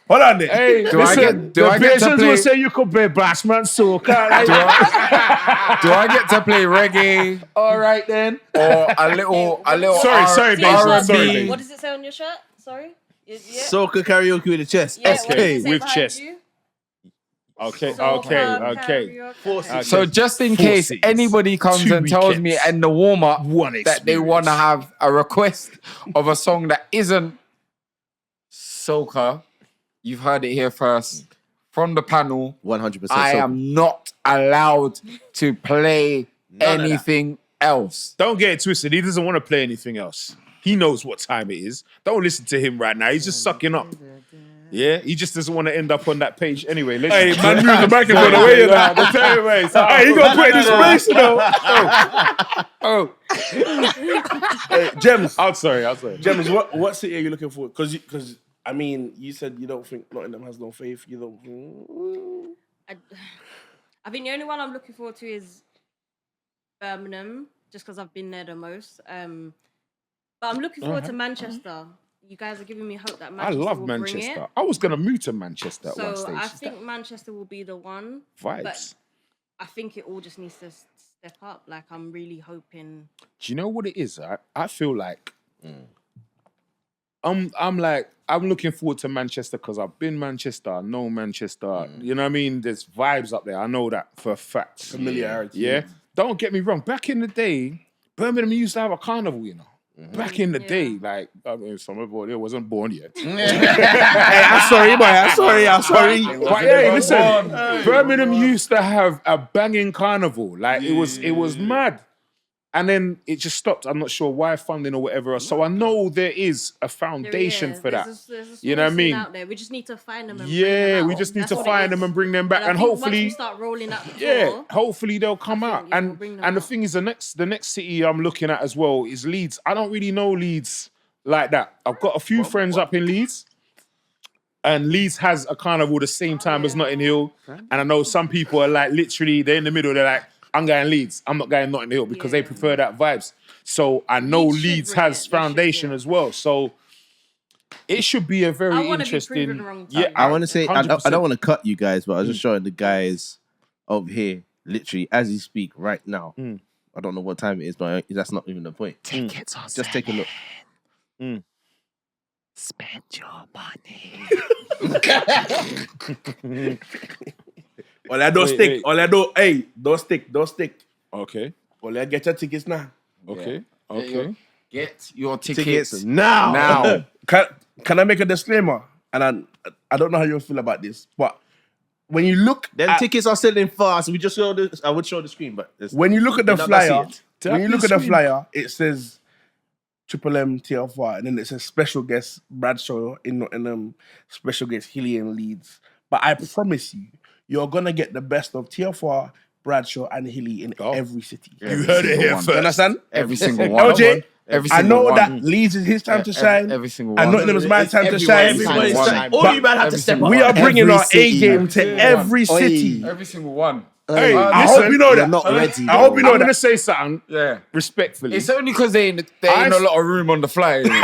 hold on there. Hey, Do I get to patients play- will say you could play Bashman Soca. Like, do I get to play reggae all right then. or a little? Sorry, Basil. R&B? Sorry, Basil. What does it say on your shirt? Sorry? Yeah. Soca Karaoke with a chest. Yeah, SK. what does it say with behind chest. you? Okay. Soca Karaoke. So just in Four case cities, anybody comes 2 and tells me weekends, in the warm-up one that they want to experience. have a request of a song that isn't soca, you've heard it here first. From the panel, 100%. I am not allowed to play anything else. Don't get it twisted. He doesn't want to play anything else. He knows what time it is. Don't listen to him right now. He's just sucking up. Yeah, he just doesn't want to end up on that page anyway. Hey, man, move the microphone away. You know. Hey, you gonna put in his place, you know? Oh, Hey, Gemz. I'm sorry. Gemz, what city are you looking for? Because I mean, you said you don't think Nottingham has no faith. You don't. I think the only one I'm looking forward to is Birmingham, just because I've been there the most. But I'm looking forward to Manchester. You guys are giving me hope that I Manchester love will bring Manchester. it. I was gonna move to Manchester at one So stage. I think Manchester will be the one. Vibes. But I think it all just needs to step up. Like, I'm really hoping. Do you know what it is? I feel like I'm looking forward to Manchester because I've been Manchester, I know Manchester. You know what I mean? There's vibes up there. I know that for a fact. Familiarity. Yeah. Don't get me wrong. Back in the day, Birmingham used to have a carnival, you know. Back in the day, like, I mean, some of it wasn't born yet. Hey, I'm sorry, boy. I'm sorry. But hey, listen, Birmingham used to have a banging carnival. Like, it was mad. And then it just stopped. I'm not sure why, funding or whatever. So I know there is a foundation for that. There's a You know what I small scene mean? out there. We just need to find them and Yeah, bring them we out. just need That's to what it find is. them and bring them back, I and think once hopefully, we start rolling out the yeah, tour, hopefully they'll come out. yeah, we'll And bring them and the out. thing is, the next city I'm looking at as well is Leeds. I don't really know Leeds like that. I've got a few friends up in Leeds, and Leeds has a carnival the same time as Notting Hill. And I know some people are like literally they're in the middle. They're like, I'm going Leeds. I'm not going Notting Hill because they prefer that vibes. So I know Leeds should Leeds bring has it. They should, foundation yeah. as well. So it should be a I very wanna be interesting. proven wrong. Yeah, I want to say, I 100%. don't want to cut you guys, but I was just showing the guys over here, literally, as you speak right now. I don't know what time it is, but that's not even the point. Tickets are Just take a look. Spend your money. Well, I don't stick. wait. All I do, hey, don't stick. Okay. Well, I get your tickets now. Okay. Yeah. Okay. Get your Tickets tickets now. now. Can I make a disclaimer? And I don't know how you feel about this, but when you look Then at, tickets are selling fast. We just show the. I would show the screen, but when you look at the you're not gonna flyer, see it. when you look at Tap the the flyer, it says Triple M TFR, and then it says special guest Bradshaw in Nottingham, special guest Hilly and Leeds. But I promise you, you're gonna get the best of TFR, Bradshaw, and Hilly in every city. You heard it here one. first. You understand? Every single one. LJ, Every I single know one. that Leeds is his time to shine. Every single and one. Nottingham is my time to Everyone's shine. Everybody's But time. All you man have to Every step single up. we are bringing Every our A city. game to every Oi. city. Every single one. Hey, I listen, hope you know You're that. not ready. I hope you know I'm that. gonna say something Yeah. respectfully. It's only because there ain't a lot of room on the flyer. You know?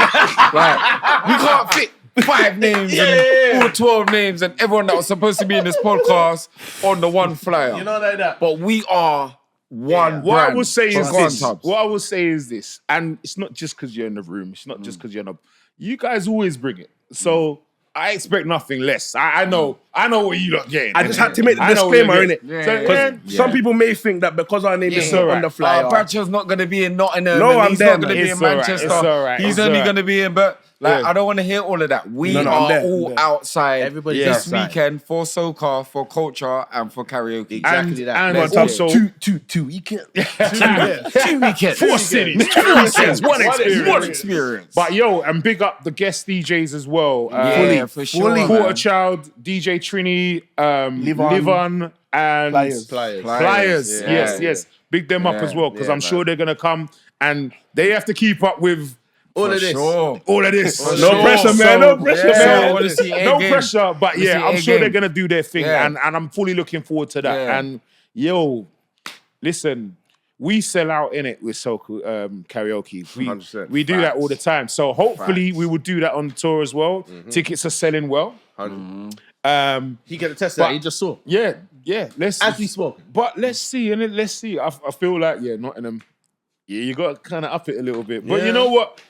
Like, we can't fit 5 names and all 12 names and everyone that was supposed to be in this podcast on the one flyer. You know like that. But we are one What I brand. will say So is go on, this. Tubbs. What I will say is this, and it's not just because you're in the room. It's not just because you're in the. You guys always bring it, so I expect nothing less. I know what you lot getting. I just had to make the I know what you're disclaimer, getting. innit? So, Yeah. Because some people may think that because our name is all on right. the flyer. Bradshaw's not going to be in Nottingham. No, and I'm he's there, not going to man. be It's in all right, Manchester. it's all right, He's it's only all going to be in, but like Yeah. I don't want to hear all of that. We No, I'm are there, all I'm there. outside Everybody's this outside. weekend for soca, for culture, and for karaoke. Exactly that. And Let's also Two weekends. 2 weekends. 4 cities, 2 weekends, one experience. One experience. But yo, and big up the guest DJs as well. Yeah, for sure, man. Quarter Child, DJ Trini, Livon, and Pliers. Pliers. Yeah. Yes. Big them up Yeah. as well because Yeah, I'm sure they're gonna come and they have to keep up with All of this. Sure. all of this. No pressure, man. No pressure, Yeah, man. I want to see No A-game. pressure, but Let's yeah, see I'm sure A-game. they're gonna do their thing, Yeah. and I'm fully looking forward to that. Yeah. And yo, listen, we sell out in it with Soca Karaoke. 100%. We do that all the time. So hopefully we will do that on the tour as well. Tickets are selling well. He can attest to that. He just saw. Yeah. Let's As we spoke. But let's see, and let's see. I feel like Nottingham. Yeah, you got to kind of up it a little bit. But you know what?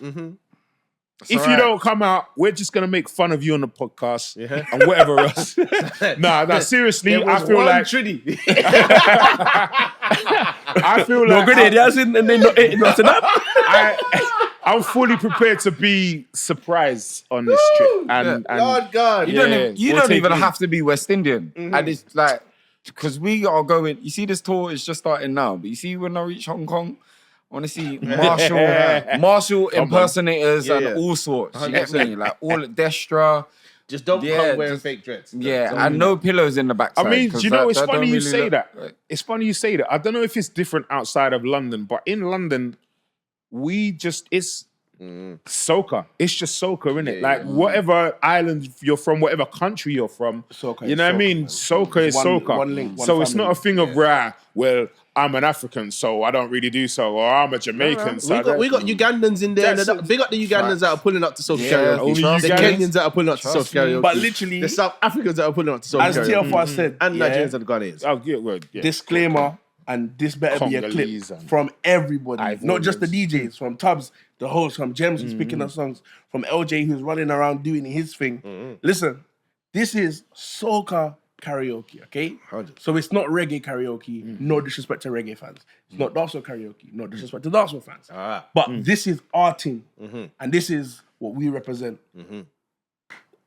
If you don't come out, we're just gonna make fun of you on the podcast and whatever else. Nah, seriously, I feel like Trinity. I feel like good ideas and then nothing up. I'm fully prepared to be surprised on this trip. And Lord God. You Yeah, don't we'll even take it. have to be West Indian. And it's like, because we are going, you see this tour is just starting now, but you see when I reach Hong Kong, I want to see Marshall impersonators and all sorts. You get me? Like all Destra. Just don't come wearing fake dreads. And no pillows in the backside. I mean, do you know, it's funny you really say look- that. It's funny you say that. I don't know if it's different outside of London, but in London, it's soca. It's just soca, innit? Like whatever island you're from, whatever country you're from, Soca you is know what I soca, mean? man. Soca is One- soca. one link, one so it's not a family. thing of well, I'm an African, so I don't really do so, or I'm a Jamaican. So I We got don't- Ugandans in there. That's and big up the Ugandans that are pulling up to Soca Yeah, Karaoke. only The Ugandans. Kenyans that are pulling up to Soca Karaoke. But literally, the South Africans that are pulling up to Soca as Karaoke. TFR said, And Nigerians and Ghanaians. Oh, yeah, well, yeah. disclaimer, and this better be a Congolese clip and from everybody, Ivorians. not just the DJs, from Tubbs, the host, from Gemz who's picking up songs, from LJ who's running around doing his thing. Listen, this is soca karaoke, okay? 100. So it's not reggae karaoke, no disrespect to reggae fans. It's not dancehall karaoke, no disrespect to dancehall fans. But this is our team, and this is what we represent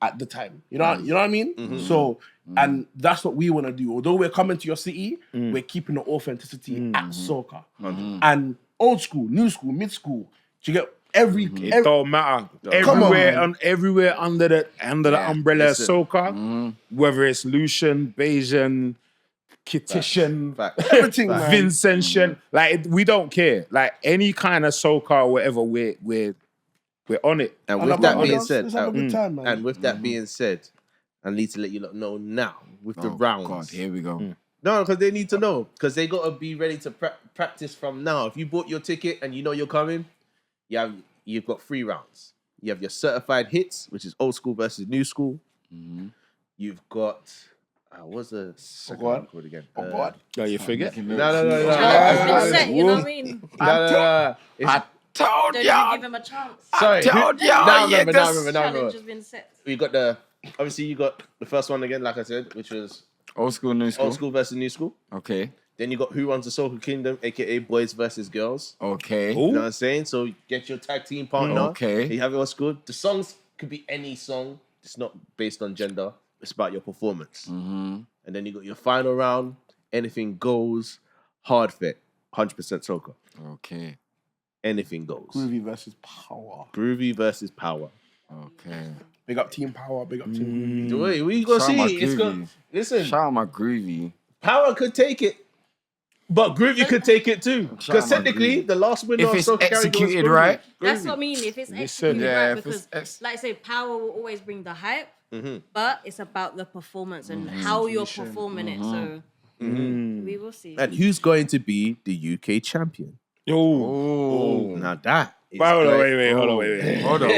at the time. You know what I mean? So, and that's what we want to do. Although we're coming to your city, we're keeping the authenticity at soca. And old school, new school, mid school. Do you get It don't matter. Everywhere under the umbrella of soca, whether it's Lucian, Bayesian, Kititian, everything, man. Vincentian, like we don't care. Like any kind of soca or whatever, we're on it. And And with that I'm being like, said, let's have a good time, man. and with that being said, I need to let you lot know now with the rounds. God, here we go. No, because they need to know. Because they got to be ready to practice from now. If you bought your ticket and you know you're coming, you've got 3 rounds. You have your certified hits, which is old school versus new school. You've got... what's the second one called again? Oh, God. No, you forget. No. It's been set, you know what I mean? No. I told Don't y'all. even give him a chance. Sorry. told y'all, Now yeah, remember. Challenge has been set. You got obviously you got the first one again, like I said, which was Old school, new school. old school versus new school. Okay. Then you got Who Runs the Soca Kingdom, aka Boys versus Girls. Okay. You know what I'm saying? So get your tag team partner. Okay. You have your school. The songs could be any song. It's not based on gender. It's about your performance. And then you got your final round. Anything goes. Hard fit. 100% soca. Okay. Anything goes. Groovy versus power. Groovy versus power. Okay. Big up Team Power, big up Team Groovy. Wait, we gonna Shout out my see. It's Groovy. gonna listen. Shout out my groovy. Power could take it, but Groovy could take it too. Shout Because out my technically, Groovy. the last winner If of it's Soca Karaoke was executed Groovy. right. That's Groovy. what I mean. If it's Listen, executed yeah, right, if it's because like I say, power will always bring the hype, but it's about the performance and how you're performing it. So we will see. And who's going to be the UK champion? Oh, Now that is hold on, going- wait, hold on, wait. Hold on.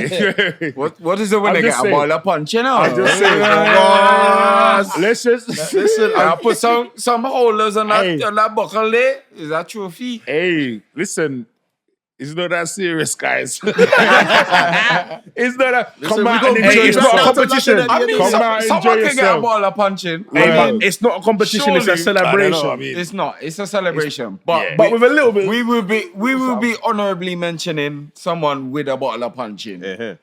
What is the winner I'm get? just A saying. ball of punch, you know? I'm just saying. Let's just Listen, I put some holders on Hey. that buckle there. Is that trophy? Hey, listen. It's not that serious, guys. It's not that. Come we out got- and hey, enjoy it's yourself. not a competition. I mean, Come out and enjoy someone can get a yourself. ball of punching. Hey, I mean, but it's not a competition, it's a surely- celebration. I don't know, I mean, it's not. It's a celebration. But Yeah. But with a little bit. we will be honorably mentioning someone with a bottle of punching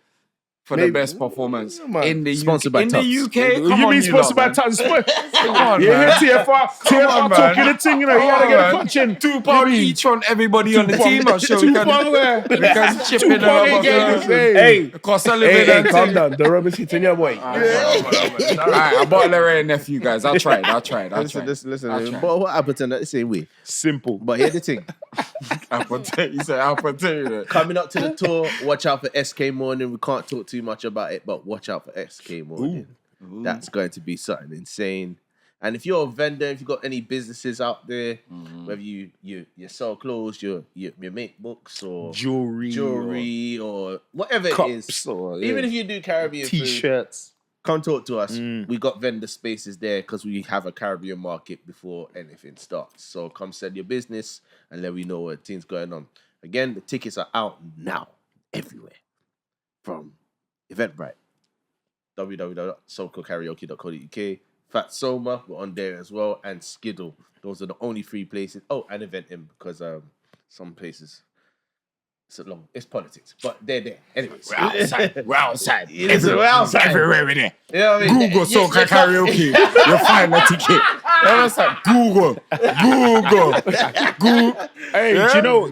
for the best performance in the Sponsored UK. by In the Tubs. UK, you come on, mean sponsored by lot, Tubs? Come on, You hear man. TFR on, man. talking the thing, you know, you gotta get a punching. £2 each from everybody on the team. I'm sure we can chip in a lot of Hey, cost of living hey, and calm thing. down. The rubber's hitting your boy. Alright, a bottle of Ray nephew, guys. I'll try it. Listen. But what happened to that? This ain't we. Simple. But here's the thing. You said I'll potato. Coming up to the tour, watch out for SK Morning. We can't talk too much about it, but watch out for SK Morning. That's going to be something insane. And if you're a vendor, if you've got any businesses out there, whether you sell clothes, you make books or jewelry or whatever it is, Cups or even if you do Caribbean food, T-shirts. come talk to us. We got vendor spaces there because we have a Caribbean market before anything starts. So come sell your business and let me know what things going on. Again, the tickets are out now, everywhere. from Eventbrite, www.socakaraoke.co.uk. Fat Soma, we're on there as well, and Skiddle. Those are the only 3 places. Oh, and Eventim, because some places it's politics, but they're there. Anyways, We're outside. We're outside. We're outside. Everywhere in there. You know what I mean? Google Soca Karaoke. You'll find the ticket. Google. Hey, do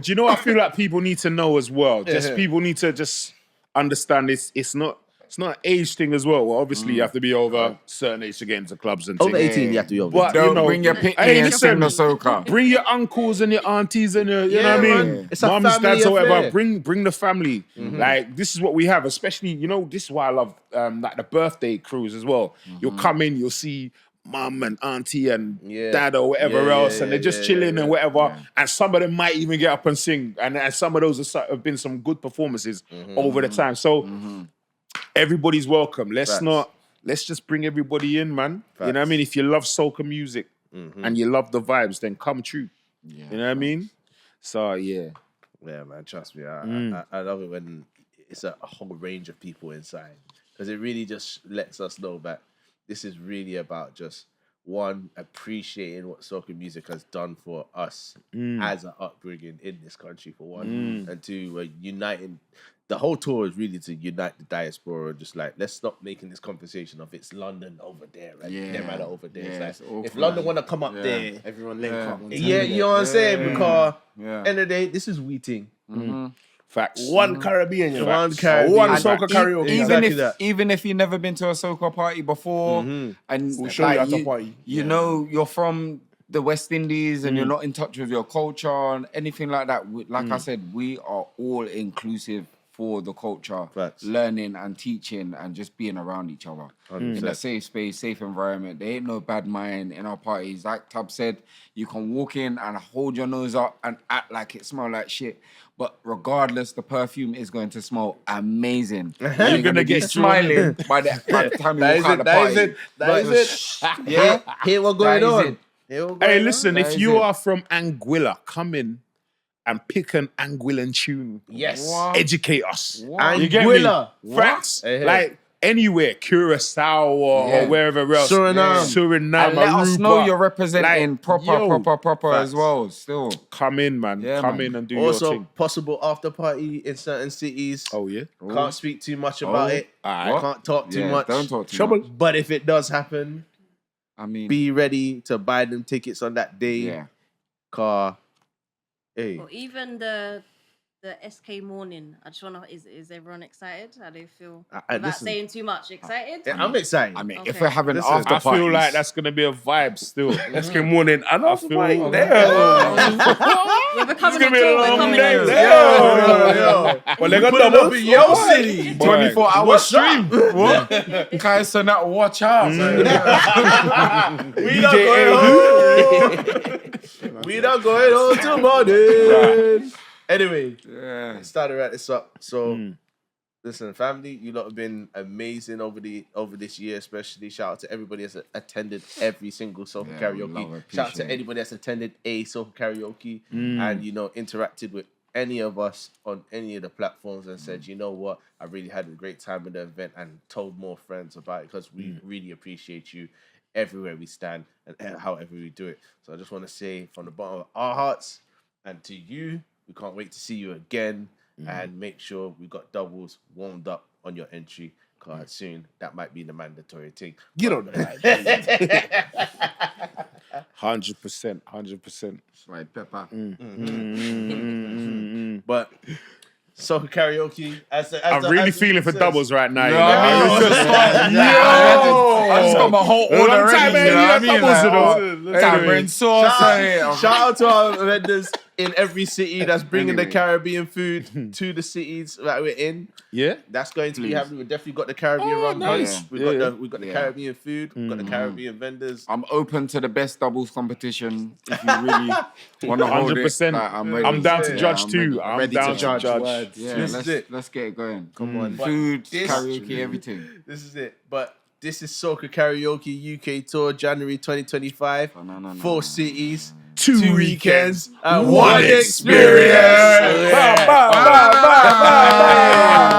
you know? I feel like people need to know as well. Just people need to just understand it's not an age thing as well. Well, obviously you have to be over a certain age to get into clubs and Over things. 18, you have to be over. But Don't bring your picnic and sing the soca. Bring your uncles and your aunties and your, you know what I mean? Man. It's a Mums, family dads, or whatever. affair. Bring the family. Like, this is what we have, especially, this is why I love like the birthday cruise as well. You'll come in, you'll see mum and auntie and dad or whatever else, and they're just chilling and whatever. And some of them might even get up and sing. And some of those have been some good performances over the time. So everybody's welcome. Let's just bring everybody in, man. You know what I mean? If you love soca music and you love the vibes, then come true. You know what I mean? So yeah, man. Trust me, I love it when it's a whole range of people inside, because it really just lets us know that this is really about just one, appreciating what soca music has done for us as an upbringing in this country, for one, and two, uniting. The whole tour is really to unite the diaspora and just like, let's stop making this conversation of it's London over there and them are over there. It's like, if London want to come up there, Everyone link up. you know what I'm saying? Because end of the day, this is we thing. facts. One Caribbean, you know. One Caribbean. One And soca karaoke. Even if you've never been to a soca party before, and We'll show you how to party. you know you're from the West Indies and you're not in touch with your culture and anything like that. Like I said, we are all inclusive for the culture, learning and teaching and just being around each other in a safe space, safe environment. There ain't no bad mind in our parties. Like Tab said, you can walk in and hold your nose up and act like it smells like shit. But regardless, the perfume is going to smell amazing. You're going to get smiling by the time you walk out the party. That is it. Yeah, hear what's going on. Hey, listen, if you are from Anguilla, come in and pick an Anguillan tune. Yes. What? Educate us. What? You get me? Anguilla. Facts. Hey. Like anywhere, Curacao or wherever else. Suriname. And let us know Aruba. you're representing Like, proper facts. as well. Still. Come in, man. Yeah, Come man. in and do your Also, thing. possible after party in certain cities. Oh, yeah? Can't speak too much about it. Alright. Can't talk too much. Don't talk too much. But if it does happen, I mean, be ready to buy them tickets on that day. Hey. Or even the SK morning. I just want to. Is everyone excited? How do you feel? Without listen. saying too much. Excited? I'm excited. I mean, Okay. if we're having Listen, after I feel parties, like that's going to be a vibe still. Let's get morning. And I feel like We're becoming a be a tour. We're long coming day. in. Yo. Well, they got Put it up double. in your city. 24-hour stream. What? Guys, so now watch out. We not going home. We not going home till morning. Anyway, let's start to wrap this up. So, listen, family, you lot have been amazing over this year, especially. Shout out to everybody that's attended every single Soca Karaoke. Shout out to anybody that's attended a Soca Karaoke and, interacted with any of us on any of the platforms and said, you know what, I really had a great time at the event and told more friends about it, because we really appreciate you everywhere we stand and however we do it. So I just want to say from the bottom of our hearts and to you, we can't wait to see you again, and make sure we got doubles warmed up on your entry card soon. That might be the mandatory thing. Get on that. 100%. Slide pepper. But Soca Karaoke, I'm really feeling for doubles right now. I just got my whole order ready. You know what I mean? Tamarind sauce. Shout out to our vendors in every city that's bringing the Caribbean food to the cities that we're in. Yeah? That's going to be happening. We've definitely got the Caribbean rum nice. punch. We've got the Caribbean food. We've got the Caribbean vendors. I'm open to the best doubles competition. If you really want to hold 100%. it, like, I'm ready. I'm down to judge I'm too. ready. I'm Ready down to to judge. judge. Yeah, This is it. let's get it going. Come on. Food, This- karaoke, everything. This is it. But this is Soca Karaoke UK Tour, January 2025. 4 cities, 2 weekends, and 1 experience. Bye, bye, bye, bye, bye.